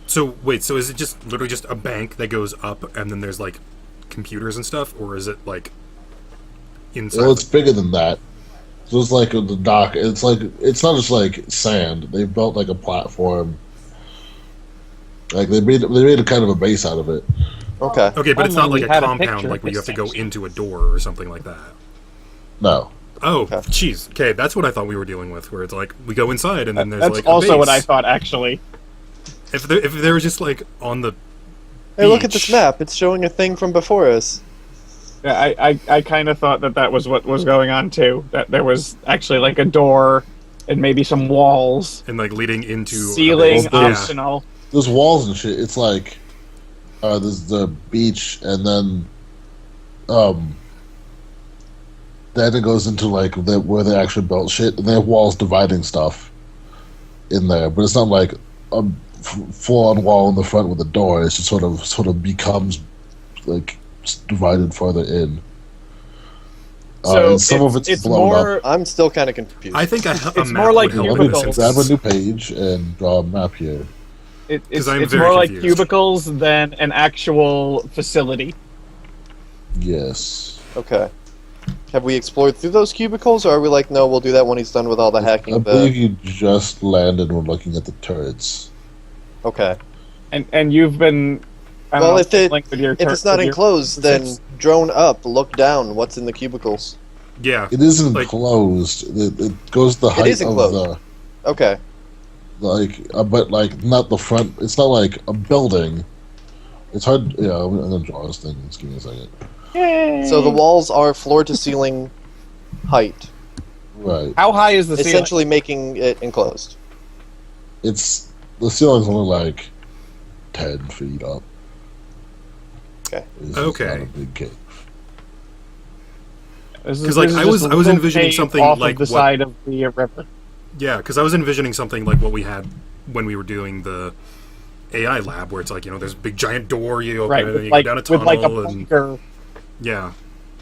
So wait, so is it just literally just a bank that goes up, and then there's like computers and stuff, or is it like inside? Well, it's bigger than that. So it's like the dock. It's like it's not just like sand. They built like a platform. Like they made a kind of a base out of it. okay? Okay, but it's not Only like we a had a compound, picture like where you have to go this into a door or something like that. No. Oh, Okay. jeez. Okay, that's what I thought we were dealing with, where it's like we go inside and then there's That's like a also base. what I thought, actually. If they were just like on the Hey, look at this beach- map. It's showing a thing from before us. Yeah, I kind of thought that was what was going on, too. That there was actually, like, a door and maybe some walls. and like leading into a Ceiling, base. Yeah. optional. There's walls and shit. It's like there's the beach, and then it goes into like where they actually built shit, and they have walls dividing stuff in there. But it's not like a full-on wall in the front with a door. It's just sort of becomes like divided further in. So and some of it's blown more, up. I'm still kind of confused. I think a It's map more like would help Let me in this cubicles. grab a instance. new page and draw a map here. it's I'm it's very more like confused. cubicles than an actual facility. Yes. Okay. Have we explored through those cubicles, or are we like, no, we'll do that when he's done with all the hacking? I believe you just landed when looking at the turrets. Okay. And you've been... I don't Well, know, if fiddling with your If tur- it's not with your- enclosed, then six- drone up, look down. What's in the cubicles? Yeah. It isn't Like- enclosed. It goes the height is of enclosed. Okay. but like not the front. It's not like a building. It's hard. Yeah, I'm gonna draw this thing. Just give me a second. So the walls are floor to ceiling height, Right. How high is the ceiling? essentially making it enclosed. It's the ceiling's only like 10 feet up. Okay. It's just Okay. not a big cave. This is- 'Cause, like, this is I just was- a I was little envisioning cave something off like of the what- side of the river. Yeah, because I was envisioning something like what we had when we were doing the AI lab, where it's like, there's a big giant door, you open Right, it, and with you like, go down a tunnel, with like a and bunker. yeah.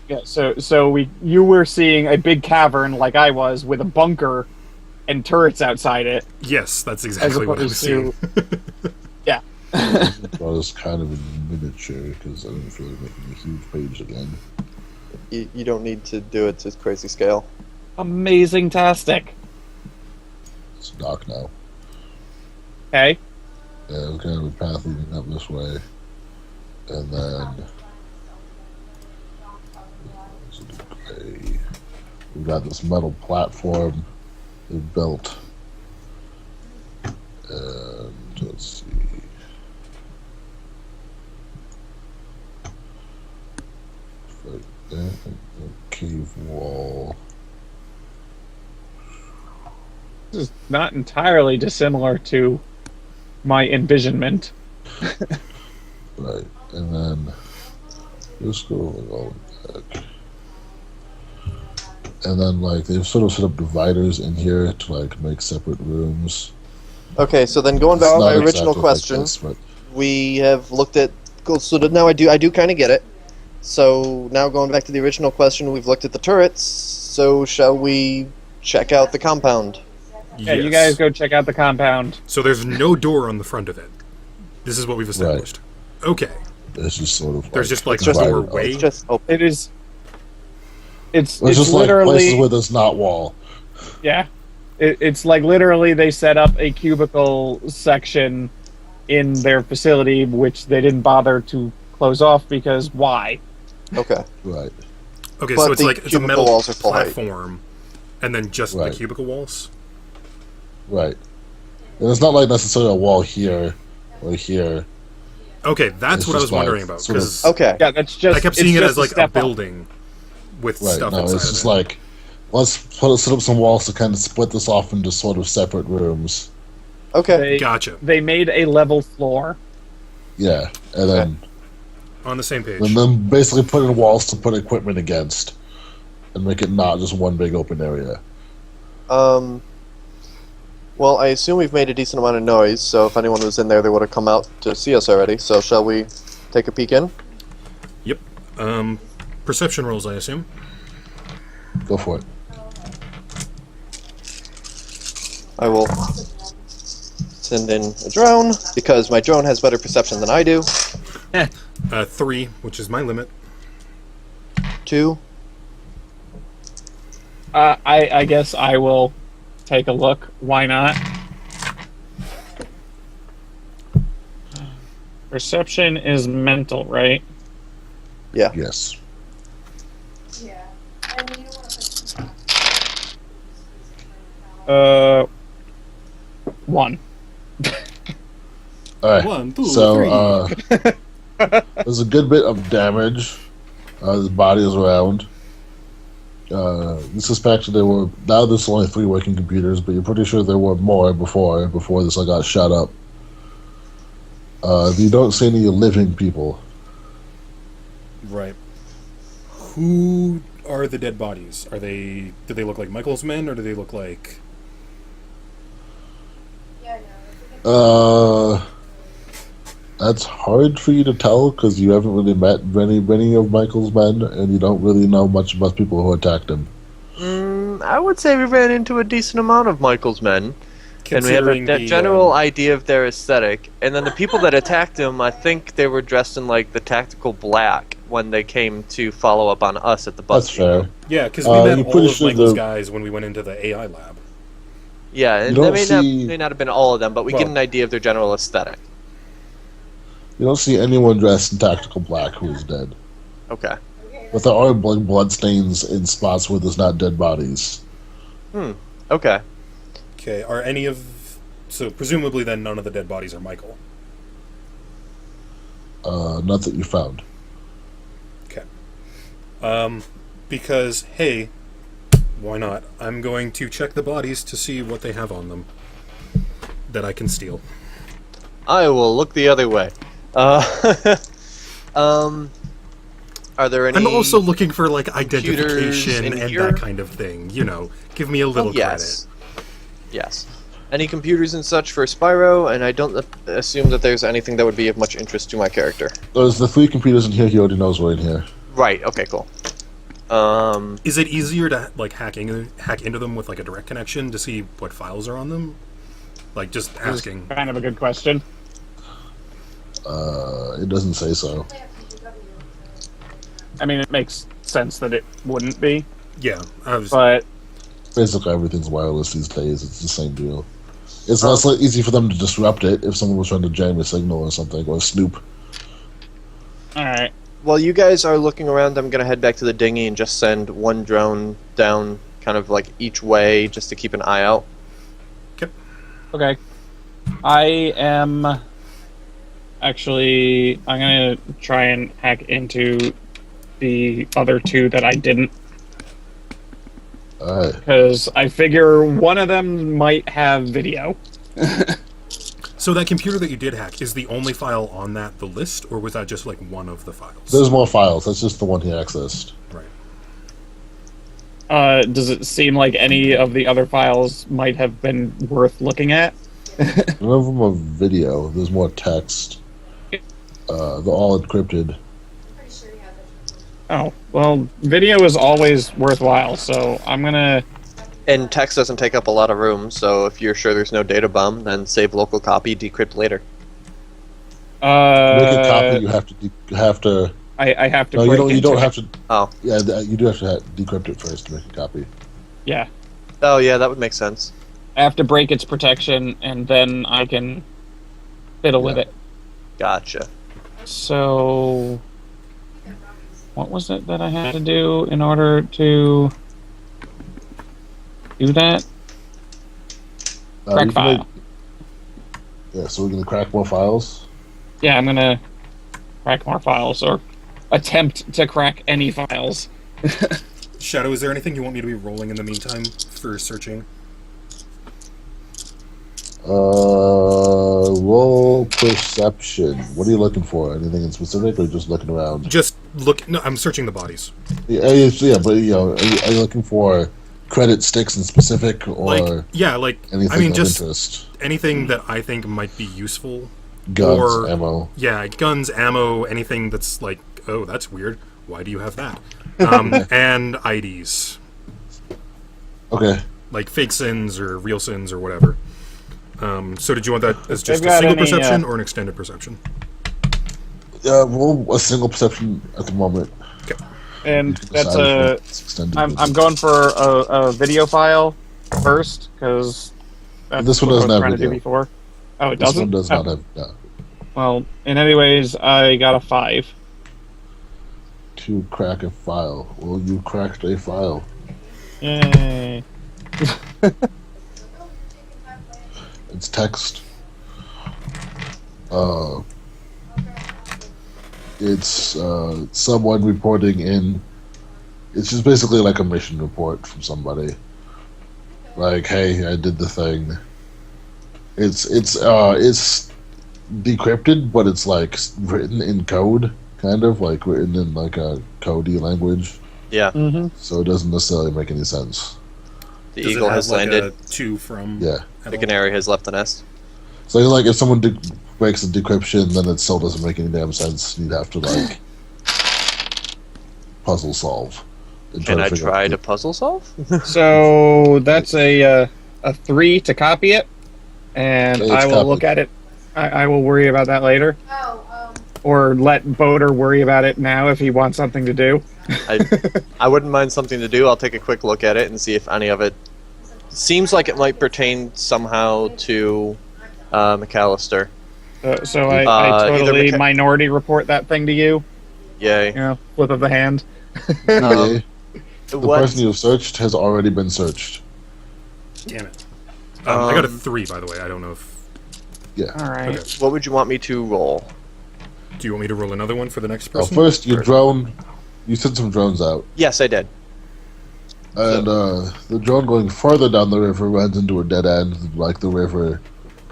Yeah, so you were seeing a big cavern like I was with a bunker and turrets outside it. Yes, that's As exactly what I was opposed seeing. to, yeah. Draw this kind of in miniature because I didn't feel like making a huge page again. You don't need to do it to crazy scale. Amazing tastic. It's dark now. Okay. Yeah, there's kind of a path leading up this way, and then we've got this metal platform they built, and let's see. Right there, a cave wall. This is not entirely dissimilar to my envisionment. Right, and then Just go all the way back. And then, like, they've sort of set up dividers in here to, like, make separate rooms. Okay, so then going back It's to my not original exactly like question, this, but we have looked at. Cool. So now I do kind of get it. So now going back to the original question, we've looked at the turrets. So shall we check out the compound? Yeah, you Yes. guys go check out the compound. So there's no door on the front of it. This is what we've established. Okay. it's just sort of. There's just like a divided up. doorway. It's just open. It is. It's It's just like places literally where there's not wall. yeah. It's like literally they set up a cubicle section in their facility, which they didn't bother to close off because why? Okay. Right. Okay, But so it's the like it's a cubicle metal walls are full height. platform, and then just Right. the cubicle walls. Right. And it's not like necessarily a wall here or here. Okay, that's It's what I was just like wondering about sort of- because Okay. Yeah, that's just. I kept it's seeing it just as like a step up. building with Right. stuff No, inside it's just of it. like let's set up some walls to kind of split this off into sort of separate rooms. Okay. They, Gotcha. they made a level floor. Yeah, and then On the same page. and then basically put in walls to put equipment against, and make it not just one big open area. Well, I assume we've made a decent amount of noise, so if anyone was in there, they would have come out to see us already. So shall we take a peek in? Yep. Perception rolls, I assume. Go for it. I will send in a drone, because my drone has better perception than I do. 3, which is my limit. 2. I guess I will take a look. Why not? Perception is mental, right? Yeah. Yes. Yeah. And you don't want to put 1. All right. 1, 2, So 3. there's a good bit of damage. There's bodies around. You suspect there were now. There's only 3 working computers, but you're pretty sure there were more before this all got shut up. You don't see any living people. Right. Who are the dead bodies? Are they? Do they look like Michael's men, or do they look like? Yeah, no. That's hard for you to tell because you haven't really met many of Michael's men, and you don't really know much about people who attacked him. I would say we ran into a decent amount of Michael's men, and we have Considering a the, general idea of their aesthetic. And then the people that attacked him, I think they were dressed in like the tactical black when they came to follow up on us at the bus. That's fair. Yeah, because we you're met all pretty of sure Michael's the- guys when we went into the AI lab. Yeah, and You that don't see- may not have been all of them, but we get Well- an idea of their general aesthetic. You don't see anyone dressed in tactical black who is dead, Okay. but there are blood stains in spots where there's not dead bodies. Okay. Okay, are any of... So presumably then none of the dead bodies are Michael. Not that you found. Okay. Because, hey, why not? I'm going to check the bodies to see what they have on them that I can steal. I will look the other way. Are there any... I'm also looking for, like, computers identification in and here? that kind of thing. You know, give me a little yes. Yes. Any computers and such for Spiro, and I don't assume that there's anything that would be of much interest to my character. There's the 3 computers in here. He already knows were in here. Right, okay, cool. credit. Is it easier to, like, hack into them with, like, a direct connection to see what files are on them? Like, just asking. Kind of a good question. It doesn't say so. I mean, it makes sense that it wouldn't be, Yeah, I was... but Basically, everything's wireless these days. It's the same deal. It's less easy for them to disrupt it if someone was trying to jam a signal or something, or snoop. all right. While you guys are looking around, I'm going to head back to the dinghy and just send one drone down kind of like each way just to keep an eye out. Okay. I am actually. I'm gonna try and hack into the other 2 that I didn't, Alright. because I figure one of them might have video. So that computer that you did hack, is the only file on that the list, or was that just like one of the files? There's more files. That's just the one he accessed. Right. Does it seem like any of the other files might have been worth looking at? None of them are video. There's more text. They're all encrypted. Pretty sure you have it. Oh, well, video is always worthwhile, so I'm gonna... And text doesn't take up a lot of room, so if you're sure there's no data bomb, then save local copy, decrypt later. To make a copy, you have to. I have to No, break you don't into have it. to. Oh. Yeah, you do have to decrypt it first to make a copy. Yeah. Oh, yeah, that would make sense. I have to break its protection, and then I can fiddle with Yeah. it. Gotcha. So... What was it that I had to do in order to do that? Crack you can file. make- yeah, so we're gonna crack more files. Yeah, I'm gonna crack more files, or attempt to crack any files. Shadow, is there anything you want me to be rolling in the meantime for searching? Roll perception. What are you looking for? Anything in specific, or just looking around? Just look. No, I'm searching the bodies. Yeah, but you know, are you looking for credit sticks in specific, or Anything anything of just interest? anything that I think might be useful. Guns, or- ammo. Yeah, guns, ammo, anything that's like, oh, that's weird. Why do you have that? And IDs, Okay. like fake sins or real sins or whatever. So did you want that as just They've a got single any, perception or an extended perception? Roll a single perception at the moment. Okay. And You can that's decide a... if it's extended I'm perception. going for a video file first, because that's This one what I doesn't was have trying to do video. before. Oh, it This doesn't? one does Oh. not have. No. Well, in any ways, I got a 5. To crack a file. Well, you cracked a file. Yay. It's text. It's someone reporting in. It's just basically like a mission report from somebody. Like, hey, I did the thing. It's decrypted, but it's like written in code, kind of like written in like a codey language. Yeah, Mm-hmm. So it doesn't necessarily make any sense. the Does it eagle have, has like, landed. a 2 from. Yeah. at The all? canary has left the nest. So like if someone breaks the decryption, then it still doesn't make any damn sense. You'd have to like puzzle solve. and Can I figure out try the- to puzzle solve? So that's a 3 to copy it, and It's I will copied. look at it. I will worry about that later, Oh, or let Boder worry about it now if he wants something to do. I wouldn't mind something to do. I'll take a quick look at it and see if any of it seems like it might pertain somehow to McAllister. So I Either totally mecha- minority report that thing to you. Yay. You know, flip of the hand. Okay. The What? person you've searched has already been searched. Damn it. I got a Um, 3, by the way. I don't know if. Yeah. All right. Okay. What would you want me to roll? Do you want me to roll another one for the next Well, person? first, your drone. You sent some drones out, Yes, I did. and the drone going farther down the river runs into a dead end, like the river,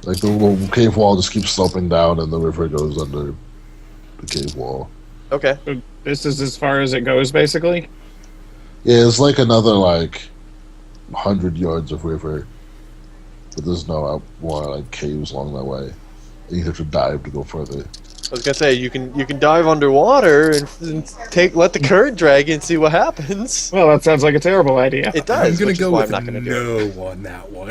like the little cave wall just keeps sloping down, and the river goes under the cave wall. Okay. So this is as far as it goes, basically. Yeah, it's like another like 100 yards of river, but there's no more like caves along that way. And you have to dive to go further. I was gonna say you can dive underwater and let the current drag you and see what happens. Well, that sounds like a terrible idea. It does. I'm gonna which is go why with I'm not gonna do it. no on that one.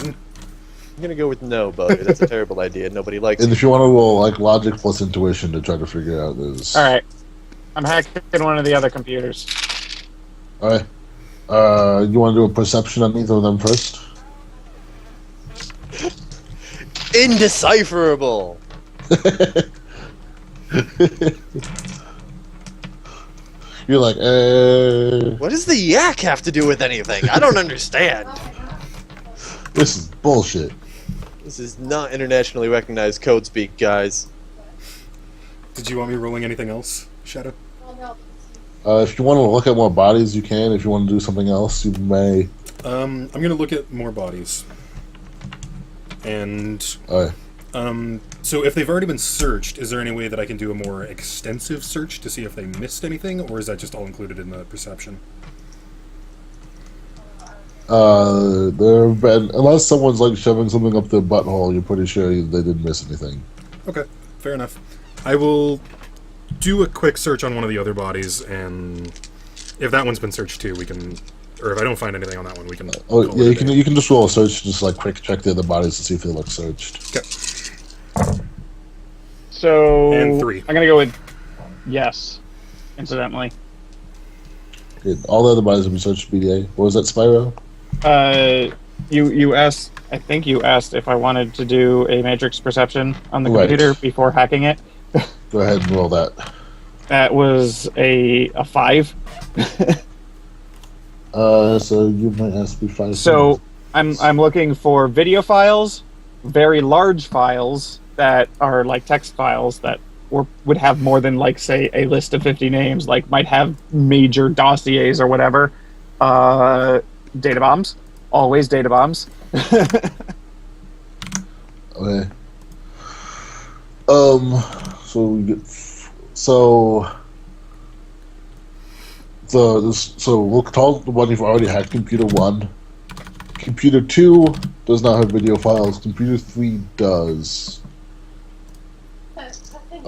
I'm gonna go with no, Boder. That's a terrible idea. Nobody likes And it. if you want to roll like logic plus intuition to try to figure out this. All right. I'm hacking one of the other computers. All right. You want to do a perception on either of them first? Indecipherable. You're like, What does the yak have to do with anything? I don't understand. this is bullshit. This is not internationally recognized code speak, guys. Did you want me rolling anything else, Shadow? well, no. If you want to look at more bodies, you can. If you want to do something else, you may. I'm gonna look at more bodies. And All right. So if they've already been searched, is there any way that I can do a more extensive search to see if they missed anything, or is that just all included in the perception? There have been, unless someone's like shoving something up their butthole, you're pretty sure they didn't miss anything. Okay, fair enough. I will do a quick search on one of the other bodies, and if that one's been searched too, we can, or if I don't find anything on that one, we can. Oh call yeah, it a you can day. you can just roll a search, just like quick check the other bodies to see if they look searched. Okay. So And 3. I'm gonna go with yes. Incidentally, Okay, all the other bodies have been searched. BDA. What was that, Spiro? you asked. I think you asked if I wanted to do a matrix perception on the Right. computer before hacking it. Go ahead and roll that. That was a 5. So you might ask me 5. So I'm looking for video files, very large files that are like text files that would have more than like say a list of 50 names, like might have major dossiers or whatever. Data bombs, always data bombs. Okay. So we get so we'll call the one you've already had computer 1. Computer 2 does not have video files. Computer 3 does. What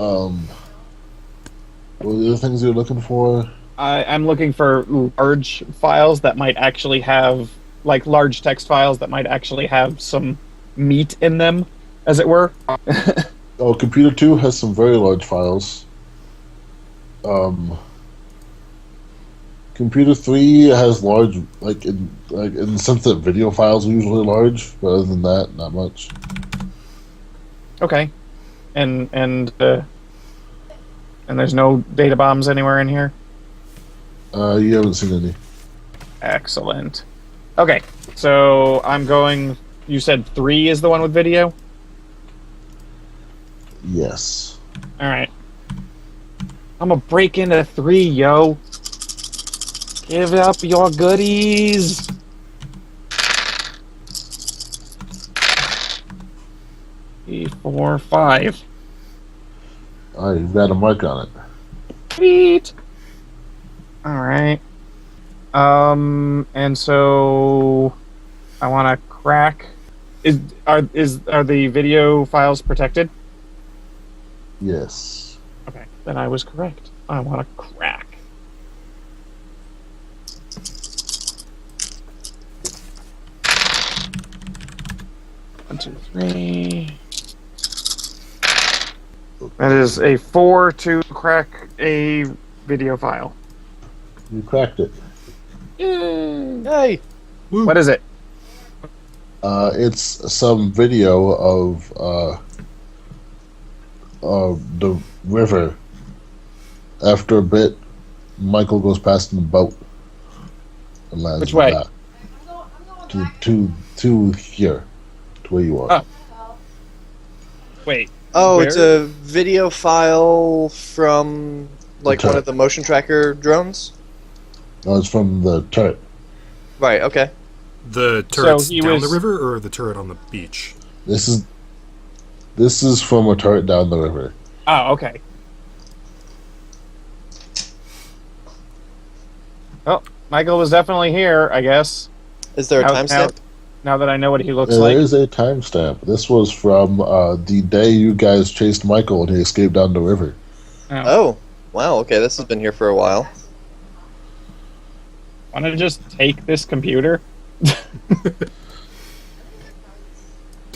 are the other things you're looking for? I'm looking for large files that might actually have, like large text files that might actually have some meat in them, as it were. Oh, computer 2 has some very large files. Computer 3 has large, like in the sense that video files are usually large, but other than that, not much. Okay, and there's no data bombs anywhere in here. You haven't seen any. Excellent. Okay, so I'm going. You said 3 is the one with video. Yes. All right. I'm gonna break into 3, yo. Give up your goodies. Three, 4, 5. Alright, you've got a mark on it. Sweet. All right. And so I want to crack. Are the video files protected? Yes. Okay, then I was correct. I want to crack. One, 2, 3. That is a 4 to crack a video file. You cracked it. Hey! What is it? It's some video of the river. After a bit, Michael goes past in the boat and lands Which in way? the back. To here, to where you are. Oh. Wait. Oh, Where? it's a video file from like The one turret. of the motion tracker drones? No, it's from the turret. Right, okay. The turret's he down was- the river, or the turret on the beach? This is from a turret down the river. Oh, okay. Well, Michael was definitely here, I guess. Is there a Now- timestamp? Now that I know what he looks There like. is a timestamp. This was from the day you guys chased Michael and he escaped down the river. Oh, wow, okay, this has been here for a while. Want to just take this computer?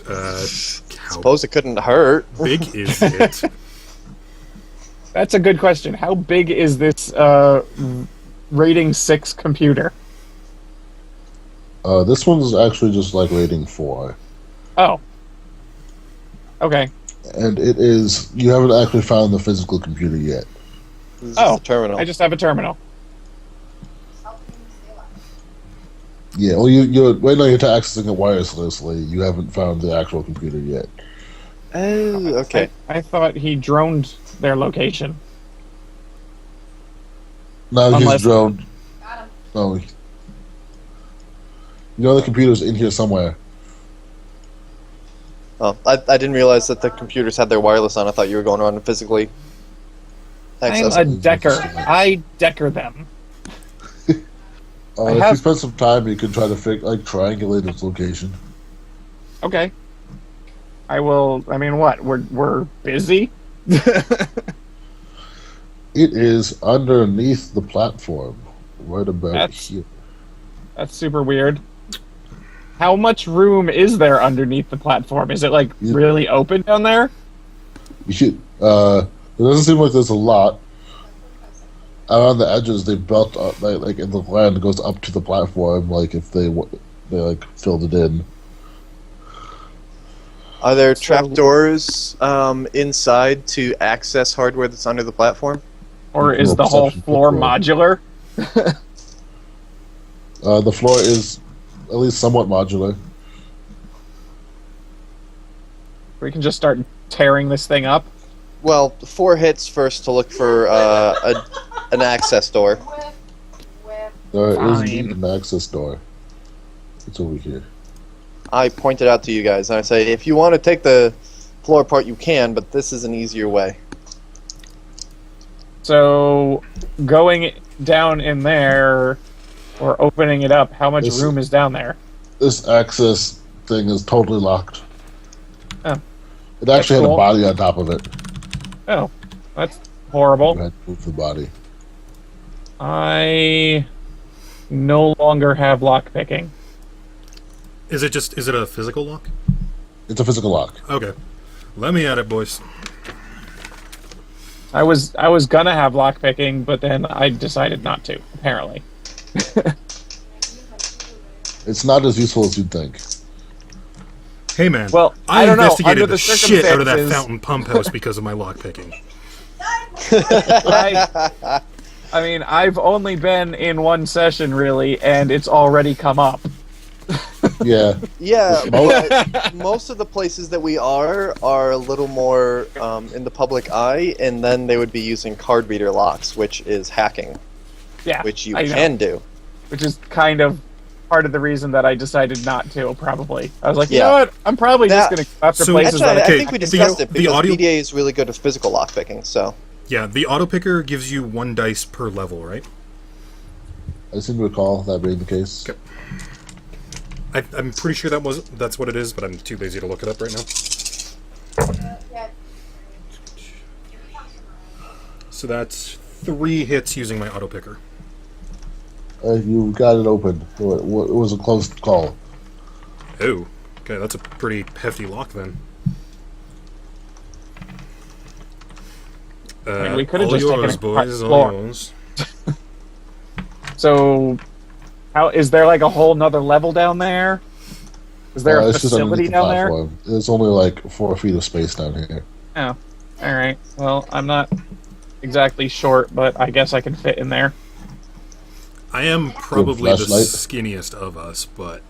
How Suppose it couldn't hurt. big is it? That's a good question. How big is this rating 6 computer? This one's actually just like rating 4. Oh. Okay. And it is. You haven't actually found the physical computer yet. This is Oh, the terminal. I just have a terminal. Yeah, well, you're right now you're accessing it wirelessly. You haven't found the actual computer yet. Oh, okay. I thought he droned their location. Now Unless- he's droned. Got him. No. You know the computer's in here somewhere. Oh, I didn't realize that the computers had their wireless on. I thought you were going around and physically I'm access a them. decker. I decker them. If have- you spend some time, you can try to triangulate its location. Okay. I will. I mean, what? We're busy. It is underneath the platform, right about That's- here. That's super weird. How much room is there underneath the platform? Is it like You- really open down there? You should. It doesn't seem like there's a lot. Around the edges, they built up, like in the land that goes up to the platform. Like if they like filled it in. Are there trapdoors inside to access hardware that's under the platform? Or is the whole floor modular? The floor is at least somewhat modular. We can just start tearing this thing up. Well, 4 hits first to look for an access door. Whip. There is Fine. indeed an access door. It's over here. I pointed out to you guys, and I say, if you want to take the floor apart, you can, but this is an easier way. So, going down in there or opening it up, how much This- room is down there? This access thing is totally locked. Oh. It actually had cool. a body on top of it. Oh, that's horrible. You had to move the body. I no longer have lockpicking. Is it a physical lock? It's a physical lock. Okay. Let me at it, boys. I was gonna have lockpicking, but then I decided not to, apparently. It's not as useful as you'd think. Hey man, Well, I don't know. investigated Under the the shit out of that circumstances- fountain pump house because of my lockpicking. I mean, I've only been in one session, really, and it's already come up. Yeah. Yeah, Most- but most of the places that we are a little more in the public eye, and then they would be using card reader locks, which is hacking, Yeah, which you I know. can do. Which is kind of part of the reason that I decided not to, probably. I was like, you Yeah. know what? I'm probably just That- going to go after So- places Actually, that okay, I think we the- discussed it the because audio- BDA is really good with physical lockpicking. So Yeah, the auto picker gives you 1 dice per level, right? I seem to recall that being the case. Okay. I'm pretty sure that's what it is, but I'm too lazy to look it up right now. Yeah. So that's 3 hits using my auto picker. You got it open. It was a close call. Oh, okay, that's a pretty hefty lock then. mean, we could've all just taken yours, it apart boys, the all floor. yours. So, how is there like a whole nother level down there? Is there a It's just facility underneath the down there? platform. There's only like 4 feet of space down here. Oh, all right. Well, I'm not exactly short, but I guess I can fit in there. I am probably the flashlight? skinniest of us, but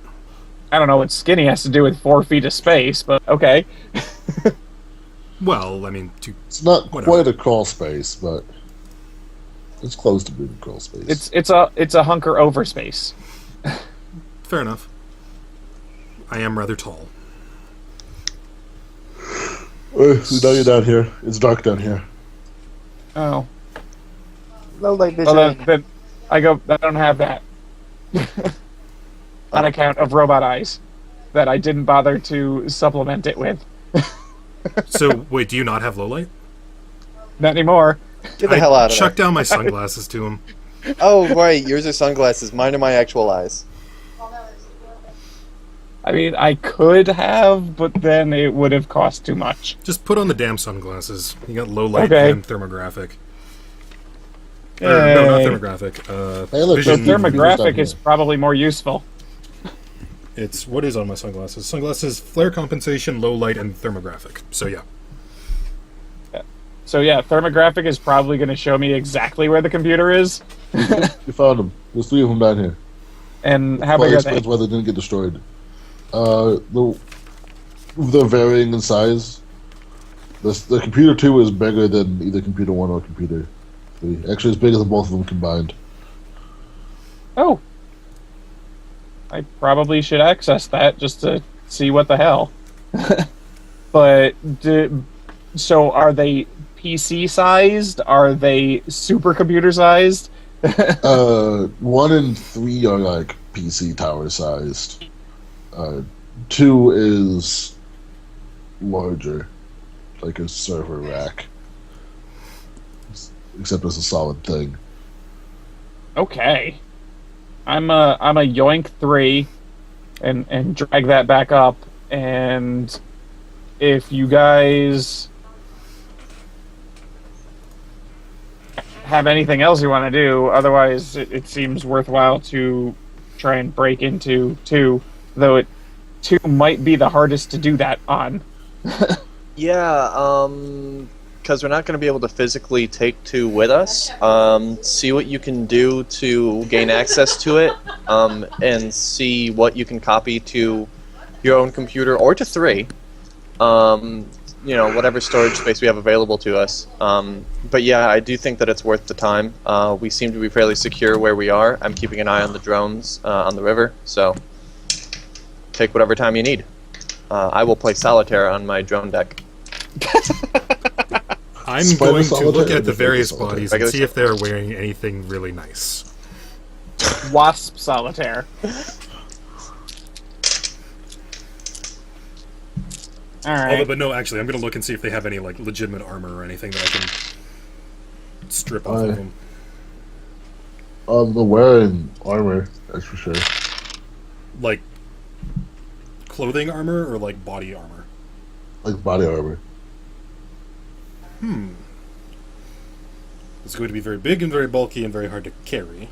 I don't know what skinny has to do with 4 feet of space, but okay. well, I mean, It's not Whatever. quite a crawl space, but it's close to being a crawl space. It's a hunker over space. fair enough. I am rather tall. So now you're down here. It's dark down here. Oh, low light well, then I don't have that on account of robot eyes that I didn't bother to supplement it with. So, wait, do you not have low light? Not anymore. Get the hell out of Chuck there. down my sunglasses to him. Oh right, yours are sunglasses. Mine are my actual eyes. Well, no, there's a little bit. I mean, I could have, but then it would have cost too much. Just put on the damn sunglasses. You got low light Okay. and thermographic. Or, no, not Yay. thermographic. Hey, look, So Vision. there's thermographic down is here. probably more useful. It's what is on my sunglasses? Sunglasses, flare compensation, low light, and thermographic. So yeah. So yeah, thermographic is probably going to show me exactly where the computer is. You found them. There's 3 of them down here. And how Well, big it are they? explains why they didn't get destroyed. They're varying in size. The computer 2 is bigger than either computer 1 or computer 3. Actually, it's bigger than both of them combined. Oh. I probably should access that just to see what the hell. But so are they PC sized? Are they supercomputer sized? 1 and 3 are like PC tower sized. 2 is larger, like a server rack. Except it's a solid thing. Okay. I'm a yoink 3 and drag that back up, and if you guys have anything else you want to do, otherwise it seems worthwhile to try and break into 2, though 2 might be the hardest to do that on. Yeah, because we're not going to be able to physically take 2 with us. See what you can do to gain access to it, and see what you can copy to your own computer or to 3. Whatever storage space we have available to us. But yeah, I do think that it's worth the time. We seem to be fairly secure where we are. I'm keeping an eye on the drones on the river, so take whatever time you need. I will play solitaire on my drone deck. I'm Spider going to solitaire look or at the various solitaire? bodies and see if they're wearing anything really nice. Wasp solitaire. Alright. But no, actually, I'm going to look and see if they have any like legitimate armor or anything that I can strip off of them. They're wearing armor, that's for sure. Like clothing armor or like body armor? Like body armor. It's going to be very big and very bulky and very hard to carry.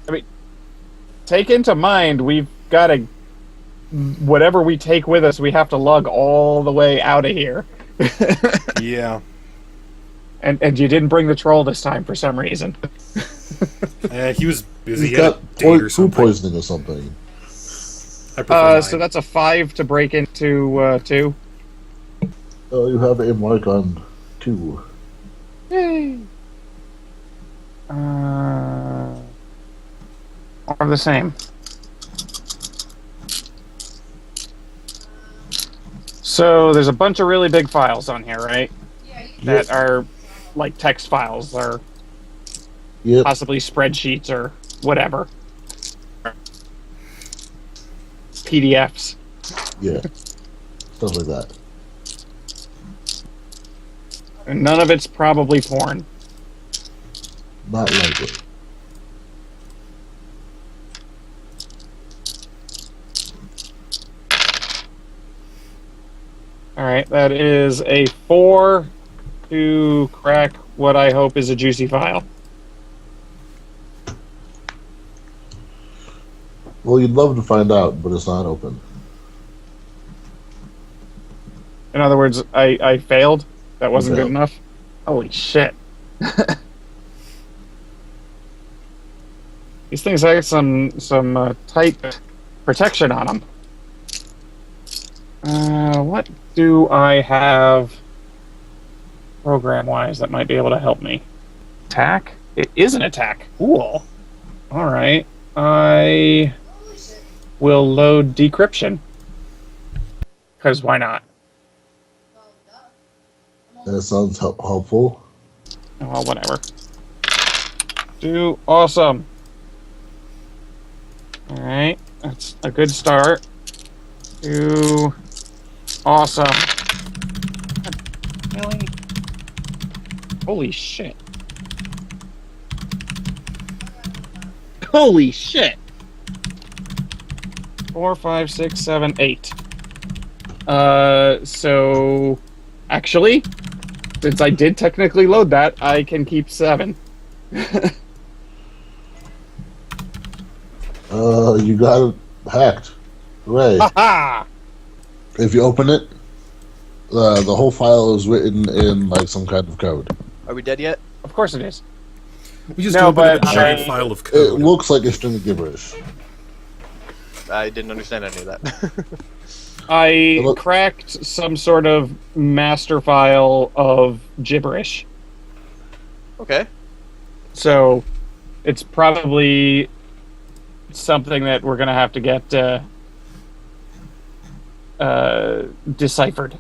I mean, take into mind, we've got to... Whatever we take with us, we have to lug all the way out of here. Yeah. And you didn't bring the troll this time for some reason. He was busy. He's He had a got date or food something. poisoning or something. I prefer So mine. that's a 5 to break into 2. Oh, you have a mark on 2. Yay! More of the same. So there's a bunch of really big files on here, right? That are like text files or Yep. possibly spreadsheets or whatever. PDFs. Yeah. Stuff like that. And none of it's probably porn. Not likely. Alright, that is a 4 to crack what I hope is a juicy file. Well, you'd love to find out, but it's not open. In other words, I failed? That wasn't good failed. enough? Holy shit. These things have some tight protection on them. What do I have program-wise that might be able to help me? Attack? It is an attack. Cool. Alright. I will load decryption. Because why not? That sounds helpful. Oh, well, whatever. Do awesome. Alright, that's a good start. Do awesome. Really? Holy shit. Holy shit! 4, 5, 6, 7, 8. So actually, since I did technically load that, I can keep 7. You got it hacked. Hooray. Ha! If you open it, the whole file is written in like some kind of code. Are we dead yet? Of course it is. We just No, opened a but giant I- file of It code. looks like a string of gibberish. I didn't understand any of that. I Look- cracked some sort of master file of gibberish. Okay. So it's probably something that we're going to have to get deciphered.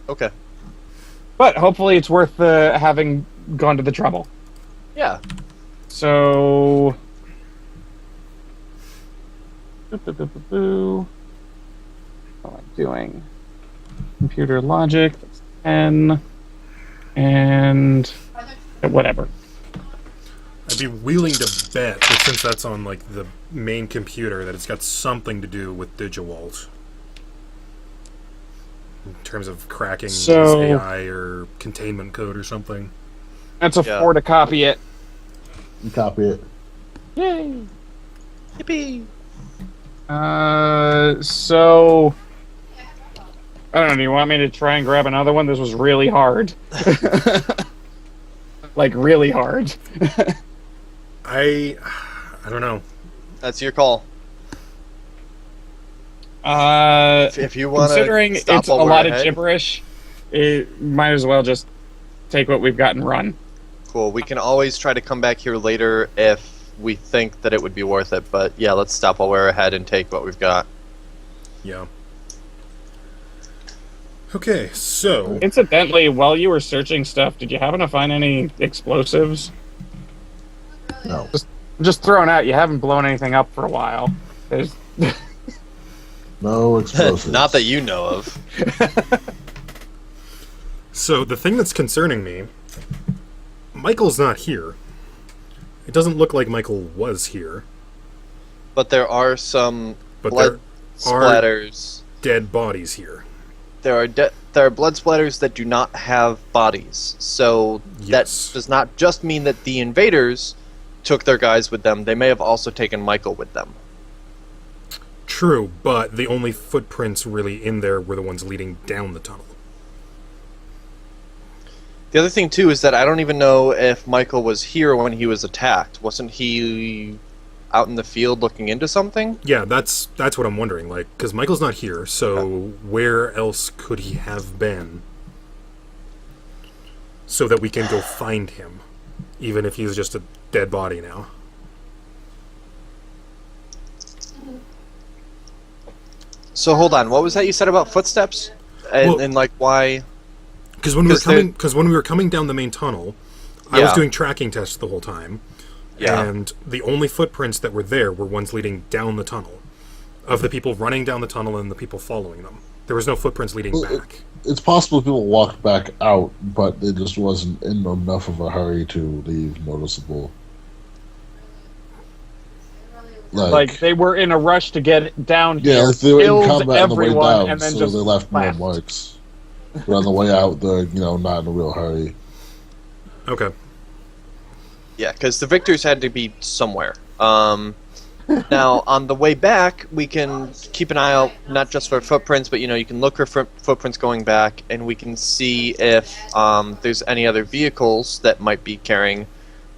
Okay. But hopefully it's worth having gone to the trouble. Yeah. So... What am I doing? Computer logic, that's 10. And... whatever. I'd be willing to bet that since that's on like the main computer, that it's got something to do with DigiWalt in terms of cracking his AI or containment code or something. That's a 4 to copy it. You copy it. Yay! Yippee! So... I don't know, do you want me to try and grab another one? This was really hard. Like, really hard. I don't know. That's your call. If you want to, considering it's a lot of gibberish, it might as well just take what we've got and run. Cool. We can always try to come back here later if we think that it would be worth it. But yeah, let's stop while we're ahead and take what we've got. Yeah. Okay, so... Incidentally, while you were searching stuff, did you happen to find any explosives? No. Just throwing out, you haven't blown anything up for a while. There's... No explosives. Not that you know of. So the thing that's concerning me, Michael's not here. It doesn't look like Michael was here. But there are some But blood there are splatters. dead bodies here. There are blood splatters that do not have bodies. So Yes. that does not just mean that the invaders took their guys with them. They may have also taken Michael with them. True, but the only footprints really in there were the ones leading down the tunnel. The other thing, too, is that I don't even know if Michael was here when he was attacked. Wasn't he out in the field looking into something? Yeah, that's what I'm wondering. Like, because Michael's not here, so where else could he have been? So that we can go find him, even if he's just a dead body now. So hold on, what was that you said about footsteps? And, Well- and like why? Because when we were coming down the main tunnel, I was doing tracking tests the whole time. Yeah. And the only footprints that were there were ones leading down the tunnel, of the people running down the tunnel and the people following them. There was no footprints leading back. It's possible people walked back out, but it just wasn't in enough of a hurry to leave noticeable. Like, they were in a rush to get down here, Yeah, like they were in killed combat on the way everyone, down, and then so just they left more left. marks. But on the way out, they're not in a real hurry. Okay. Yeah, because the victors had to be somewhere. Now, on the way back, we can keep an eye out, not just for footprints, but, you can look for footprints going back, and we can see if there's any other vehicles that might be carrying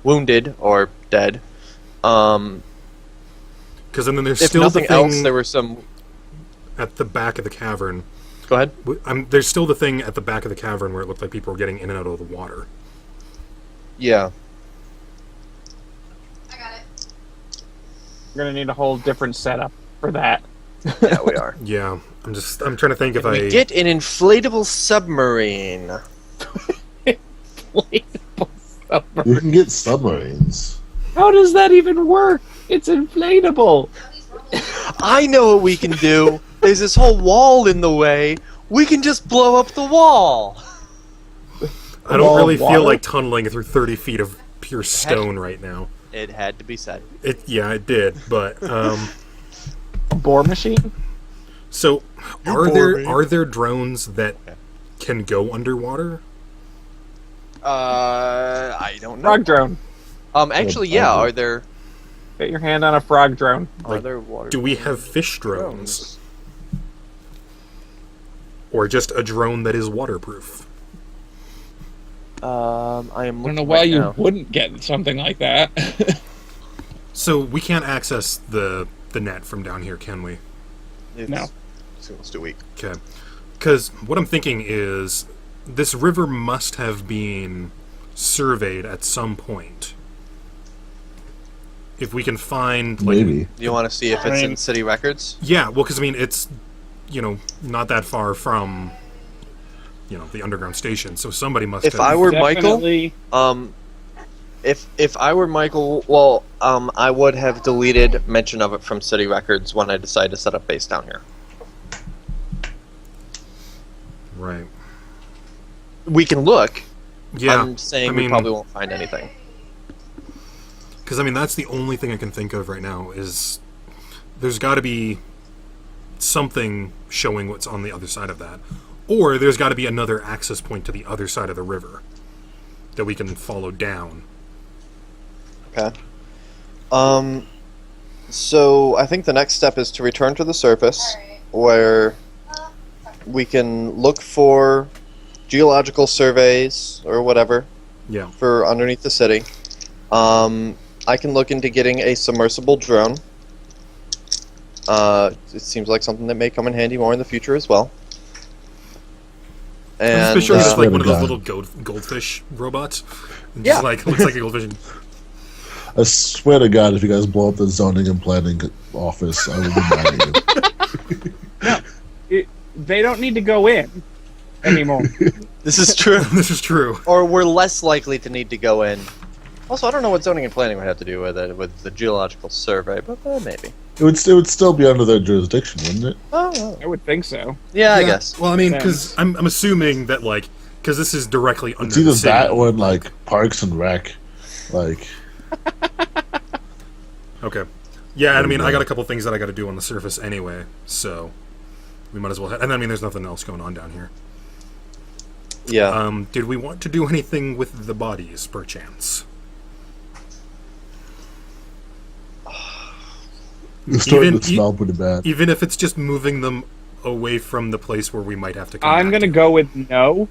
wounded or dead. Because then there's If still nothing the thing else, there were some... at the back of the cavern. Go ahead. There's still the thing at the back of the cavern where it looked like people were getting in and out of the water. Yeah. I got it. We're gonna need a whole different setup for that. Yeah, we are. Yeah, I'm trying to think if We get an inflatable submarine. You can get submarines. How does that even work? It's inflatable. I know what we can do. There's this whole wall in the way. We can just blow up the wall. I don't really water? feel like tunneling through 30 feet of pure stone right now. It had to be said. It did, but A bore machine? so You are bore me. there drones that can go underwater? I don't know. Frog drone. Actually, yeah. Are there Get your hand on a frog drone. water? Do we have fish drones? Or just a drone that is waterproof? I am. I don't looking know why right you now. wouldn't get something like that. So we can't access the net from down here, can we? No. It's too weak. Okay. Because what I'm thinking is this river must have been surveyed at some point. If we can find, like... Maybe. Do you want to see if it's in city records? Yeah, well, because, it's, not that far from the underground station. So somebody must. If have... I were Michael, Definitely. if I were Michael, well, I would have deleted mention of it from city records when I decide to set up base down here. Right. We can look. Yeah. I'm saying I we mean, probably won't find anything. Because that's the only thing I can think of right now is there's got to be something showing what's on the other side of that, or there's got to be another access point to the other side of the river that we can follow down. Okay. So I think the next step is to return to the surface, where we can look for geological surveys or whatever Yeah. for underneath the city. I can look into getting a submersible drone. It seems like something that may come in handy more in the future as well. And I'm sure it's like one of those God. little goldfish robots. Just Yeah. like looks like a goldfish. I swear to God, if you guys blow up the zoning and planning office, I will be mad at you. They don't need to go in anymore. this is true. This is true. Or we're less likely to need to go in. Also, I don't know what zoning and planning would have to do with it, with the geological survey, but maybe. It would still be under their jurisdiction, wouldn't it? Oh, I would think so. yeah, I guess. Well, I mean, because I'm assuming that because this is directly under It's either the city. that or like Parks and Rec. Like, Okay. Yeah, and I mean, I got a couple things that I got to do on the surface anyway, so we might as well. And I mean, there's nothing else going on down here. Yeah. Did we want to do anything with the bodies, perchance? it's starting Even- to smell pretty bad. Even if it's just moving them away from the place where we might have to come I'm back going to go with no,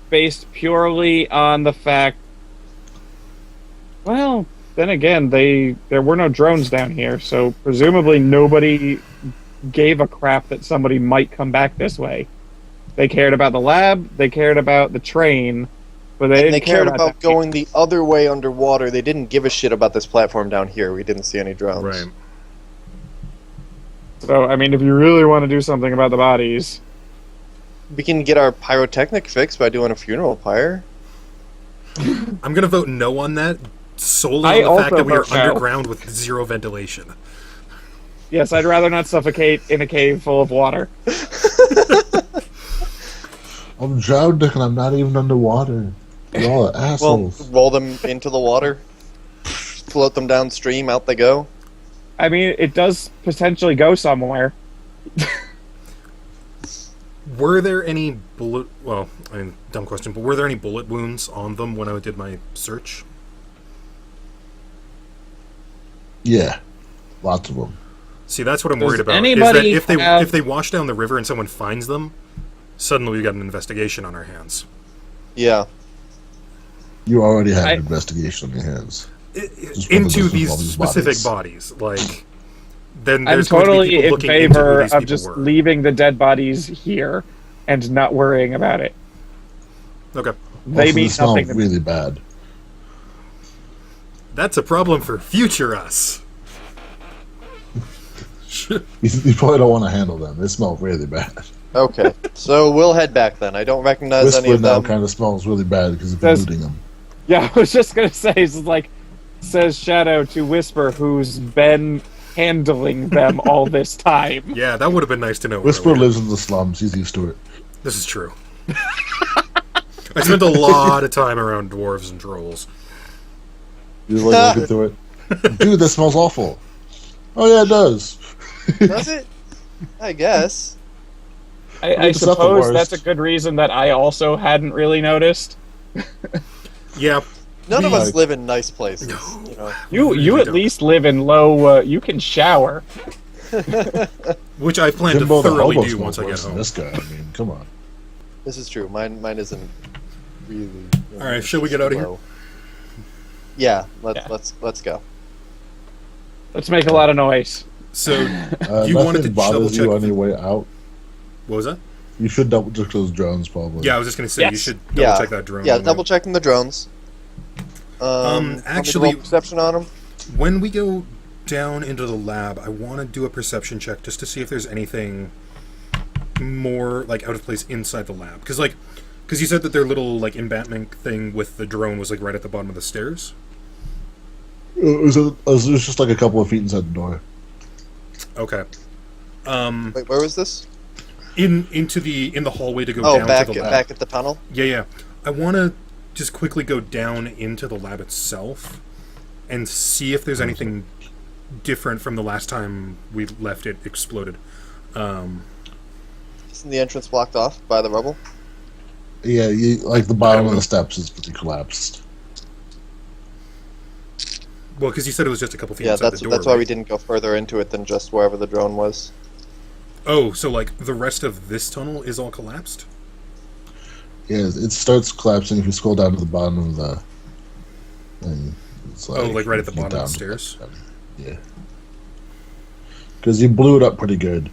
based purely on the fact. Well, then again, there were no drones down here, so presumably nobody gave a crap that somebody might come back this way. They cared about the lab, they cared about the train, but they And didn't they care cared about about that going the other way underwater. They didn't give a shit about this platform down here. We didn't see any drones. Right. So, I mean, if you really want to do something about the bodies, We can get our pyrotechnic fixed by doing a funeral pyre. I'm going to vote no on that, solely I on the fact also that we are vote no. underground with zero ventilation. yes, I'd rather not suffocate in a cave full of water. I'm drowning and I'm not even underwater. You're all Well, assholes. roll them into the water, float them downstream, out they go. I mean, it does potentially go somewhere. Were there any bullet... Well, I mean, dumb question, but were there any bullet wounds on them when I did my search? Yeah, lots of them. See, that's what I'm Does worried about. anybody Is that have- if they wash down the river and someone finds them, suddenly we've got an investigation on our hands. Yeah. You already have I- an investigation on your hands. Just Into focus on these all these specific bodies. Like, then I'm there's going to be totally people in looking into who favor these of people just were. leaving the dead bodies here and not worrying about it. Okay. They Also, mean smell nothing to me. really bad. That's a problem for future us. You probably don't want to handle them. They smell really bad. Okay. So we'll head back then. I don't recognize any Whisper of now them. kind of smells really bad because you've been Does- looting them. Yeah, I was just gonna say, it's like, says Shadow to Whisper, who's been handling them all this time. Yeah, that would have been nice to know. Whisper earlier. lives in the slums. He's used to it. This is true. I spent a lot of time around dwarves and trolls. He's like looking through it. Dude, that smells awful. Oh yeah, it does. Does it? I guess. I It's not the suppose worst. that's a good reason that I also hadn't really noticed. Yeah, None of us Like- live in nice places. You know. You really at don't. least live in low. You can shower. which I plan to Jimbo the thoroughly hobo do once I smells get worse than home. this guy. I mean, come on. This is true. Mine isn't really. All right, shall we get out of here? low. Yeah. Yeah. Let's go. Let's make a lot of noise. So, you Nothing wanted to double bothers you on check. your way out. What was that? You should double check those drones, probably. Yeah, I was just going to say you Yes. should double Yeah. check that drone. Yeah. on Double there. checking the drones. Actually- perception on them. When we go down into the lab, I want to do a perception check just to see if there's anything more like out of place inside the lab? Because you said that their little like embankment thing with the drone was like right at the bottom of the stairs. It was just like a couple of feet inside the door. Okay. Wait, where was this? In the hallway to go Oh, down back to the lab. back at the tunnel. Yeah. I want to just quickly go down into the lab itself and see if there's anything different from the last time we left it exploded. Isn't the entrance blocked off by the rubble? Yeah, like the bottom of the steps is pretty collapsed. Well, because you said it was just a couple feet Yeah, inside that's the door. that's why right? we didn't go further into it than just wherever the drone was. Oh, so like the rest of this tunnel is all collapsed? Yeah, it starts collapsing if you scroll down to the bottom of the thing. It's Like right at the you get bottom of down the to stairs? Yeah. Because you blew it up pretty good.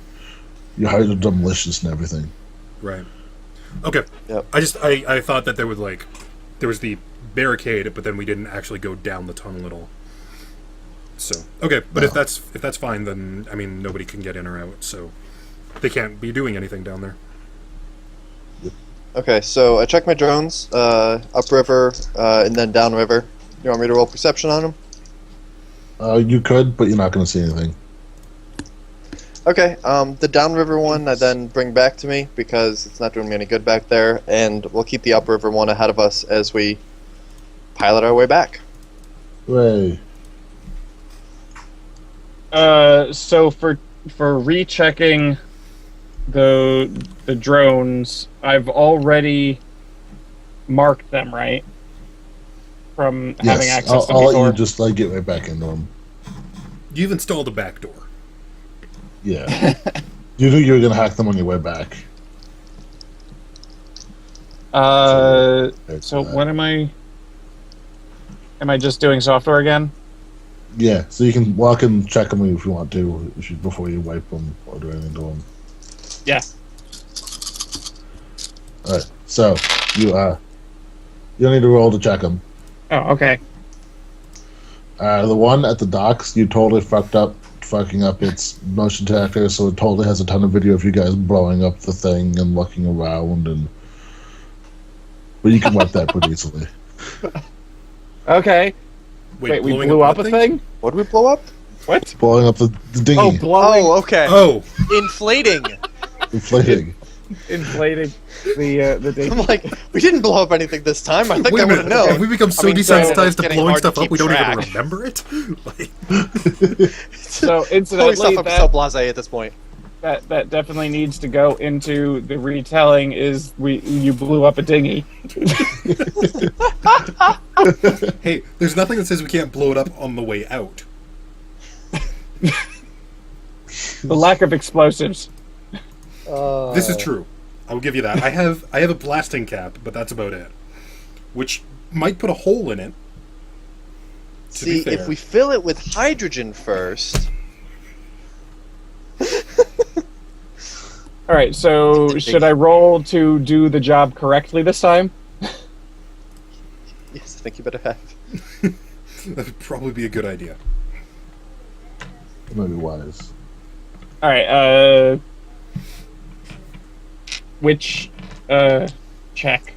You hired a demolitionist and everything. Right. Okay. Yep. I thought that there was the barricade, but then we didn't actually go down the tunnel at all. So okay, but No. if that's fine, then I mean nobody can get in or out, so they can't be doing anything down there. Okay, so I checked my drones, upriver, and then downriver. You want me to roll perception on them? You could, but you're not going to see anything. Okay, the downriver one I then bring back to me because it's not doing me any good back there, and we'll keep the upriver one ahead of us as we pilot our way back. Hooray. So for rechecking the drones, I've already marked them, right? From having Yes, access to I'll let before. you just like get right back into them. You've installed a back door. Yeah. You knew you were going to hack them on your way back. So what am I? Am I just doing software again? Yeah, so you can walk and check them if you want to before you wipe them or do anything to them. Yeah. Alright, so you don't need to roll to check them. Oh, okay. The one at the docks, you totally fucking up its motion detector, so it totally has a ton of video of you guys blowing up the thing and looking around, but you can wipe that pretty easily. Okay. Wait, we blowing blew up what a thing? What did we blow up? What? Blowing up the dinghy, Oh, blowing, Oh, okay. Oh, Inflating. inflating. inflating the data. I'm like, we didn't blow up anything this time. I think wait I a would have minute. known. Have we become so I mean, desensitized it's to getting blowing hard to stuff up keep we don't even track. remember it? Like, So Blowing incidentally, stuff up is so blasé at this point. that definitely needs to go into the retelling. Is you blew up a dinghy? hey, there's nothing that says we can't blow it up on the way out. The lack of explosives. This is true. I will give you that. I have a blasting cap, but that's about it. Which might put a hole in it. To be See, fair. if we fill it with hydrogen first. All right. So should I roll to do the job correctly this time? Yes, I think you better have. That would probably be a good idea. That might be wise. All right. Which check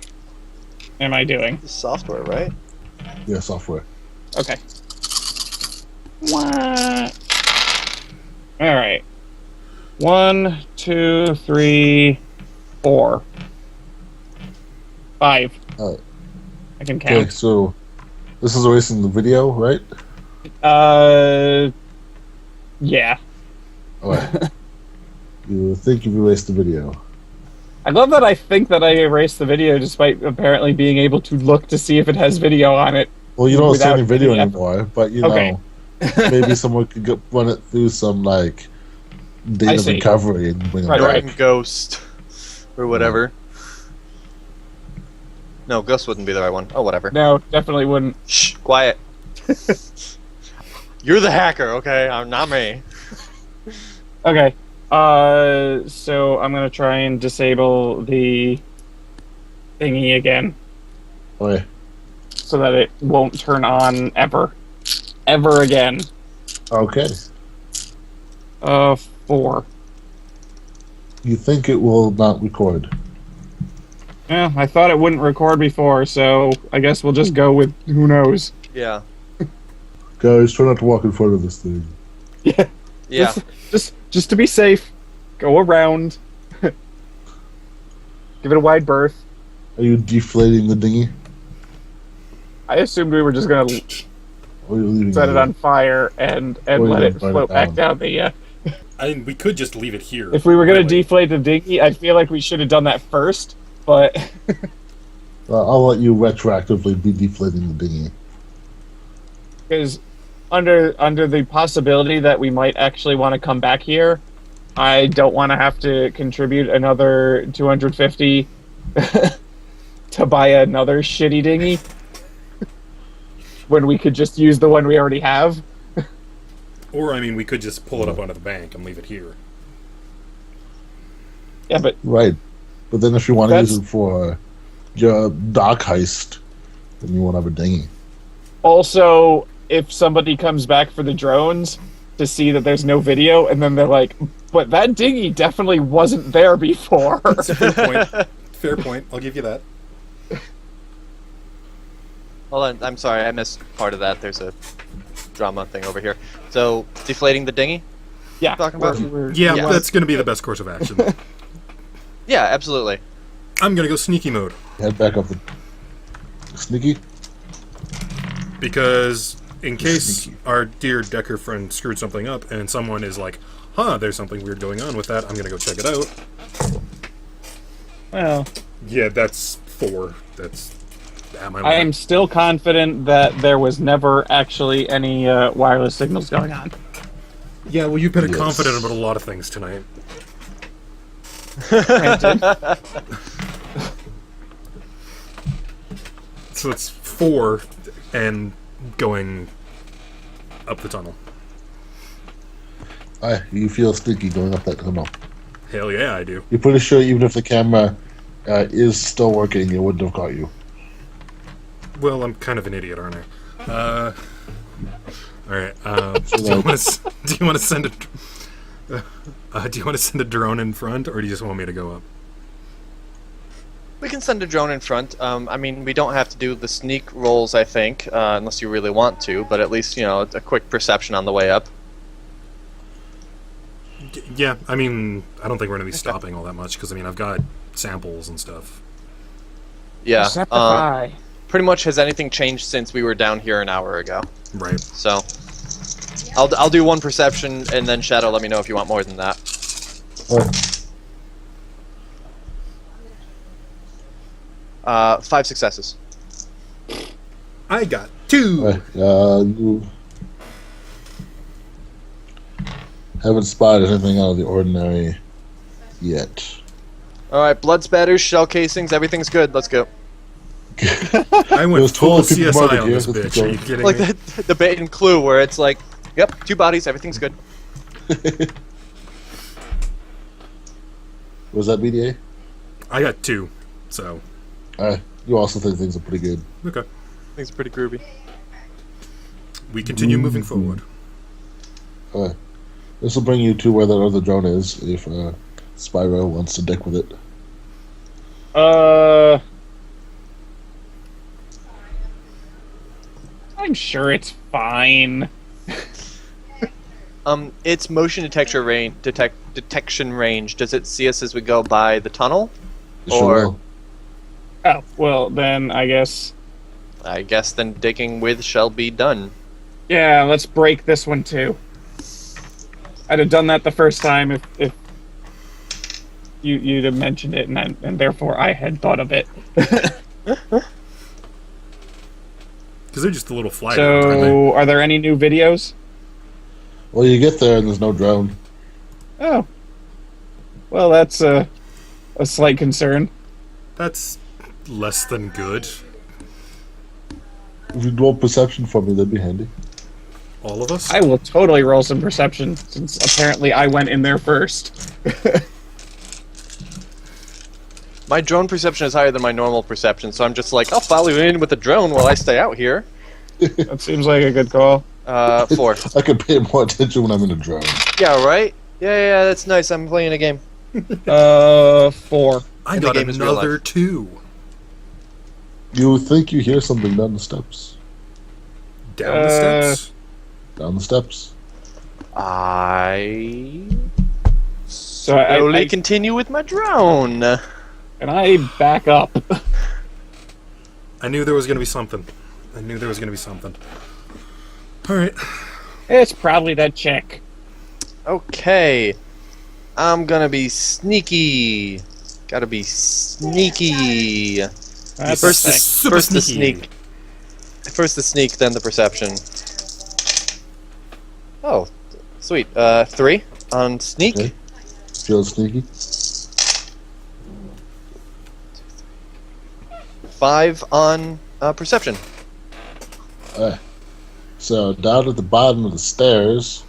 am I doing? This is software, right? Yeah, software. Okay. All right. 1, 2, 3, 4, 5. Alright. I can Okay, count. so this is erasing the video, right? Yeah. Alright. You think you've erased the video. I love that I think that I erased the video despite apparently being able to look to see if it has video on it. Well, you don't see Without any video any anymore, but Okay. know, maybe someone could run it through some like I data see. recovery and bring Right, it right. back. Ghost. Or whatever. No, Ghost wouldn't be the right one. Oh, whatever. No, definitely wouldn't. Shh, quiet. You're the hacker, okay? I'm not me. Okay. So I'm gonna try and disable the thingy again Okay. so that it won't turn on ever again. Okay. 4. You think it will not record? Yeah, I thought it wouldn't record before, so I guess we'll just go with who knows. Yeah. Guys, try not to walk in front of this thing. Yeah. Yeah. Just to be safe, go around. Give it a wide berth. Are you deflating the dinghy? I assumed we were just gonna Or are you leaving set it on fire and Or let you it burn it float back down. down the. I mean, we could just leave it here. If we were gonna really. deflate the dinghy, I feel like we should have done that first. But I'll let you retroactively be deflating the dinghy. because under the possibility that we might actually want to come back here, I don't want to have to contribute another 250 to buy another shitty dinghy when we could just use the one we already have. Or, I mean, we could just pull it up onto the bank and leave it here. Yeah, but Right. But then if you want to That's- use it for your dock heist, then you won't have a dinghy. also, if somebody comes back for the drones to see that there's no video, and then they're like, but that dinghy definitely wasn't there before. Fair point. Fair point. I'll give you that. Hold on, I'm sorry, I missed part of that. There's a drama thing over here. So, deflating the dinghy? Yeah, Talking about- Yeah, Yeah. that's going to be the best course of action. Yeah, absolutely. I'm going to go sneaky mode. Head back up the sneaky. Because in case Sneaky. our dear Decker friend screwed something up and someone is like, huh, there's something weird going on with that, I'm going to go check it out. Well, Yeah, that's 4. That's... Am I am still confident that there was never actually any wireless signals going on. Yeah, well, you've been Yes. confident about a lot of things tonight. Granted. So it's 4 and going up the tunnel. You feel sneaky going up that tunnel. Hell yeah, I do. You're pretty sure even if the camera is still working, it wouldn't have caught you. Well, I'm kind of an idiot, aren't I? Alright, do you want to send a... do you want to send a drone in front, or do you just want me to go up? We can send a drone in front. I mean, we don't have to do the sneak rolls, I think, unless you really want to, but at least, a quick perception on the way up. Yeah, I mean, I don't think we're going to be stopping all that much, because, I mean, I've got samples and stuff. Yeah. Perceptify. Pretty much, has anything changed since we were down here an hour ago? Right. So, I'll do one perception, and then Shadow, let me know if you want more than that. Alright. 5 successes. I got 2! You haven't spotted anything out of the ordinary yet. Alright, blood spatters, shell casings, everything's good. Let's go. I went There's full 12 people CSI murdered on here, this let's bitch. go. Are you kidding Like me? the bait and clue where it's like, yep, 2 bodies, everything's good. Was that BDA? I got 2, so... You also think things are pretty good. Okay. Things are pretty groovy. We continue moving forward. This will bring you to where that other drone is, if Spiro wants to dick with it. I'm sure it's fine. Its motion detection range. Does it see us as we go by the tunnel? It sure Or- will. Oh, well, then I guess... I guess then digging with shall be done. Yeah, let's break this one too. I'd have done that the first time if you'd have mentioned it, and therefore I had thought of it. Because they're just a little fly aren't they? So, are there any new videos? Well, you get there and there's no drone. Oh. Well, that's a slight concern. That's less than good. If you'd roll perception for me, that'd be handy. All of us? I will totally roll some perception, since apparently I went in there first. My drone perception is higher than my normal perception, so I'm just like, I'll follow you in with the drone while I stay out here. That seems like a good call. 4. I could pay more attention when I'm in a drone. Yeah, right? Yeah, that's nice. I'm playing a game. 4. I And the got game is real another life. 2. You think you hear something down the steps? Down the steps? Down the steps. I So slowly I continue with my drone. and I back up. I knew there was going to be something. Alright. It's probably that chick. Okay. I'm gonna be sneaky. Gotta be sneaky. That's First the the, thing. Super first the sneaky. sneak. First the sneak, then the perception. Oh, sweet. 3 on sneak. Okay. Feel sneaky. 5 on perception. Alright. So down at the bottom of the stairs,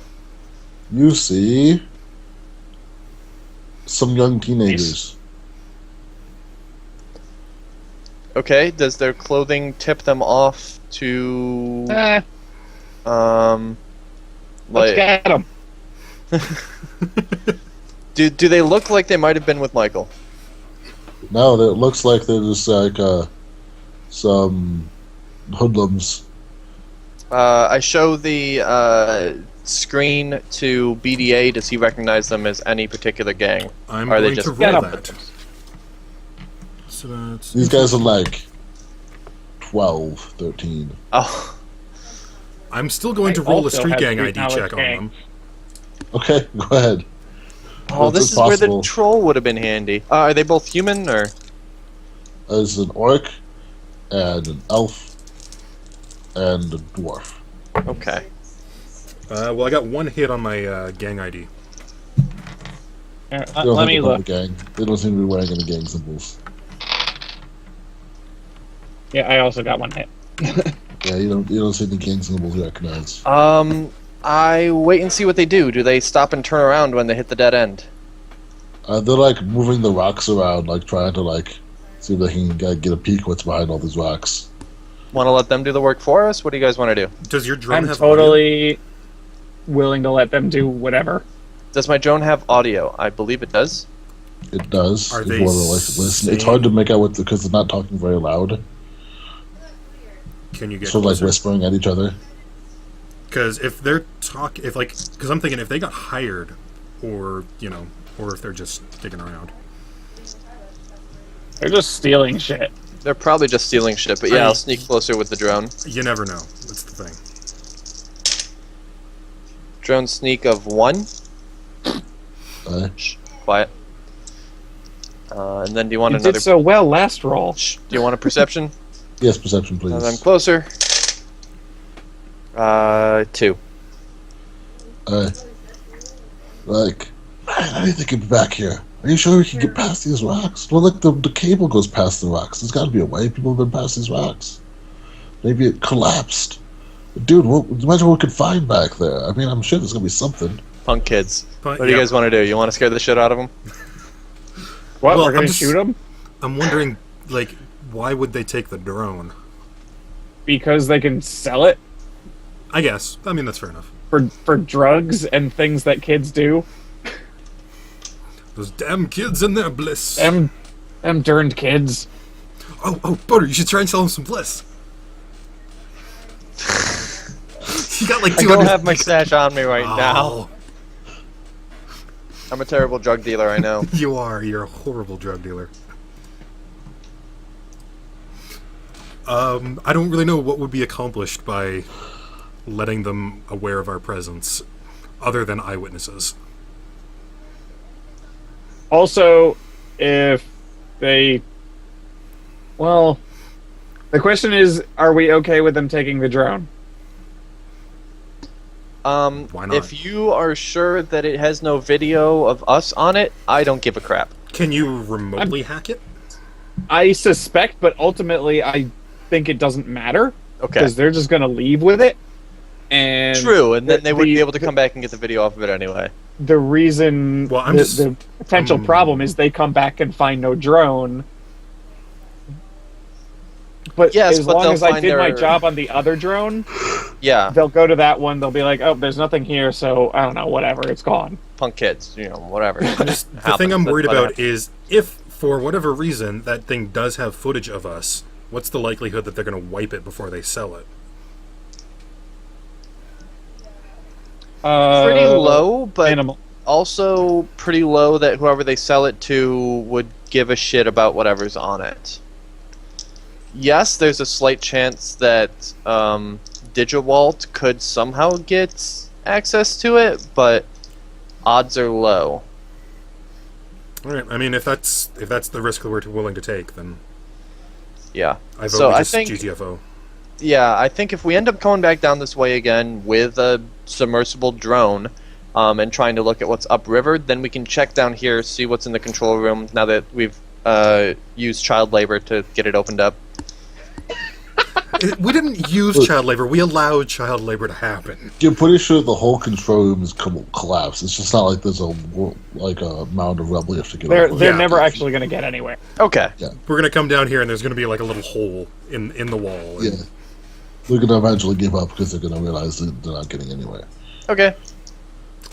you see some young teenagers. Okay, does their clothing tip them off to Let's like get him. do they look like they might have been with Michael? No, it looks like they're just like some hoodlums. I show the screen to BDA. Does he recognize them as any particular gang? I'm Are they going just- to Get roll him. that. So that's... These guys are like 12, 13. Oh, I'm still going to I roll a also street have gang street ID knowledge check on gang. them. Okay, go ahead. oh, That's this is where the impossible. troll would have been handy. Are they both human or? There's an orc and an elf and a dwarf. Okay. Well, I got 1 hit on my gang ID. They don't Let have me to call look. the gang. They don't seem to be wearing any gang symbols. Yeah, I also got 1 hit. Yeah, you don't see any gang symbols you recognize. I wait and see what they do. Do they stop and turn around when they hit the dead end? They're like moving the rocks around, like trying to like see if they can get a peek what's behind all these rocks. Want to let them do the work for us? What do you guys want to do? Does your drone I'm have audio? totally willing to let them do whatever. Does my drone have audio? I believe it does. It does. Are if they you wanna, like, listen. It's saying- hard to make out because they're not talking very loud. Can you get Sort of like closer? whispering at each other. Because if they're because I'm thinking if they got hired, or or if they're just sticking around. They're just stealing shit. They're probably just stealing shit, but yeah, I'll sneak closer with the drone. You never know. That's the thing. Drone sneak of 1. Shh, quiet. And then do you want You another? did so well last roll. Shh, do you want a perception? Yes, perception, please. And I'm closer. 2. Like, man, how do you think you'd be back here? Are you sure we can get past these rocks? Well, like the cable goes past the rocks. There's got to be a way. People have been past these rocks. Maybe it collapsed. Dude, imagine what we could find back there. I mean, I'm sure there's gonna be something. Punk kids. But, What do you yeah. guys want to do? You want to scare the shit out of them? What? Well, We're gonna I'm just- shoot them I'm wondering, like, why would they take the drone? because they can sell it I guess. I mean, that's fair enough. for drugs and things that kids do. Those damn kids and their bliss. Them derned kids. Oh, Butter, you should try and sell them some bliss. You got like I 200. don't have my stash on me right now. Oh, I'm a terrible drug dealer, I know. you are. You're a horrible drug dealer. I don't really know what would be accomplished by letting them aware of our presence, other than eyewitnesses. Also, if they... Well, the question is, are we okay with them taking the drone? Why not? If you are sure that it has no video of us on it, I don't give a crap. Can you remotely hack it? I suspect, but ultimately I think it doesn't matter. Okay. Because they're just going to leave with it. And True, and then they would the- be able to come back and get the video off of it anyway. The reason, Well, I'm the potential problem is they come back and find no drone. But Yes, as but long they'll as I find did my their- job on the other drone, Yeah. they'll go to that one, they'll be like, oh, there's nothing here, so I don't know, whatever, it's gone. punk kids, whatever. The thing I'm worried about is if, for whatever reason, that thing does have footage of us, what's the likelihood that they're going to wipe it before they sell it? Pretty low, but Animal. also pretty low that whoever they sell it to would give a shit about whatever's on it. Yes, there's a slight chance that Digiwalt could somehow get access to it, but odds are low. All right. I mean, if that's the risk that we're willing to take, then Yeah. I vote So we I just think GTFO. Yeah, I think if we end up going back down this way again with a submersible drone and trying to look at what's upriver, then we can check down here, see what's in the control room now that we've used child labor to get it opened up. We didn't use child labor. We allowed child labor to happen. You're pretty sure the whole control room is collapsed. It's just not like there's a mound of rubble you have to get over. They're Yeah. never actually going to get anywhere. Okay. We're going to come down here, and there's going to be like a little hole in the wall. Yeah. They're going to eventually give up because they're going to realize that they're not getting anywhere. Okay.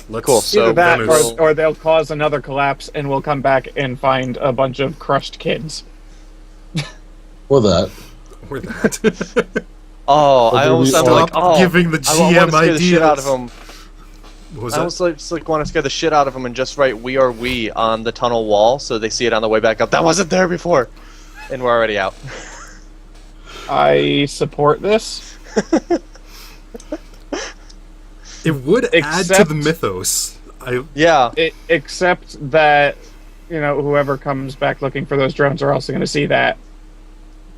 Let's, Cool. So Either that, then we'll- or they'll cause another collapse, and we'll come back and find a bunch of crushed kids. Or that. Or that. Oh, I almost Stop sounded like, giving the I want GM to scare the shit out of ideas. him. What was I that? almost just want to scare the shit out of them and just write "We are we" on the tunnel wall so they see it on the way back up. That wasn't there before, and we're already out. I support this. It would add to Except- the mythos. Yeah. Except that, whoever comes back looking for those drones are also going to see that.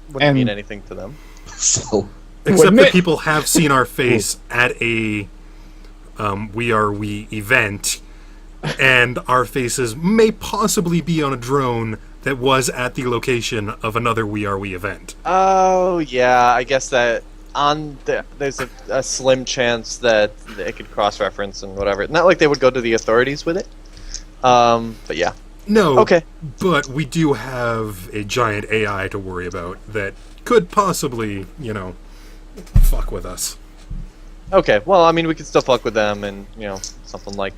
Wouldn't And- mean anything to them. So, Except admit- that people have seen our face at a We Are We event, and our faces may possibly be on a drone that was at the location of another We Are We event. Oh yeah, I guess that there's a slim chance that it could cross-reference and whatever. Not like they would go to the authorities with it. But yeah. No, Okay. but we do have a giant AI to worry about that could possibly, fuck with us. Okay. Well, I mean, we could still fuck with them, and something like,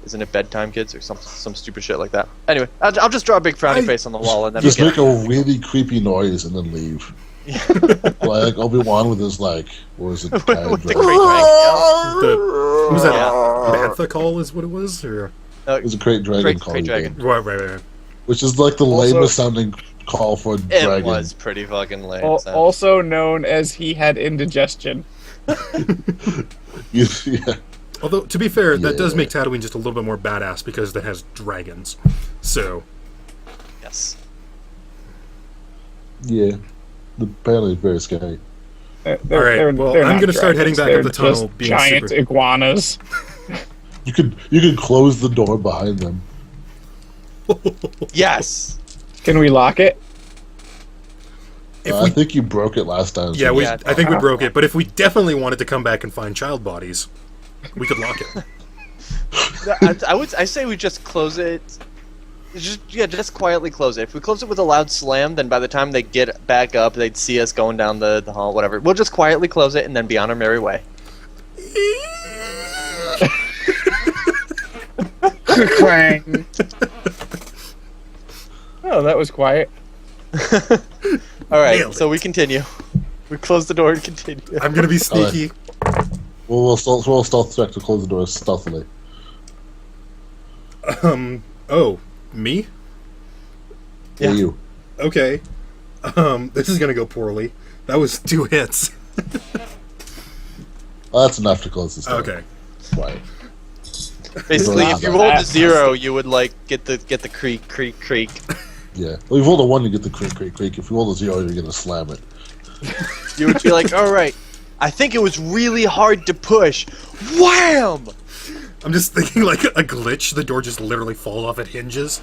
isn't it bedtime, kids, or some stupid shit like that. Anyway, I'll just draw a big frowny face on the wall, and then just we make get a really creepy noise and then leave. Like Obi-Wan with his, what was it? with the dragon. great dragon. What was that? Yeah. Bantha call is what it was? Or... It was a great dragon Great calling dragon. game, Right. which is like the Also- lamest sounding call for a It dragon. was pretty fucking lame. so. Also known as he had indigestion. Yeah. Although, to be fair, that does Yeah. make Tatooine just a little bit more badass because it has dragons. So, Yes. Yeah. Apparently it's very scary. All right, well, I'm gonna start heading back up the tunnel, being giant super- iguanas. You could close the door behind them. Yes. Can we lock it? if I we, think you broke it last time. yeah, so we, Yeah, I think we broke it. But if we definitely wanted to come back and find child bodies, we could lock it. I say we just close it. Just quietly close it. If we close it with a loud slam, then by the time they get back up, they'd see us going down the hall, whatever. We'll just quietly close it and then be on our merry way. Clang. Oh, that was quiet. All right, Nailed so it. we continue. We close the door and continue. I'm gonna be sneaky. We'll stealth check to close the door stealthily. Oh, me? Yeah. Yeah. You. Okay. This is gonna go poorly. That was 2 hits. Well, that's enough to close this door. Okay. Right. Basically, Wow, if you that- rolled a 0, you would get the creak, creak, creak. Yeah. Well, if you roll a 1, you get the creak, creak, creak. If you roll a 0, you're going to slam it. You would be like, all right, I think it was really hard to push. Wham! I'm just thinking like a glitch. The door just literally falls off at hinges.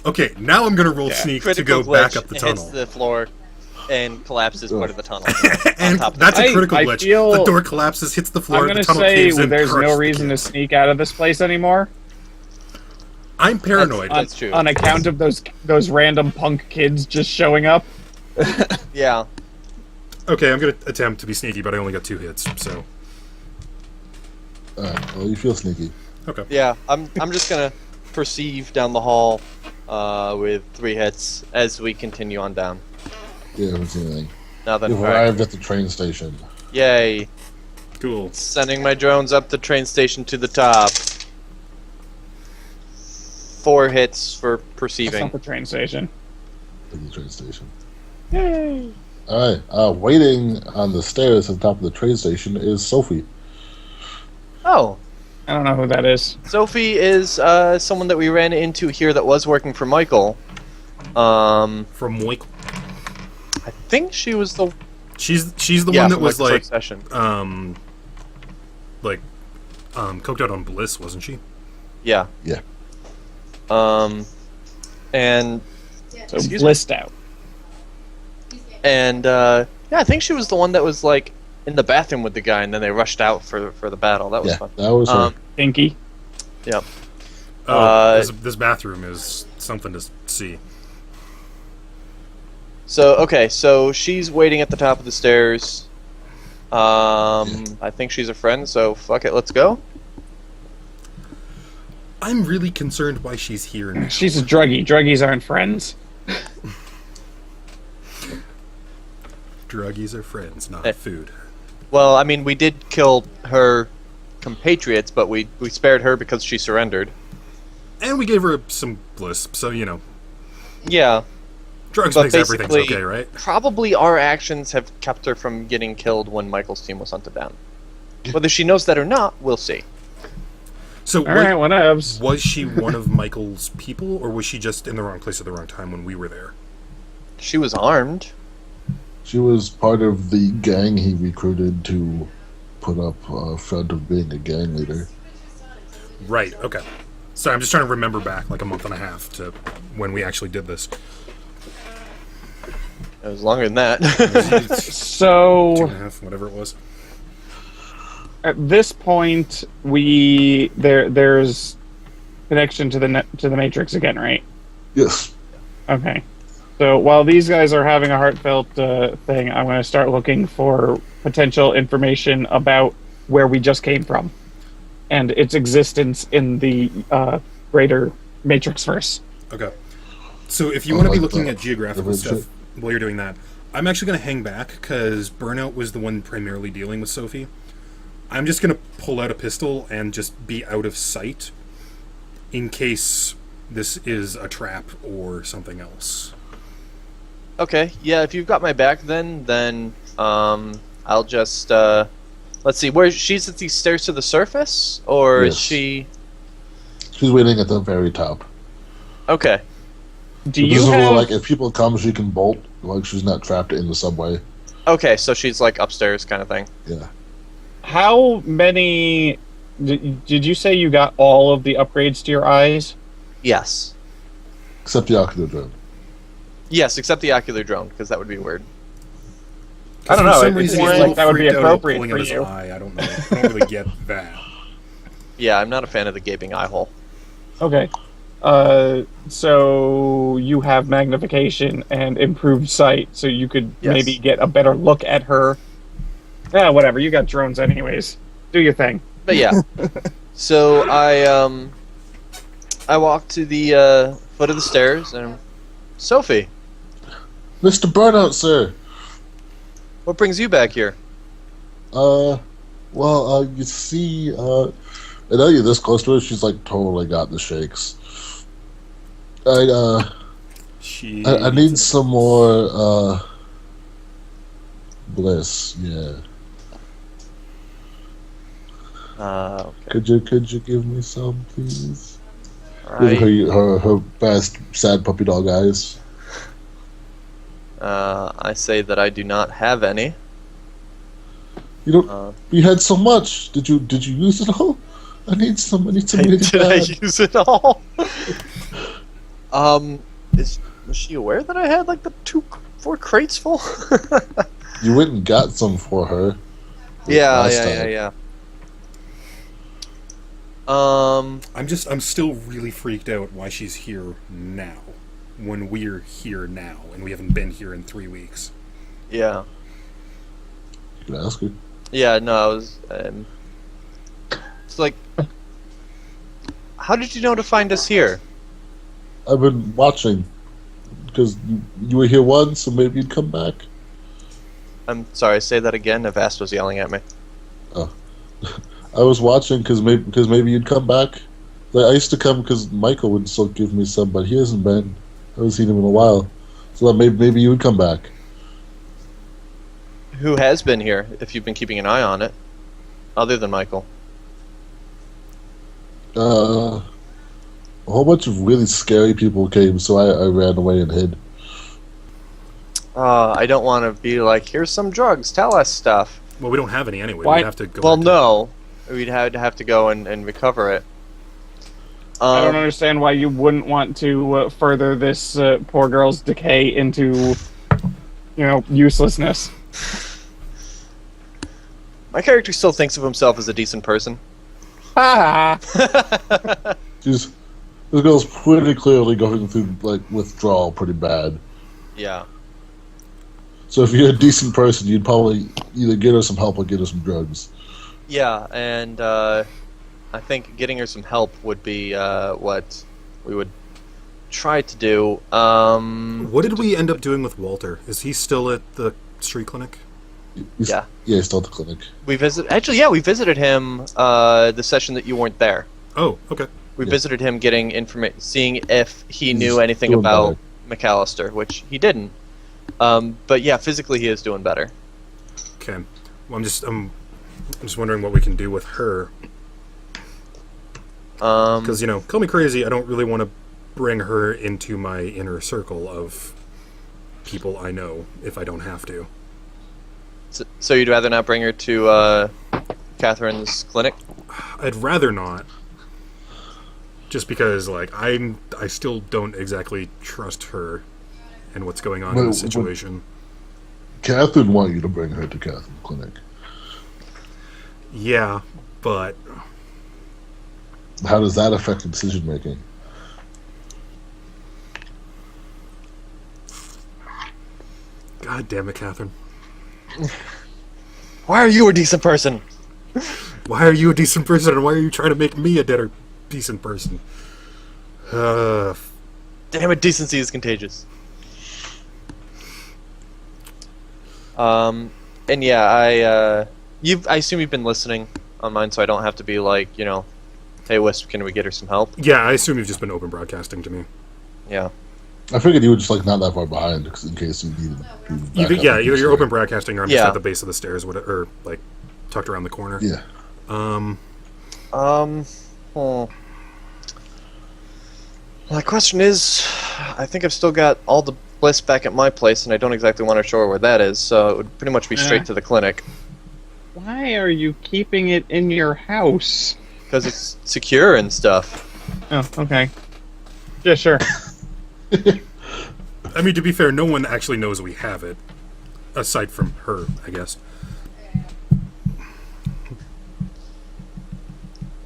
Okay, now I'm gonna roll sneak to Critical go back glitch, up the hits tunnel. the floor and collapses part of the tunnel. And top of that's a I- critical I glitch. feel- The door collapses, hits the floor, I'm the gonna tunnel say caves in. there's crushes no the reason to kid. sneak out of this place anymore. I'm paranoid. That's true. On account of those random punk kids just showing up. Yeah. Okay, I'm gonna attempt to be sneaky, but I only got 2 hits, so... Alright, well, you feel sneaky. Okay. Yeah, I'm just gonna perceive down the hall with 3 hits as we continue on down. You haven't seen anything. Nothing. You've Alright. arrived at the train station. Yay. Cool. Sending my drones up the train station to the top. 4 hits for That's not perceiving. the train station. To the train station. Yay! Alright, waiting on the stairs at the top of the train station is Sophie. Oh, I don't know who that is. Sophie is someone that we ran into here that was working for Michael. From Moik. I think she was the She's the yeah, one that from was Michael's like first session. Coked out on Bliss, wasn't she? Yeah. Yeah. And So Excuse me? blissed out. yeah, I think she was the one that was like in the bathroom with the guy, and then they rushed out for the battle. That was Yeah, fun. that was her. Pinky. Yep. Oh, this bathroom is something to see. So she's waiting at the top of the stairs. I think she's a friend, so fuck it, let's go. I'm really concerned why she's here now. She's a druggie. Druggies aren't friends. Druggies are friends, not Hey. food. Well, I mean, we did kill her compatriots, but we spared her because she surrendered. And we gave her some bliss, so, you know. Yeah. Drugs But makes everything's basically- okay, right? Probably our actions have kept her from getting killed when Michael's team was hunted down. Whether she knows that or not, we'll see. So, Alright, whatevs. was she one of Michael's people, or was she just in the wrong place at the wrong time when we were there? She was armed. She was part of the gang he recruited to put up front of being a gang leader. Right, okay. So I'm just trying to remember back like a month and a half to when we actually did this. It was longer than that. 2.5, So whatever it was. at this point, there's connection to the Matrix again, right? Yes. Okay. So while these guys are having a heartfelt thing, I'm going to start looking for potential information about where we just came from and its existence in the greater Matrixverse. Okay. So if you want to be like looking that. at geographical Different stuff while you're doing that, I'm actually going to hang back because Burnout was the one primarily dealing with Sophie. I'm just going to pull out a pistol and just be out of sight in case this is a trap or something else. Okay, yeah, if you've got my back then I'll just let's see, where she's at these stairs to the surface, or is Yes. she She's waiting at the very top. okay. Do This you is where, have like, if people come, she can bolt. Like, she's not trapped in the subway. Okay, so she's like upstairs kind of thing. Yeah. how many did you say you got all of the upgrades to your eyes? Yes. Except the ocular drone. Yes, except the ocular drone, because that would be weird. I don't know, For some it reason, seems he's like all that would be freaked out at appropriate pulling for out his you. eye. I don't really get that. Yeah, I'm not a fan of the gaping eye hole. Okay. So you have magnification and improved sight, so you could Yes. maybe get a better look at her. Yeah, whatever. You got drones anyways. Do your thing. But yeah. So I walk to the foot of the stairs and Sophie, Mr. Burnout, sir! what brings you back here? You see, I know you're this close to her, she's, like, totally got the shakes. I need some more, bliss, yeah. Okay. Could you give me some, please? Right. Her fast, sad puppy dog eyes. I say that I do not have any. You don't. Uh, You had so much. Did you use it all? I need some really did I bad. use it all? Was she aware that I had like the 4 crates full? You went and got some for her. yeah. I'm still really freaked out why she's here now, when we're here now, and we haven't been here in 3 weeks. Yeah. You can ask her. Yeah, no, I was. It's like, how did you know to find us here? I've been watching because you were here once, so maybe you'd come back. I'm sorry. Say that again. Vast was yelling at me. Oh, I was watching because maybe you'd come back. Like, I used to come because Michael would still give me some, but he hasn't been. I haven't seen him in a while, so that maybe you would come back. Who has been here? If you've been keeping an eye on it, other than Michael. A whole bunch of really scary people came, so I ran away and hid. I don't want to be like, here's some drugs. Tell us stuff. Well, we don't have any anyway. Why- We'd have to go. Well, back to- no, we'd have to go and recover it. I don't understand why you wouldn't want to further this poor girl's decay into, uselessness. My character still thinks of himself as a decent person. Ha! This girl's pretty clearly going through withdrawal pretty bad. Yeah. So if you're a decent person, you'd probably either get her some help or get her some drugs. Yeah, and I think getting her some help would be what we would try to do. What did we end up doing with Walter? Is he still at the street clinic? Yeah. Yeah, he's still at the clinic. We visited him the session that you weren't there. Oh, okay. We Yeah. visited him, getting information, seeing if he He's knew anything doing about McAllister, which he didn't. But yeah, physically he is doing better. Okay. Well, I'm just wondering what we can do with her. Because, call me crazy, I don't really want to bring her into my inner circle of people I know if I don't have to. So you'd rather not bring her to Catherine's clinic? I'd rather not. Just because, I still don't exactly trust her and what's going on in the situation. Catherine want you to bring her to Catherine's clinic. Yeah, but How does that affect the decision making? God damn it, Catherine. Why are you a decent person? Why are you a decent person and why are you trying to make me a decent person? Damn it, decency is contagious. And yeah, I assume you've been listening on mine, so I don't have to be like, hey Wisp, can we get her some help? Yeah, I assume you've just been open broadcasting to me. Yeah. I figured you were just not that far behind because in case you needed. Either you're open broadcasting or I'm just Yeah. at the base of the stairs, or tucked around the corner. Yeah. My question is, I think I've still got all the bliss back at my place, and I don't exactly want to show her where that is, so it would pretty much be straight to the clinic. Why are you keeping it in your house? Because it's secure and stuff. Oh, okay. Yeah, sure. I mean, to be fair, no one actually knows we have it. Aside from her, I guess.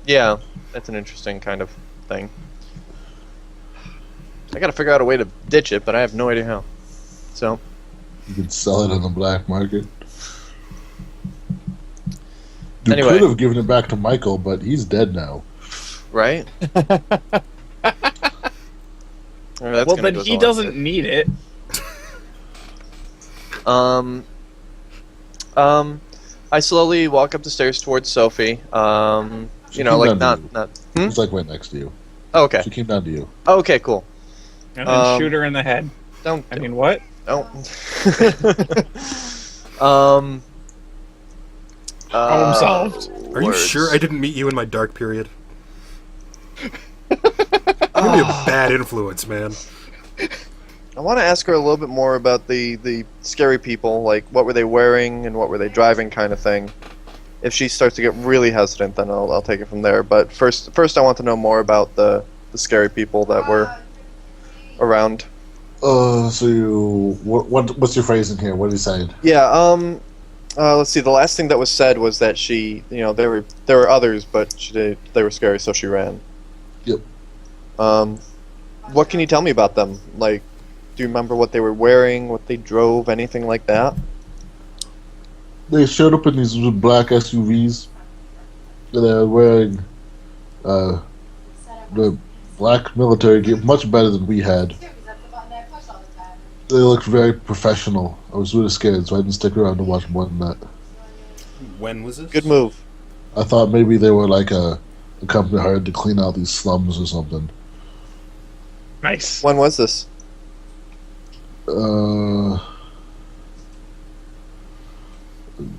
Yeah, that's an interesting kind of thing. I gotta figure out a way to ditch it, but I have no idea how. So, You could sell it on the black market. You Anyway. could have given it back to Michael, but he's dead now. right? Well, then he doesn't need it. I slowly walk up the stairs towards Sophie. She came Like down to not. you. He's right next to you. Oh, okay. She came down to you. Okay, cool. And then shoot her in the head. Don't. I mean, what? Don't. Problem solved. Are you sure I didn't meet you in my dark period? You're gonna be a bad influence, man. I want to ask her a little bit more about the scary people, like what were they wearing and what were they driving, kind of thing. If she starts to get really hesitant, then I'll take it from there. But first I want to know more about the scary people that were around. What's your phrase in here? What are you saying? Yeah. Let's see. The last thing that was said was that she, there were others, but they were scary, so she ran. Yep. What can you tell me about them? Like, do you remember what they were wearing, what they drove, anything like that? They showed up in these black SUVs. They're wearing the black military gear, much better than we had. They looked very professional. I was really scared, so I didn't stick around to watch more than that. When was this? Good move. I thought maybe they were like a company hired to clean out these slums or something. Nice. When was this?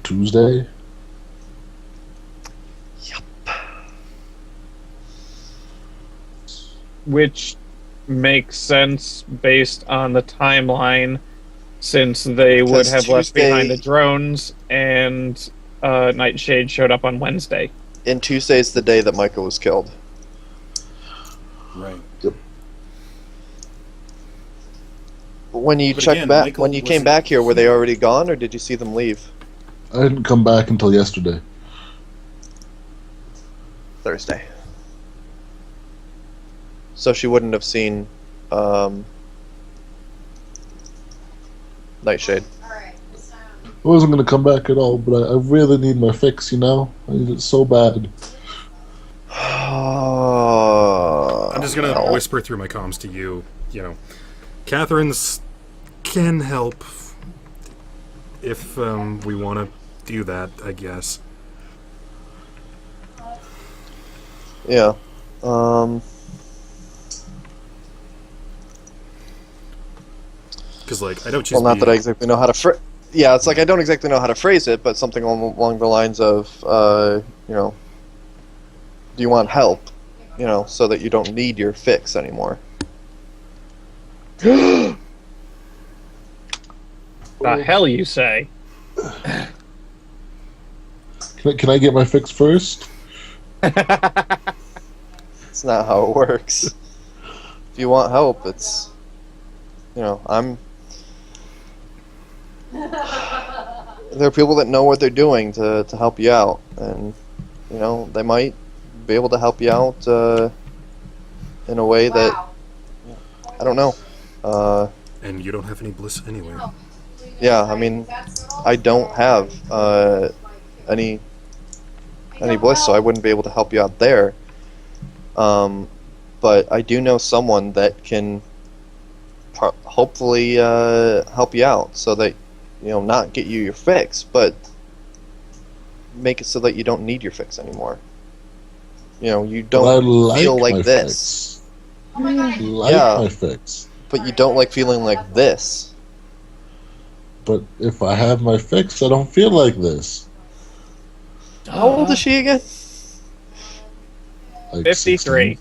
Tuesday. Which makes sense based on the timeline, since they would Because have left behind the Tuesday- drones, and Nightshade showed up on Wednesday. And Tuesday's the day that Michael was killed. Right. When you But checked again, back, Michael when you came wasn't back here, were they here. already gone, or did you see them leave? I didn't come back until yesterday. Thursday. So she wouldn't have seen Nightshade. Alright, I wasn't gonna come back at all, but I really need my fix. You know, I need it so bad. I'm just gonna Well, whisper through my comms to you. You know, Catherine's can help if we want to do that. I guess. Yeah. Because like I don't. Well, not that I exactly know how to yeah, it's like I don't exactly know how to phrase it, but something along the lines of, you know, do you want help? You know, so that you don't need your fix anymore. The hell you say? Can I get my fix first? It's not how it works. If you want help, it's, you know, there are people that know what they're doing to help you out, and you know they might be able to help you out in a way that I don't know. And you don't have any bliss anyway. Yeah, I mean, I don't have any bliss, so I wouldn't be able to help you out there. But I do know someone that can hopefully help you out, so that you know, not get you your fix, but make it so that you don't need your fix anymore. You know, you But I don't like feel my like this, Fix. I like Yeah. my fix. but you don't like feeling like this. But if I have my fix, I don't feel like this. How old is she again? Like 53.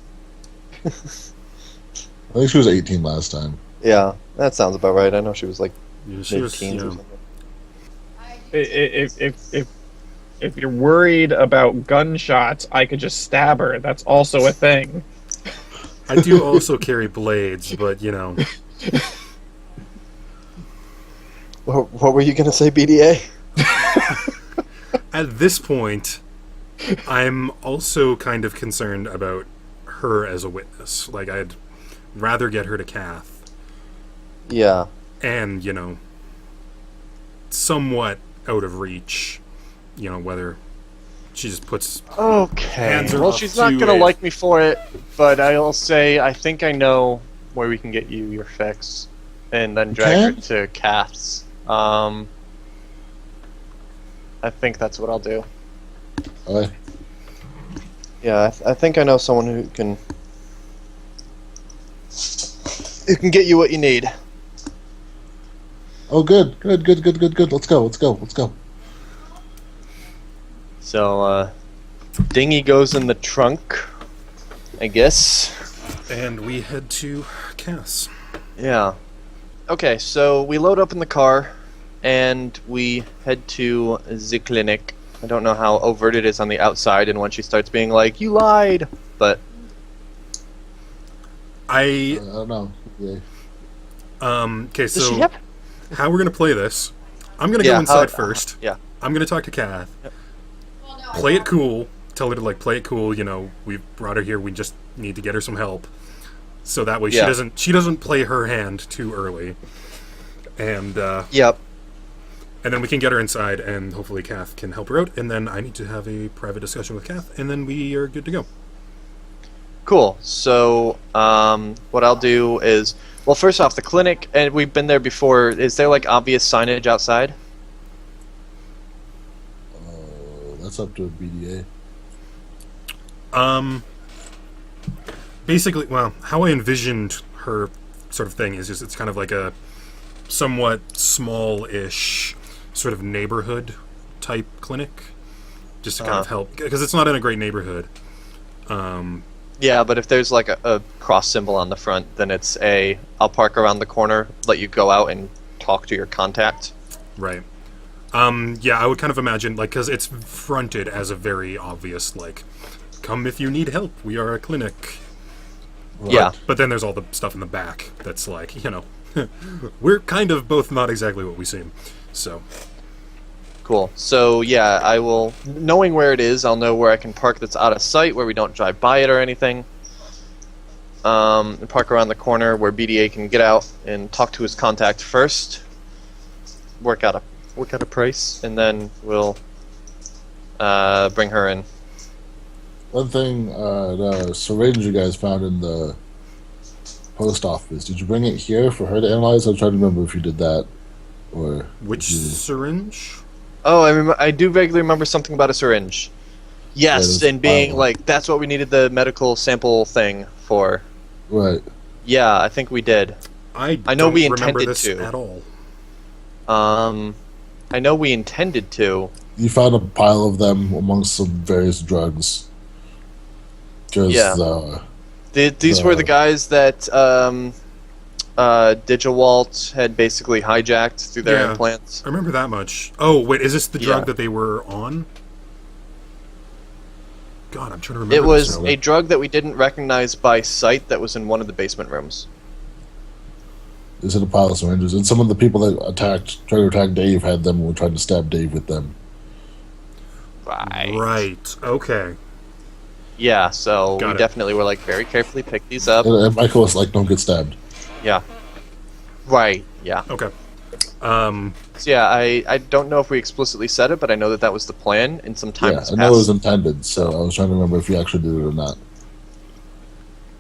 16. I think she was 18 last time. Yeah, that sounds about right. I know she was like Yeah, she was, mid-teens you or know, something. If you're worried about gunshots, I could just stab her. That's also a thing. I do also carry blades, but you know, What were you gonna say, BDA? at this point, I'm also kind of concerned about her as a witness. Like, I'd rather get her to Kath, Yeah. and you know, somewhat out of reach. You know, whether she just puts Okay. Hands are Well, off she's not to gonna a- like me for it, but I'll say I think I know where we can get you your fix, and then drag her to Kath's. I think that's what I'll do. I Yeah, I think I know someone who can get you what you need. Oh, good. Let's go. So, dinghy goes in the trunk, I guess. and we head to Cass. Yeah. Okay, so we load up in the car, and we head to the clinic. I don't know how overt it is on the outside, and when she starts being like, "You lied," but I don't know. Yeah. okay, does she so have? how we're gonna play this? I'm gonna Yeah, go inside how- first. yeah. I'm gonna talk to Kath. Play it cool. Tell her to like play it cool. You know, we brought her here. We just need to get her some help, so that way Yeah. she doesn't play her hand too early. And Yep. And then we can get her inside, and hopefully Kath can help her out. And then I need to have a private discussion with Kath, and then we are good to go. Cool. So, what I'll do is, well, first off, the clinic, and we've been there before. Is there like obvious signage outside? That's up to a BDA. Basically, well, how I envisioned her sort of thing is just it's kind of like a somewhat small-ish sort of neighborhood type clinic, just to kind of help, because it's not in a great neighborhood. Yeah, but if there's like a cross symbol on the front, then it's I'll park around the corner, let you go out and talk to your contact. Right. Yeah, I would kind of imagine, like, because it's fronted as a very obvious, like, come if you need help, we are a clinic. Yeah. But then there's all the stuff in the back that's like, you know, we're kind of both not exactly what we seem. So. Cool. So, yeah, I will, knowing where it is, I'll know where I can park that's out of sight, where we don't drive by it or anything. And park around the corner where BDA can get out and talk to his contact first. Work out a price, and then we'll bring her in. One thing, the syringe you guys found in the post office, did you bring it here for her to analyze? I'm trying to remember if you did that, or Which syringe? Oh, I do vaguely remember something about a syringe. Yes, Yeah, and being like, that's what we needed the medical sample thing for. right. Yeah, I think we did. I know don't we remember intended this to. at all. I know we intended to. You found a pile of them amongst some various drugs. Just, Yeah. These were the guys that Digawalt had basically hijacked through their Yeah. implants. I remember that much. Oh, wait, is this the drug Yeah. that they were on? God, I'm trying to remember. It was this. a drug that we didn't recognize by sight that was in one of the basement rooms. Is it a pile of syringes? And some of the people that tried to attack Dave had them and were trying to stab Dave with them. Right. Okay. Yeah, so Got we it. definitely were like very carefully pick these up. And Michael was like, don't get stabbed. Yeah. Right, yeah. Okay. So yeah, I don't know if we explicitly said it, but I know that that was the plan, and some time Yeah, has I know it was passed. intended, so I was trying to remember if you actually did it or not.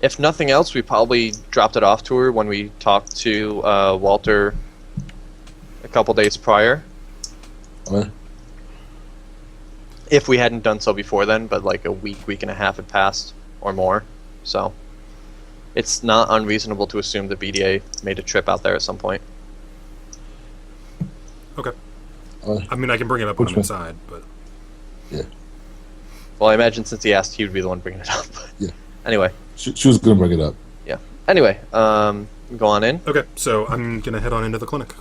If nothing else, we probably dropped it off to her when we talked to Walter a couple days prior. Okay? If we hadn't done so before then, but like a week and a half had passed, or more. So it's not unreasonable to assume that BDA made a trip out there at some point. Okay. Okay. I mean, I can bring it up when Which I'm one? inside, but Yeah. Well, I imagine since he asked, he would be the one bringing it up. Yeah. Anyway, She was going to bring it up. yeah. Anyway, go on in. okay. So I'm gonna head on into the clinic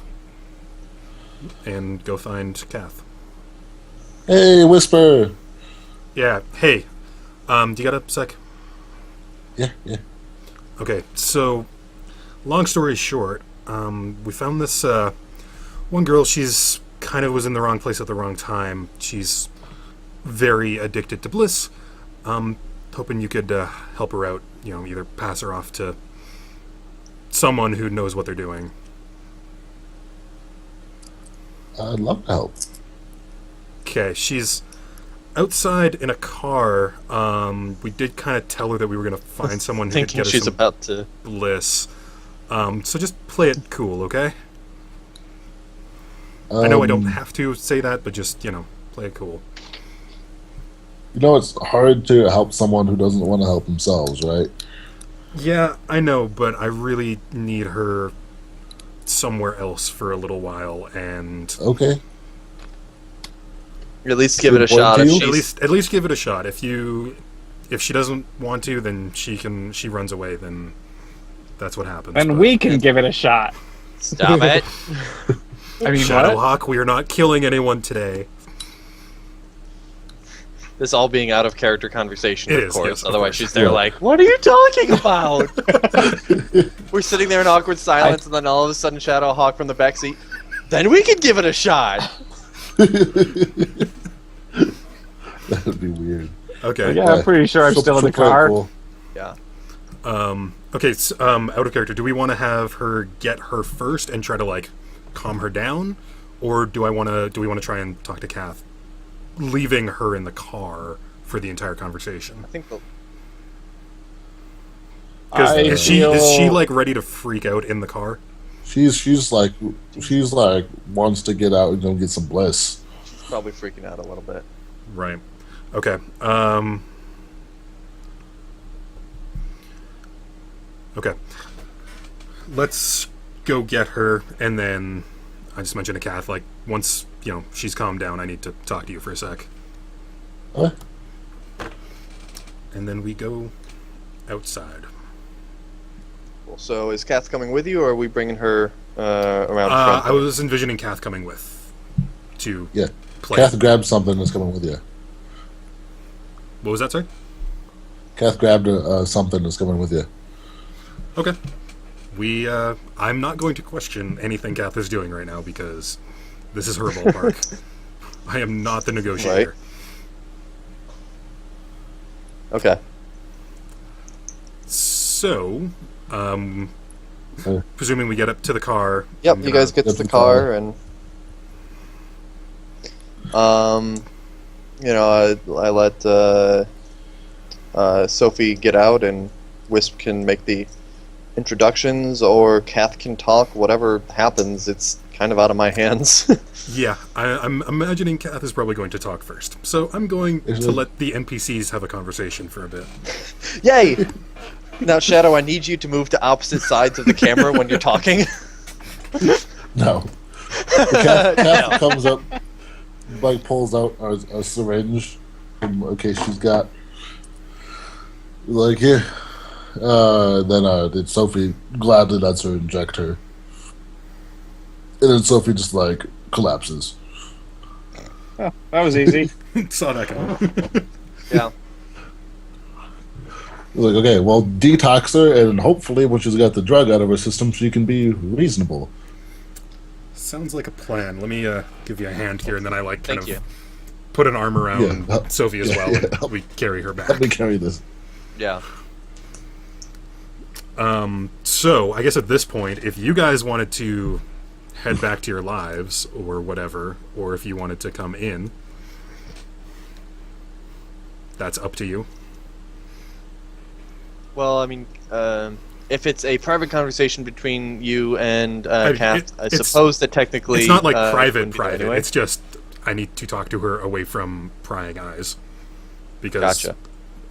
and go find Kath. Hey, Whisper! Yeah. Hey. Do you got a sec? Yeah, yeah. Okay. So, long story short, we found this one girl. She's kind of was in the wrong place at the wrong time. She's very addicted to bliss. Hoping you could help her out. You know, either pass her off to someone who knows what they're doing. I'd love to help. Okay, she's outside in a car. We did kind of tell her that we were going to find someone who could Thinking get her she's some about to. bliss. So just play it cool, okay? I know I don't have to say that, but just, you know, play it cool. You know, it's hard to help someone who doesn't want to help themselves, right? Yeah, I know, but I really need her somewhere else for a little while, and Okay. At least give it a Good point shot. to If you. she's, at least give it a shot. If she doesn't want to, then she runs away. Then that's what happens. And but- we can give it a shot. stop it. I mean, what? Shadowhawk, we are not killing anyone today. This all being out of character conversation, It of is, course. yes, of Otherwise, course. she's there Yeah. like, "What are you talking about?" We're sitting there in awkward silence, and then all of a sudden, Shadowhawk from the backseat. Then we could give it a shot. That would be weird. Okay. Yeah, I'm pretty sure I'm still in the play it car. cool. Yeah. Okay. Out of character. Do we want to have her get her first and try to like calm her down, or do we want to try and talk to Kath, leaving her in the car for the entire conversation? I think the Because I is she feel- like ready to freak out in the car? She's like wants to get out and go get some bliss. probably freaking out a little bit. Right. Okay. Okay. Let's go get her, and then I just mentioned to Kath, like, once, she's calmed down, I need to talk to you for a sec. Huh? And then we go outside. Cool. So is Kath coming with you, or are we bringing her around? I was envisioning Kath coming with to Yeah. play. Kath grabbed something that's coming with you. What was that, sorry? Kath grabbed something that's coming with you. Okay. I'm not going to question anything Kath is doing right now because this is her ballpark. I am not the negotiator. Okay. So, presuming we get up to the car. Yep. I'm You gonna- guys get to Get the the car, car. and I let Sophie get out, and Wisp can make the introductions, or Kath can talk. Whatever happens, it's kind of out of my hands. Yeah, I'm imagining Kath is probably going to talk first. So I'm going to let the NPCs have a conversation for a bit. Yay! Now, Shadow, I need you to move to opposite sides of the camera when you're talking. No. Kath comes up, like pulls out a syringe in case she's got. Like, here. Then Sophie gladly lets her inject her. And then Sophie just, like, collapses. Oh, that was easy. Saw that coming. Yeah. Like, okay, well, detox her, and hopefully when she's got the drug out of her system, she can be reasonable. Sounds like a plan. Let me give you a hand here, and then I kind Thank of you. put an arm around Yeah, Sophie as yeah, well, yeah. and we carry her back. Let me carry this. Yeah. So, I guess at this point, if you guys wanted to head back to your lives, or whatever, or if you wanted to come in, that's up to you. Well, I mean, if it's a private conversation between you and I- Kath, I it's- suppose that technically It's not like it private. wouldn't be that anyway. It's just I need to talk to her away from prying eyes. Because Gotcha.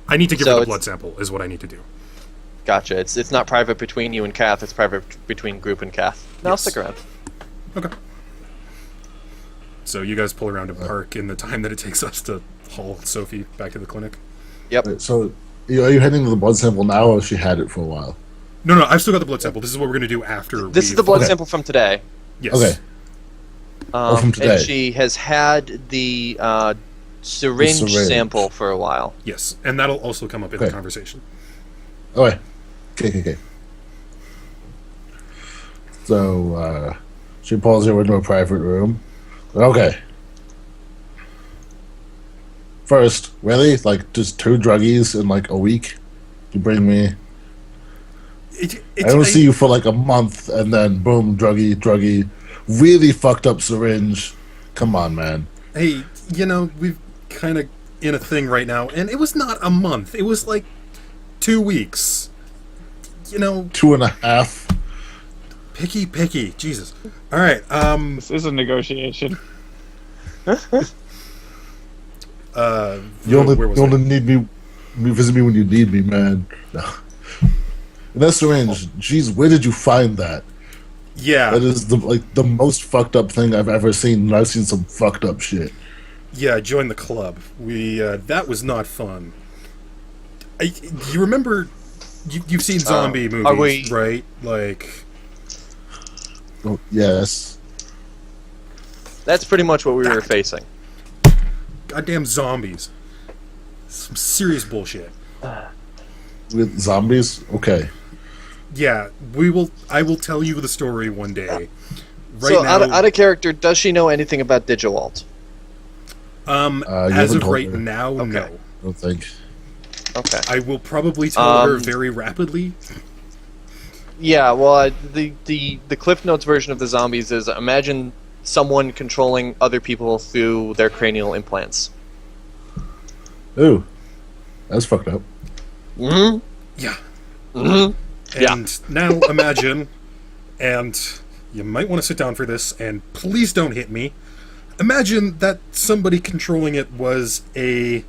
I need to give So her the it's- blood sample, is what I need to do. Gotcha. It's not private between you and Kath. It's private between group and Kath. No, I'll Yes. stick around. Okay. So you guys pull around a park in the time that it takes us to haul Sophie back to the clinic? Yep. Right, so, are you heading to the blood sample now, or she had it for a while? No, I've still got the blood sample. This is what we're going to do after This is we've- the blood Okay. sample from today. Yes. Okay. From today. And she has had the syringe syringe. sample for a while. Yes, and that'll also come up in the Okay. conversation. Okay. Okay. So, she pulls her into a private room. Okay. First, really? Like, just 2 druggies in, like, a week? You bring me... I don't see you for, like, a month, and then, boom, druggie, really fucked up syringe. Come on, man. Hey, we've kind of in a thing right now, and it was not a month. It was like 2 weeks. 2.5. Picky. Jesus. All right. This is a negotiation. You where was I? only need me visit me when you need me, man. No. And that syringe, jeez, where did you find that? Yeah. That is the most fucked up thing I've ever seen, and I've seen some fucked up shit. Yeah, join the club. We that was not fun. You remember? You've seen zombie movies, are we- right? Like, Oh, yes. That's pretty much what we were facing. goddamn zombies. Some serious bullshit. With zombies? Okay. Yeah, I will tell you the story one day. Right So, now, out of character, does she know anything about Digitalt? You as haven't of told right her. now, Okay. no. I don't think. Okay. I will probably tell her Um, very rapidly. Yeah, well, the Cliff Notes version of the zombies is imagine someone controlling other people through their cranial implants. Ooh, that's fucked up. Mm-hmm. Yeah. Mm-hmm. And now imagine, and you might want to sit down for this, and please don't hit me. Imagine that somebody controlling it was a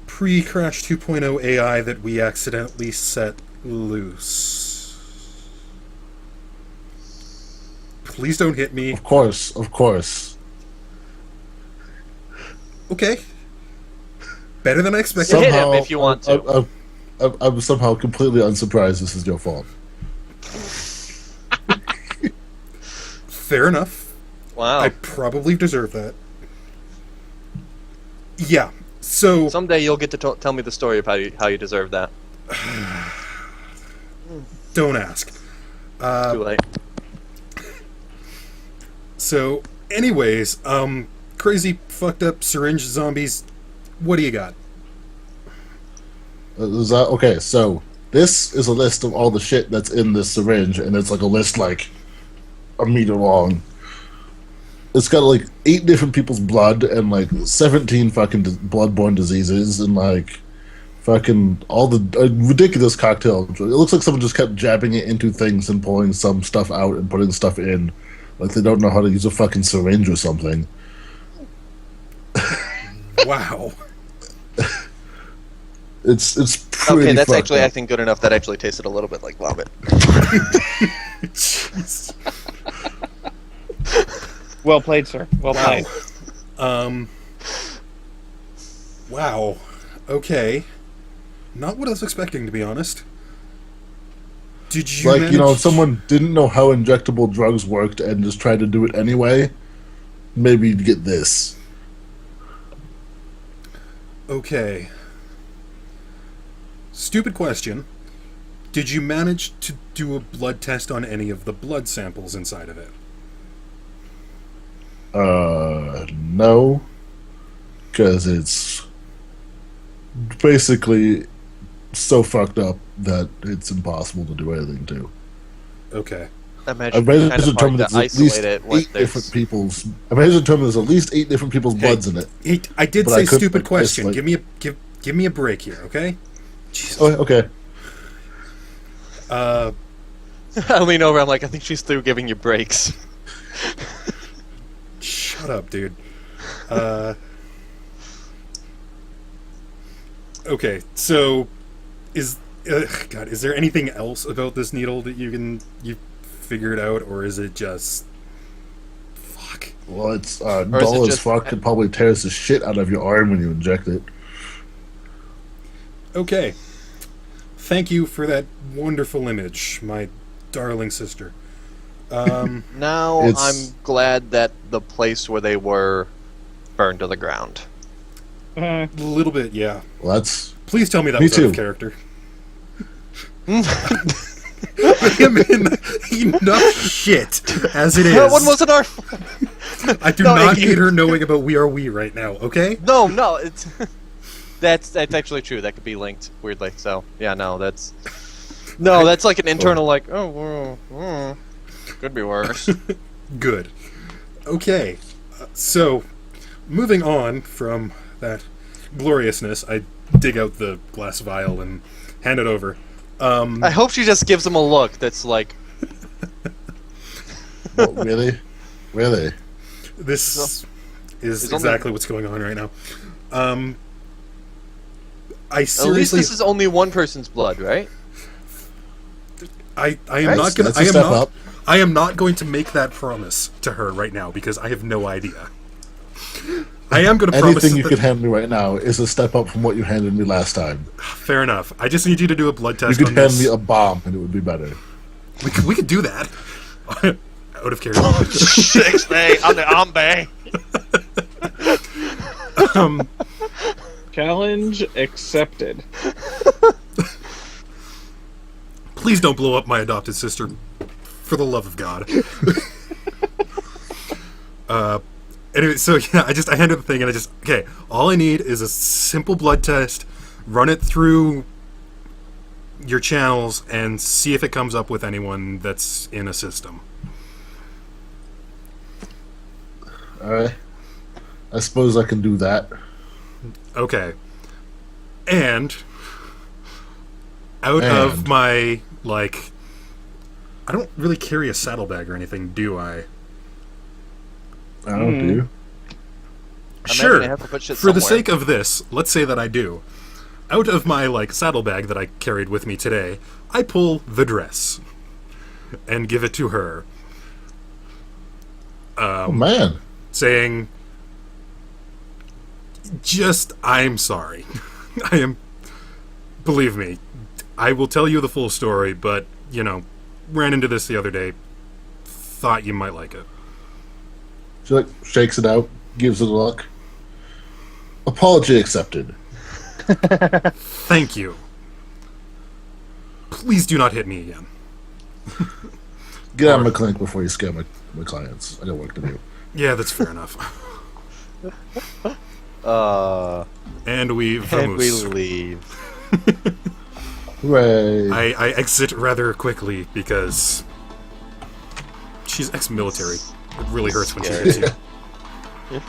pre-Crash 2.0 AI that we accidentally set loose. Please don't hit me. Of course. Okay. Better than I expected. Hit him if you want to. I'm somehow completely unsurprised this is your fault. Fair enough. Wow. I probably deserve that. Yeah. So Someday you'll get to tell me the story of how you deserve that. don't ask. Too late. So, anyways, crazy fucked up syringe zombies. What do you got? Okay, so this is a list of all the shit that's in this syringe, and it's like a list like a meter long. It's got like 8 different people's blood and like 17 fucking bloodborne diseases and like fucking all the ridiculous cocktail. It looks like someone just kept jabbing it into things and pulling some stuff out and putting stuff in. Like they don't know how to use a fucking syringe or something. Wow. It's pretty Okay, that's fucked actually, up. I think, good enough. That actually tasted a little bit like vomit. Jeez. Well played, sir. Well played. Wow. Okay. Not what I was expecting, to be honest. Did you Like, manage... you know, if someone didn't know how injectable drugs worked and just tried to do it anyway, maybe you'd get this. Okay. Stupid question. Did you manage to do a blood test on any of the blood samples inside of it? No. Because it's basically so fucked up that it's impossible to do anything to. Okay. Imagine I've managed kind to of determine hard there's to at least isolate it 8 when different there's... people's... I've managed to determine there's at least 8 different people's bloods in it. Hey, I did But say I couldn't stupid question. isolate- Give me a break here, okay? Jesus. Oh, okay. I lean over, I'm like, I think she's through giving you breaks. Shut up, dude. Okay, so is there anything else about this needle that you figured out, or is it just fuck? Well, it's is it dull as just- fuck. It probably tears the shit out of your arm when you inject it. Okay. Thank you for that wonderful image, my darling sister. Now It's- I'm glad that the place where they were burned to the ground. A little bit, yeah. Well, that's... Please tell me that Me was out of too. character. I am in enough shit as it is. That one wasn't our... I do No, not you- need her knowing about We Are We right now, okay? No, it's... That's actually true. That could be linked weirdly. So yeah, no, that's like an internal like could be worse. Good. Okay. So, moving on from that gloriousness, I dig out the glass vial and hand it over. I hope she just gives him a look that's like, What, really? Really? This is There's only- exactly what's going on right now. I at least seriously, this is only one person's blood, right? I am not gonna. That's a step up. I am not going to make that promise to her right now because I have no idea. I am going to promise Anything you that, could hand me right now is a step up from what you handed me last time. fair enough. I just need you to do a blood You test could on hand this. me a bomb and it would be better. We could do that. Out of curiosity. 6 Bay on the Ambe. Challenge accepted. Please don't blow up my adopted sister. For the love of God. Anyway, so yeah, I handed the thing and okay, all I need is a simple blood test, run it through your channels, and see if it comes up with anyone that's in a system. Alright. I suppose I can do that. Okay. And out of my, like... I don't really carry a saddlebag or anything, do I? I don't do. Sure. I have to put shit For the somewhere. sake of this, let's say that I do. Out of my, like, saddlebag that I carried with me today, I pull the dress and give it to her. Oh, man. Saying, I'm sorry. I am, believe me, I will tell you the full story, but, you know, ran into this the other day, thought you might like it. She, like, shakes it out, gives it a look. Apology accepted. Thank you. Please do not hit me again. Get out of my clinic before you scare my clients. I got work to do. Yeah, that's fair enough. And we And we vamos. leave. Hooray. I exit rather quickly because she's ex-military. It really hurts when she hits you.